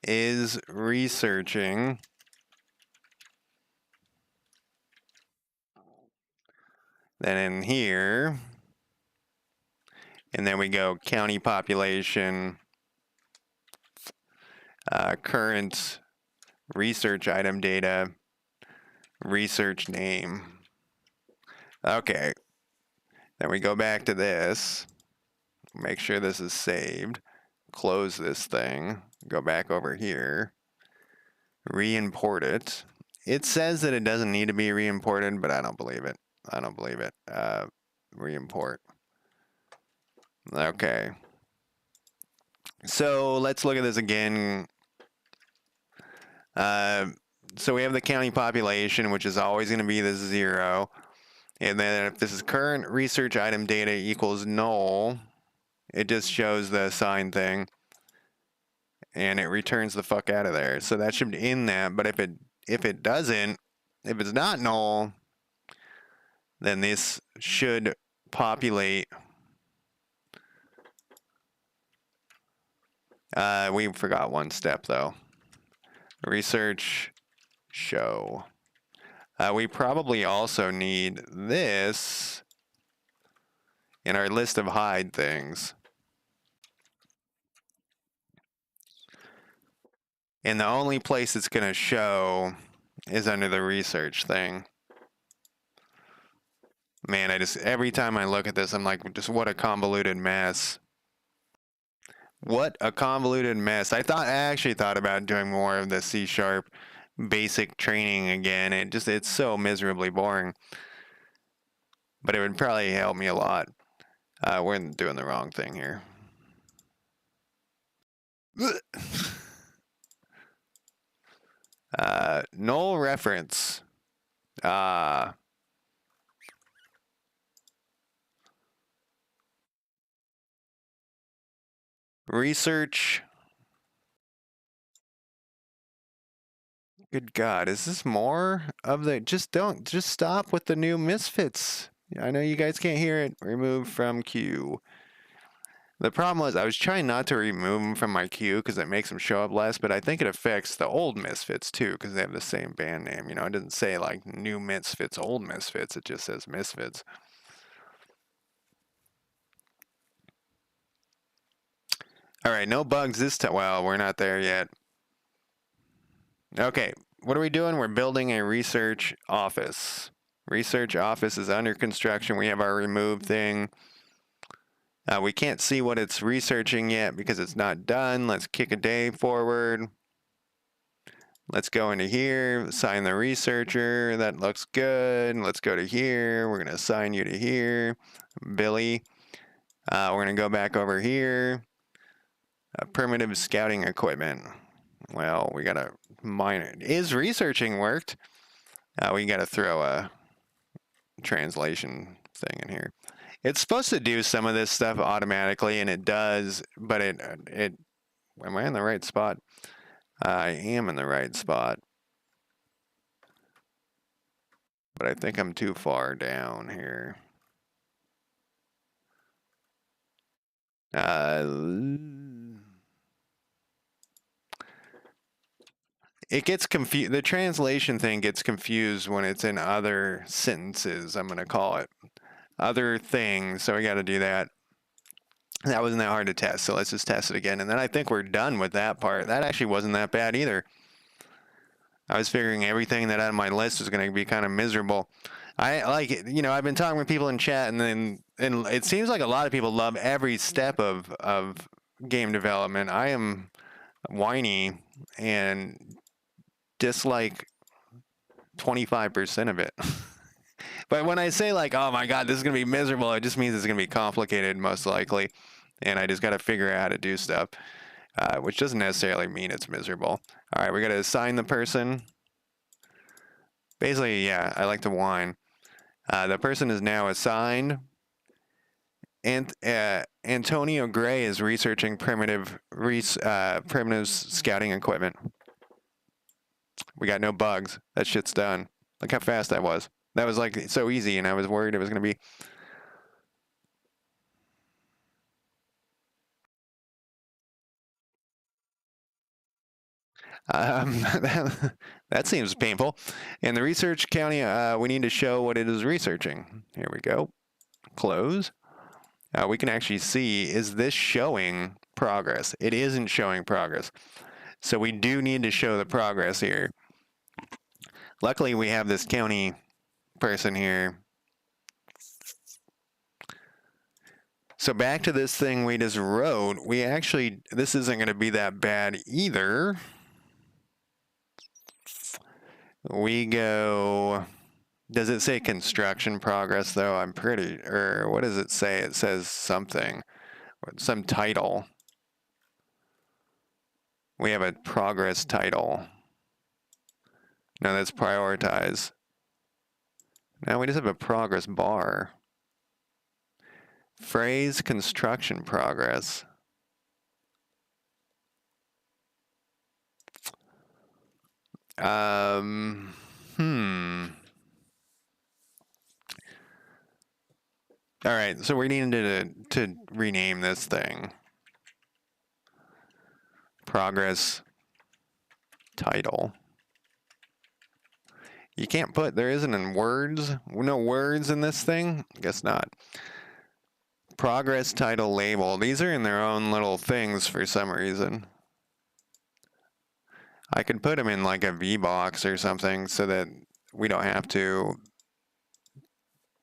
is researching. Then in here, And then we go county population, current research item data, research name. Okay. Then we go back to this, make sure this is saved, close this thing, go back over here, re-import it. It says that it doesn't need to be re-imported, but I don't believe it. I don't believe it. Re-import. Okay. So let's look at this again. So we have the county population, which is always going to be the 0. And then if this is current research item data equals null, it just shows the assigned thing. And it returns the fuck out of there. So that should be in that. But if it doesn't, if it's not null, then this should populate. We forgot one step though. Research show. We probably also need this in our list of hide things. And the only place it's going to show is under the research thing. Man, every time I look at this, I'm like, just what a convoluted mess. What a convoluted mess. I actually thought about doing more of the C# basic training again. It's so miserably boring. But it would probably help me a lot. We're doing the wrong thing here. Null reference. Research. Good God, is this more of the, just stop with the new misfits. I know you guys can't hear it. Remove from queue. The problem was I was trying not to remove them from my queue because it makes them show up less, but I think it affects the old misfits too because they have the same band name. You know, it doesn't say like new misfits, old misfits. It just says misfits. All right, no bugs this time. Well, we're not there yet. Okay, what are we doing? We're building a research office. Research office is under construction. We have our remove thing. We can't see what it's researching yet because it's not done. Let's kick a day forward. Let's go into here, assign the researcher. That looks good. Let's go to here. We're going to assign you to here, Billy. We're going to go back over here. Primitive scouting equipment. Well, we got to mine it. Is researching worked? We got to throw a translation thing in here. It's supposed to do some of this stuff automatically, and it does, but it am I in the right spot? I am in the right spot. But I think I'm too far down here. It gets confused. The translation thing gets confused when it's in other sentences, I'm going to call it. Other things, so we got to do that. That wasn't that hard to test, so let's just test it again. And then I think we're done with that part. That actually wasn't that bad either. I was figuring everything that on my list was going to be kind of miserable. I like, you know, I've been talking with people in chat, and it seems like a lot of people love every step of game development. I am whiny and dislike 25% of it. But when I say like, oh my God, this is going to be miserable, it just means it's going to be complicated most likely. And I just got to figure out how to do stuff, which doesn't necessarily mean it's miserable. All right, we got to assign the person. Basically, yeah, I like to whine. The person is now assigned. And Antonio Gray is researching primitive scouting equipment. We got no bugs. That shit's done. Look how fast that was. That was like so easy, and I was worried it was going to be. That seems painful. In the research county, we need to show what it is researching. Here we go. Close. we can actually see, is this showing progress? It isn't showing progress. So we do need to show the progress here. Luckily, we have this county person here. So back to this thing we just wrote, we actually, this isn't going to be that bad either. We go, does it say construction progress though? I'm pretty, or what does it say? It says something, some title. We have a progress title. No, that's prioritize. Now we just have a progress bar. Phrase construction progress. All right, so we needed to rename this thing. Progress title. You can't put, there isn't in words, no words in this thing? Guess not. Progress title label. These are in their own little things for some reason. I could put them in like a VBox or something so that we don't have to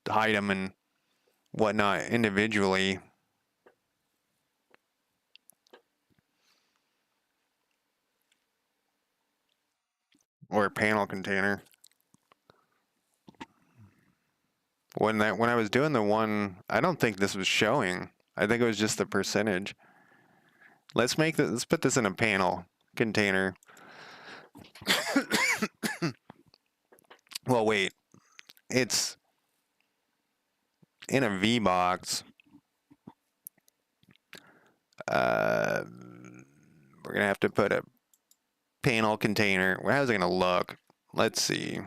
hide them and whatnot individually. Or a panel container. When I was doing the one, I don't think this was showing. I think it was just the percentage. Let's put this in a panel container. Well, wait. It's in a VBox. We're gonna have to put a panel container. How's it gonna look? Let's see.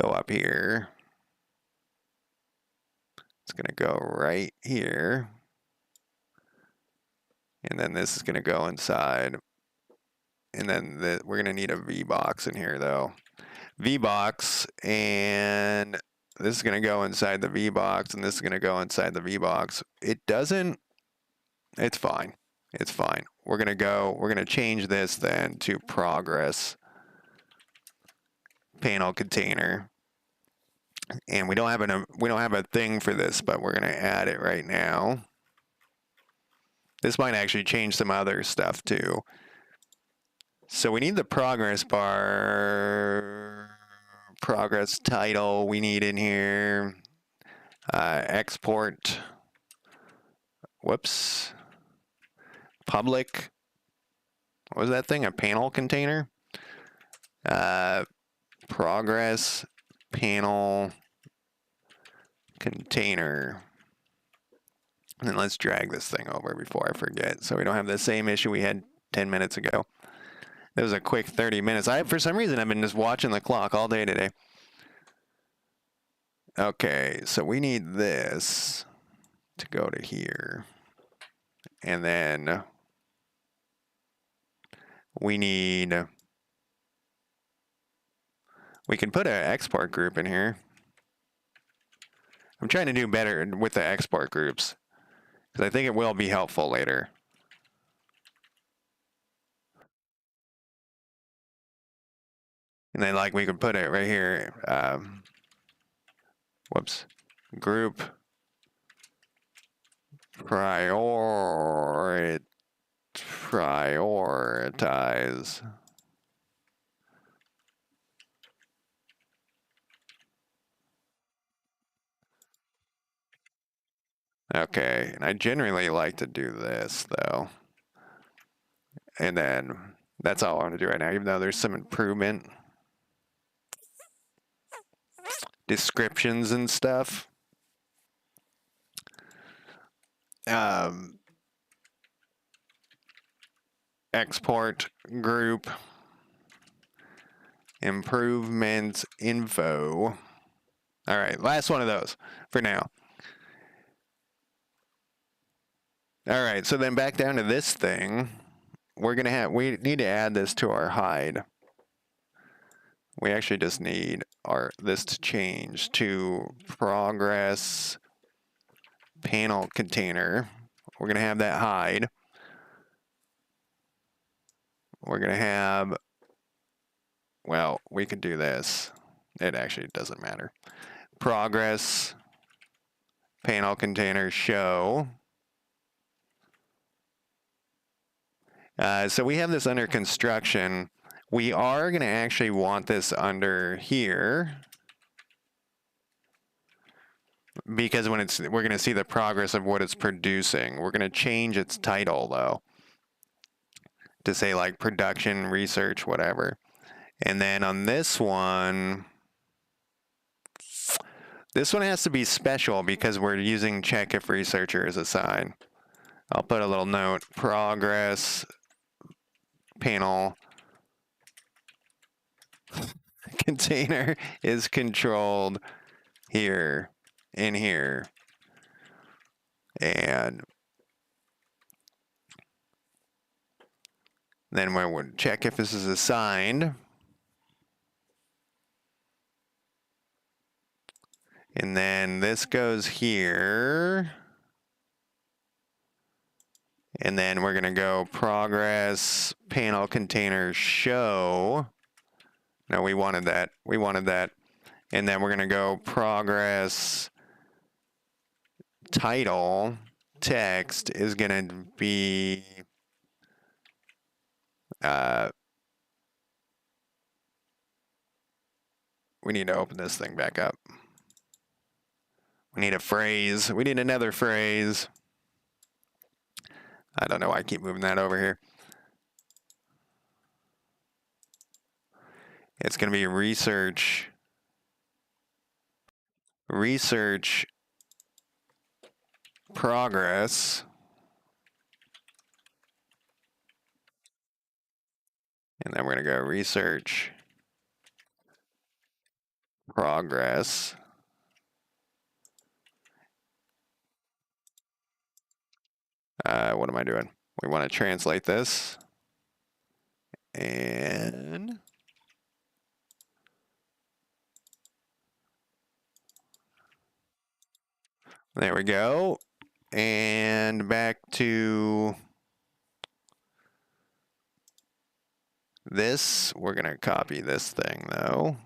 Go up here. It's gonna go right here. And then this is gonna go inside. And then we're gonna need a VBox in here though. VBox, and this is gonna go inside the VBox, and this is gonna go inside the VBox. It doesn't, it's fine. It's fine. We're gonna change this then to progress panel container. And we don't have a thing for this, but we're gonna add it right now. This might actually change some other stuff too. So we need the progress bar, progress title we need in here, export, whoops, public, what was that thing, a panel container? Progress panel container. And then let's drag this thing over before I forget so we don't have the same issue we had 10 minutes ago. It was a quick 30 minutes. For some reason, I've been just watching the clock all day today. Okay, so we need this to go to here. And then we can put an export group in here. I'm trying to do better with the export groups because I think it will be helpful later. And then like we could put it right here. Whoops. Group prioritize. Okay, and I generally like to do this though. And then that's all I want to do right now, even though there's some improvement. Descriptions and stuff. Export group. Improvement info. All right, last one of those for now. All right, so then back down to this thing. We need to add this to our hide. We actually just need this to change to progress panel container. We're going to have that hide. We're going to have, well, we could do this. It actually doesn't matter. Progress, panel container show. So we have this under construction. We are going to actually want this under here, because when we're going to see the progress of what it's producing. We're going to change its title though to say like production, research, whatever. And then on this one has to be special because we're using check if researcher is assigned. I'll put a little note, progress panel container is controlled here, in here. And then we would check if this is assigned. And then this goes here. And then we're going to go progress panel container show. No, we wanted that. We wanted that. And then we're going to go progress title text is going to be we need to open this thing back up. We need a phrase. We need another phrase. I don't know why I keep moving that over here. It's going to be research progress. And then we're going to go research progress. What am I doing? We want to translate this. And there we go. And back to this. We're going to copy this thing, though.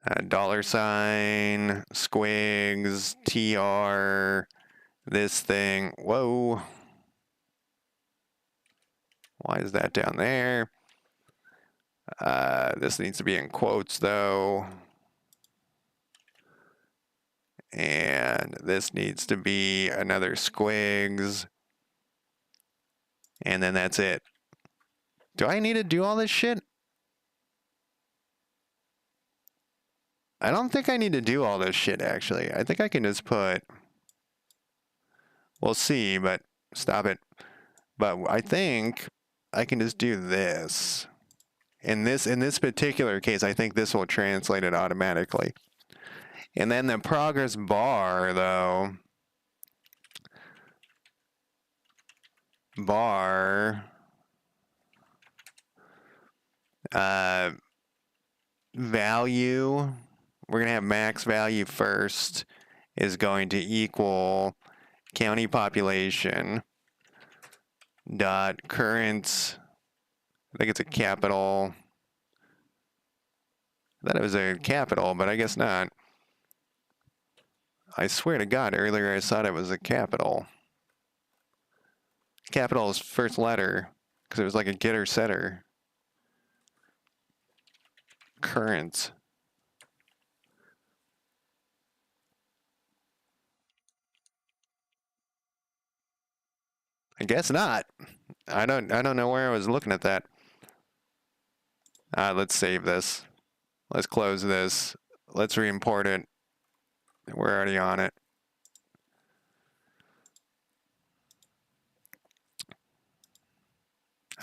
$, squigs, TR, this thing. Whoa. Why is that down there? This needs to be in quotes, though. And this needs to be another squigs. And then that's it. Do I need to do all this shit? I don't think I need to do all this shit, actually. I think I can just put... We'll see, but stop it. But I think I can just do this. In this particular case, I think this will translate it automatically. And then the progress bar, though... value... We're going to have max value first is going to equal county population dot current, I think it's a capital. I thought it was a capital, but I guess not. I swear to God, earlier I thought it was a capital. Capital is first letter, because it was like a getter setter. Current. I guess not. I don't know where I was looking at that. Let's save this. Let's close this. Let's re-import it. We're already on it.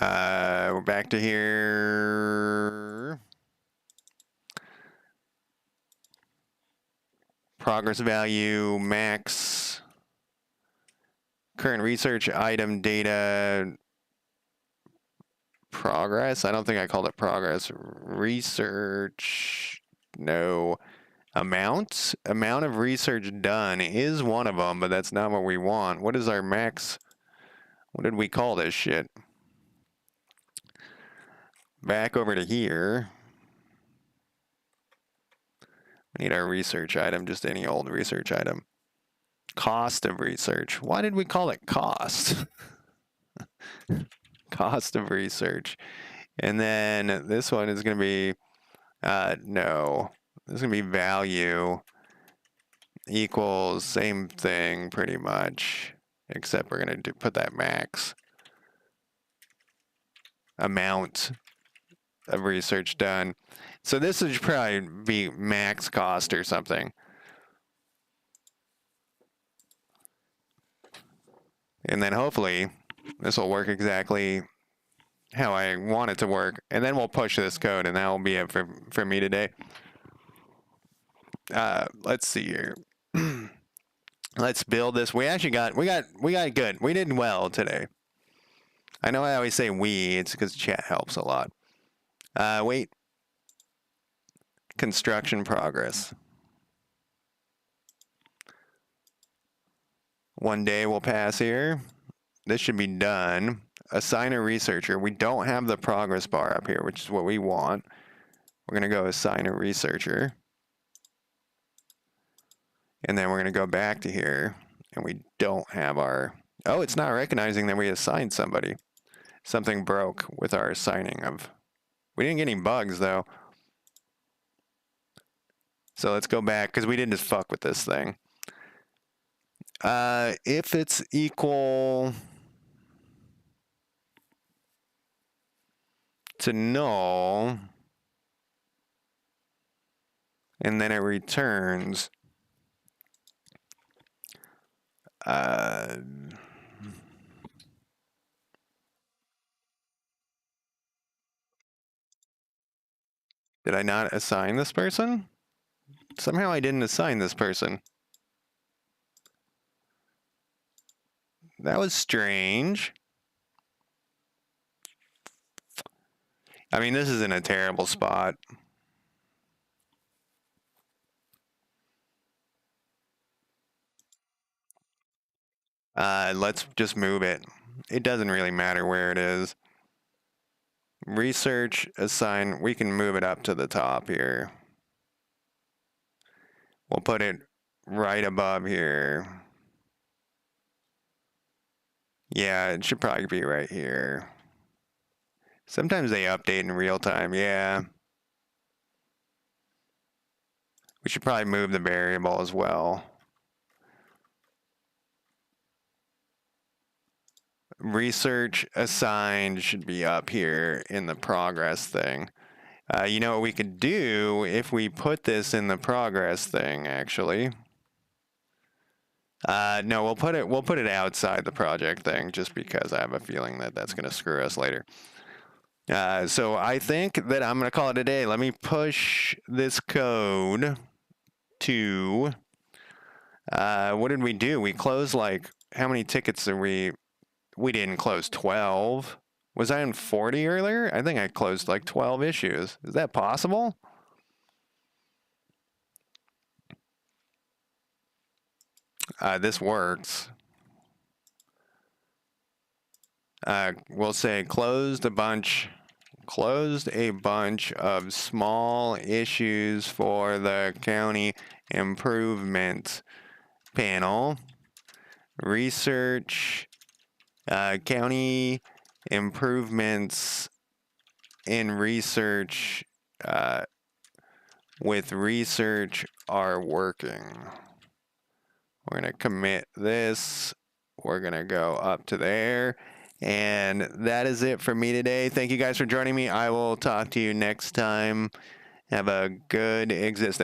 We're back to here. Progress value, max. Current research item data progress. I don't think I called it progress. Research. No. Amount of research done is one of them, but that's not what we want. What is our max? What did we call this shit? Back over to here. We need our research item, just any old research item. Cost of research. Why did we call it cost? Cost of research. And then this one is going to be, no, this is going to be value equals same thing pretty much, except we're going to put that max. Amount of research done. So this would probably be max cost or something. And then hopefully this will work exactly how I want it to work. And then we'll push this code, and that will be it for me today. Let's see here. Let's build this. We actually got good. We did well today. I know I always say we, it's because chat helps a lot. Wait. Construction progress. One day will pass here. This should be done. Assign a researcher. We don't have the progress bar up here, which is what we want. We're going to go assign a researcher. And then we're going to go back to here. And we don't have our... Oh, it's not recognizing that we assigned somebody. Something broke with our assigning of... We didn't get any bugs, though. So let's go back, because we didn't just fuck with this thing. If it's equal to null, and then it returns, did I not assign this person? Somehow I didn't assign this person. That was strange. I mean, this is in a terrible spot. Let's just move it. It doesn't really matter where it is. Research, assign, we can move it up to the top here. We'll put it right above here. Yeah, it should probably be right here. Sometimes they update in real time, yeah. We should probably move the variable as well. Research assigned should be up here in the progress thing. You know what we could do if we put this in the progress thing, actually. No, we'll put it outside the project thing, just because I have a feeling that that's going to screw us later. So I think that I'm going to call it a day. Let me push this code to, what did we do? We closed like, how many tickets are we didn't close 12. Was I in 40 earlier? I think I closed like 12 issues. Is that possible? This works. We'll say closed a bunch of small issues for the county improvement panel. Research, county improvements in research with research are working. We're going to commit this. We're going to go up to there. And that is it for me today. Thank you guys for joining me. I will talk to you next time. Have a good existence.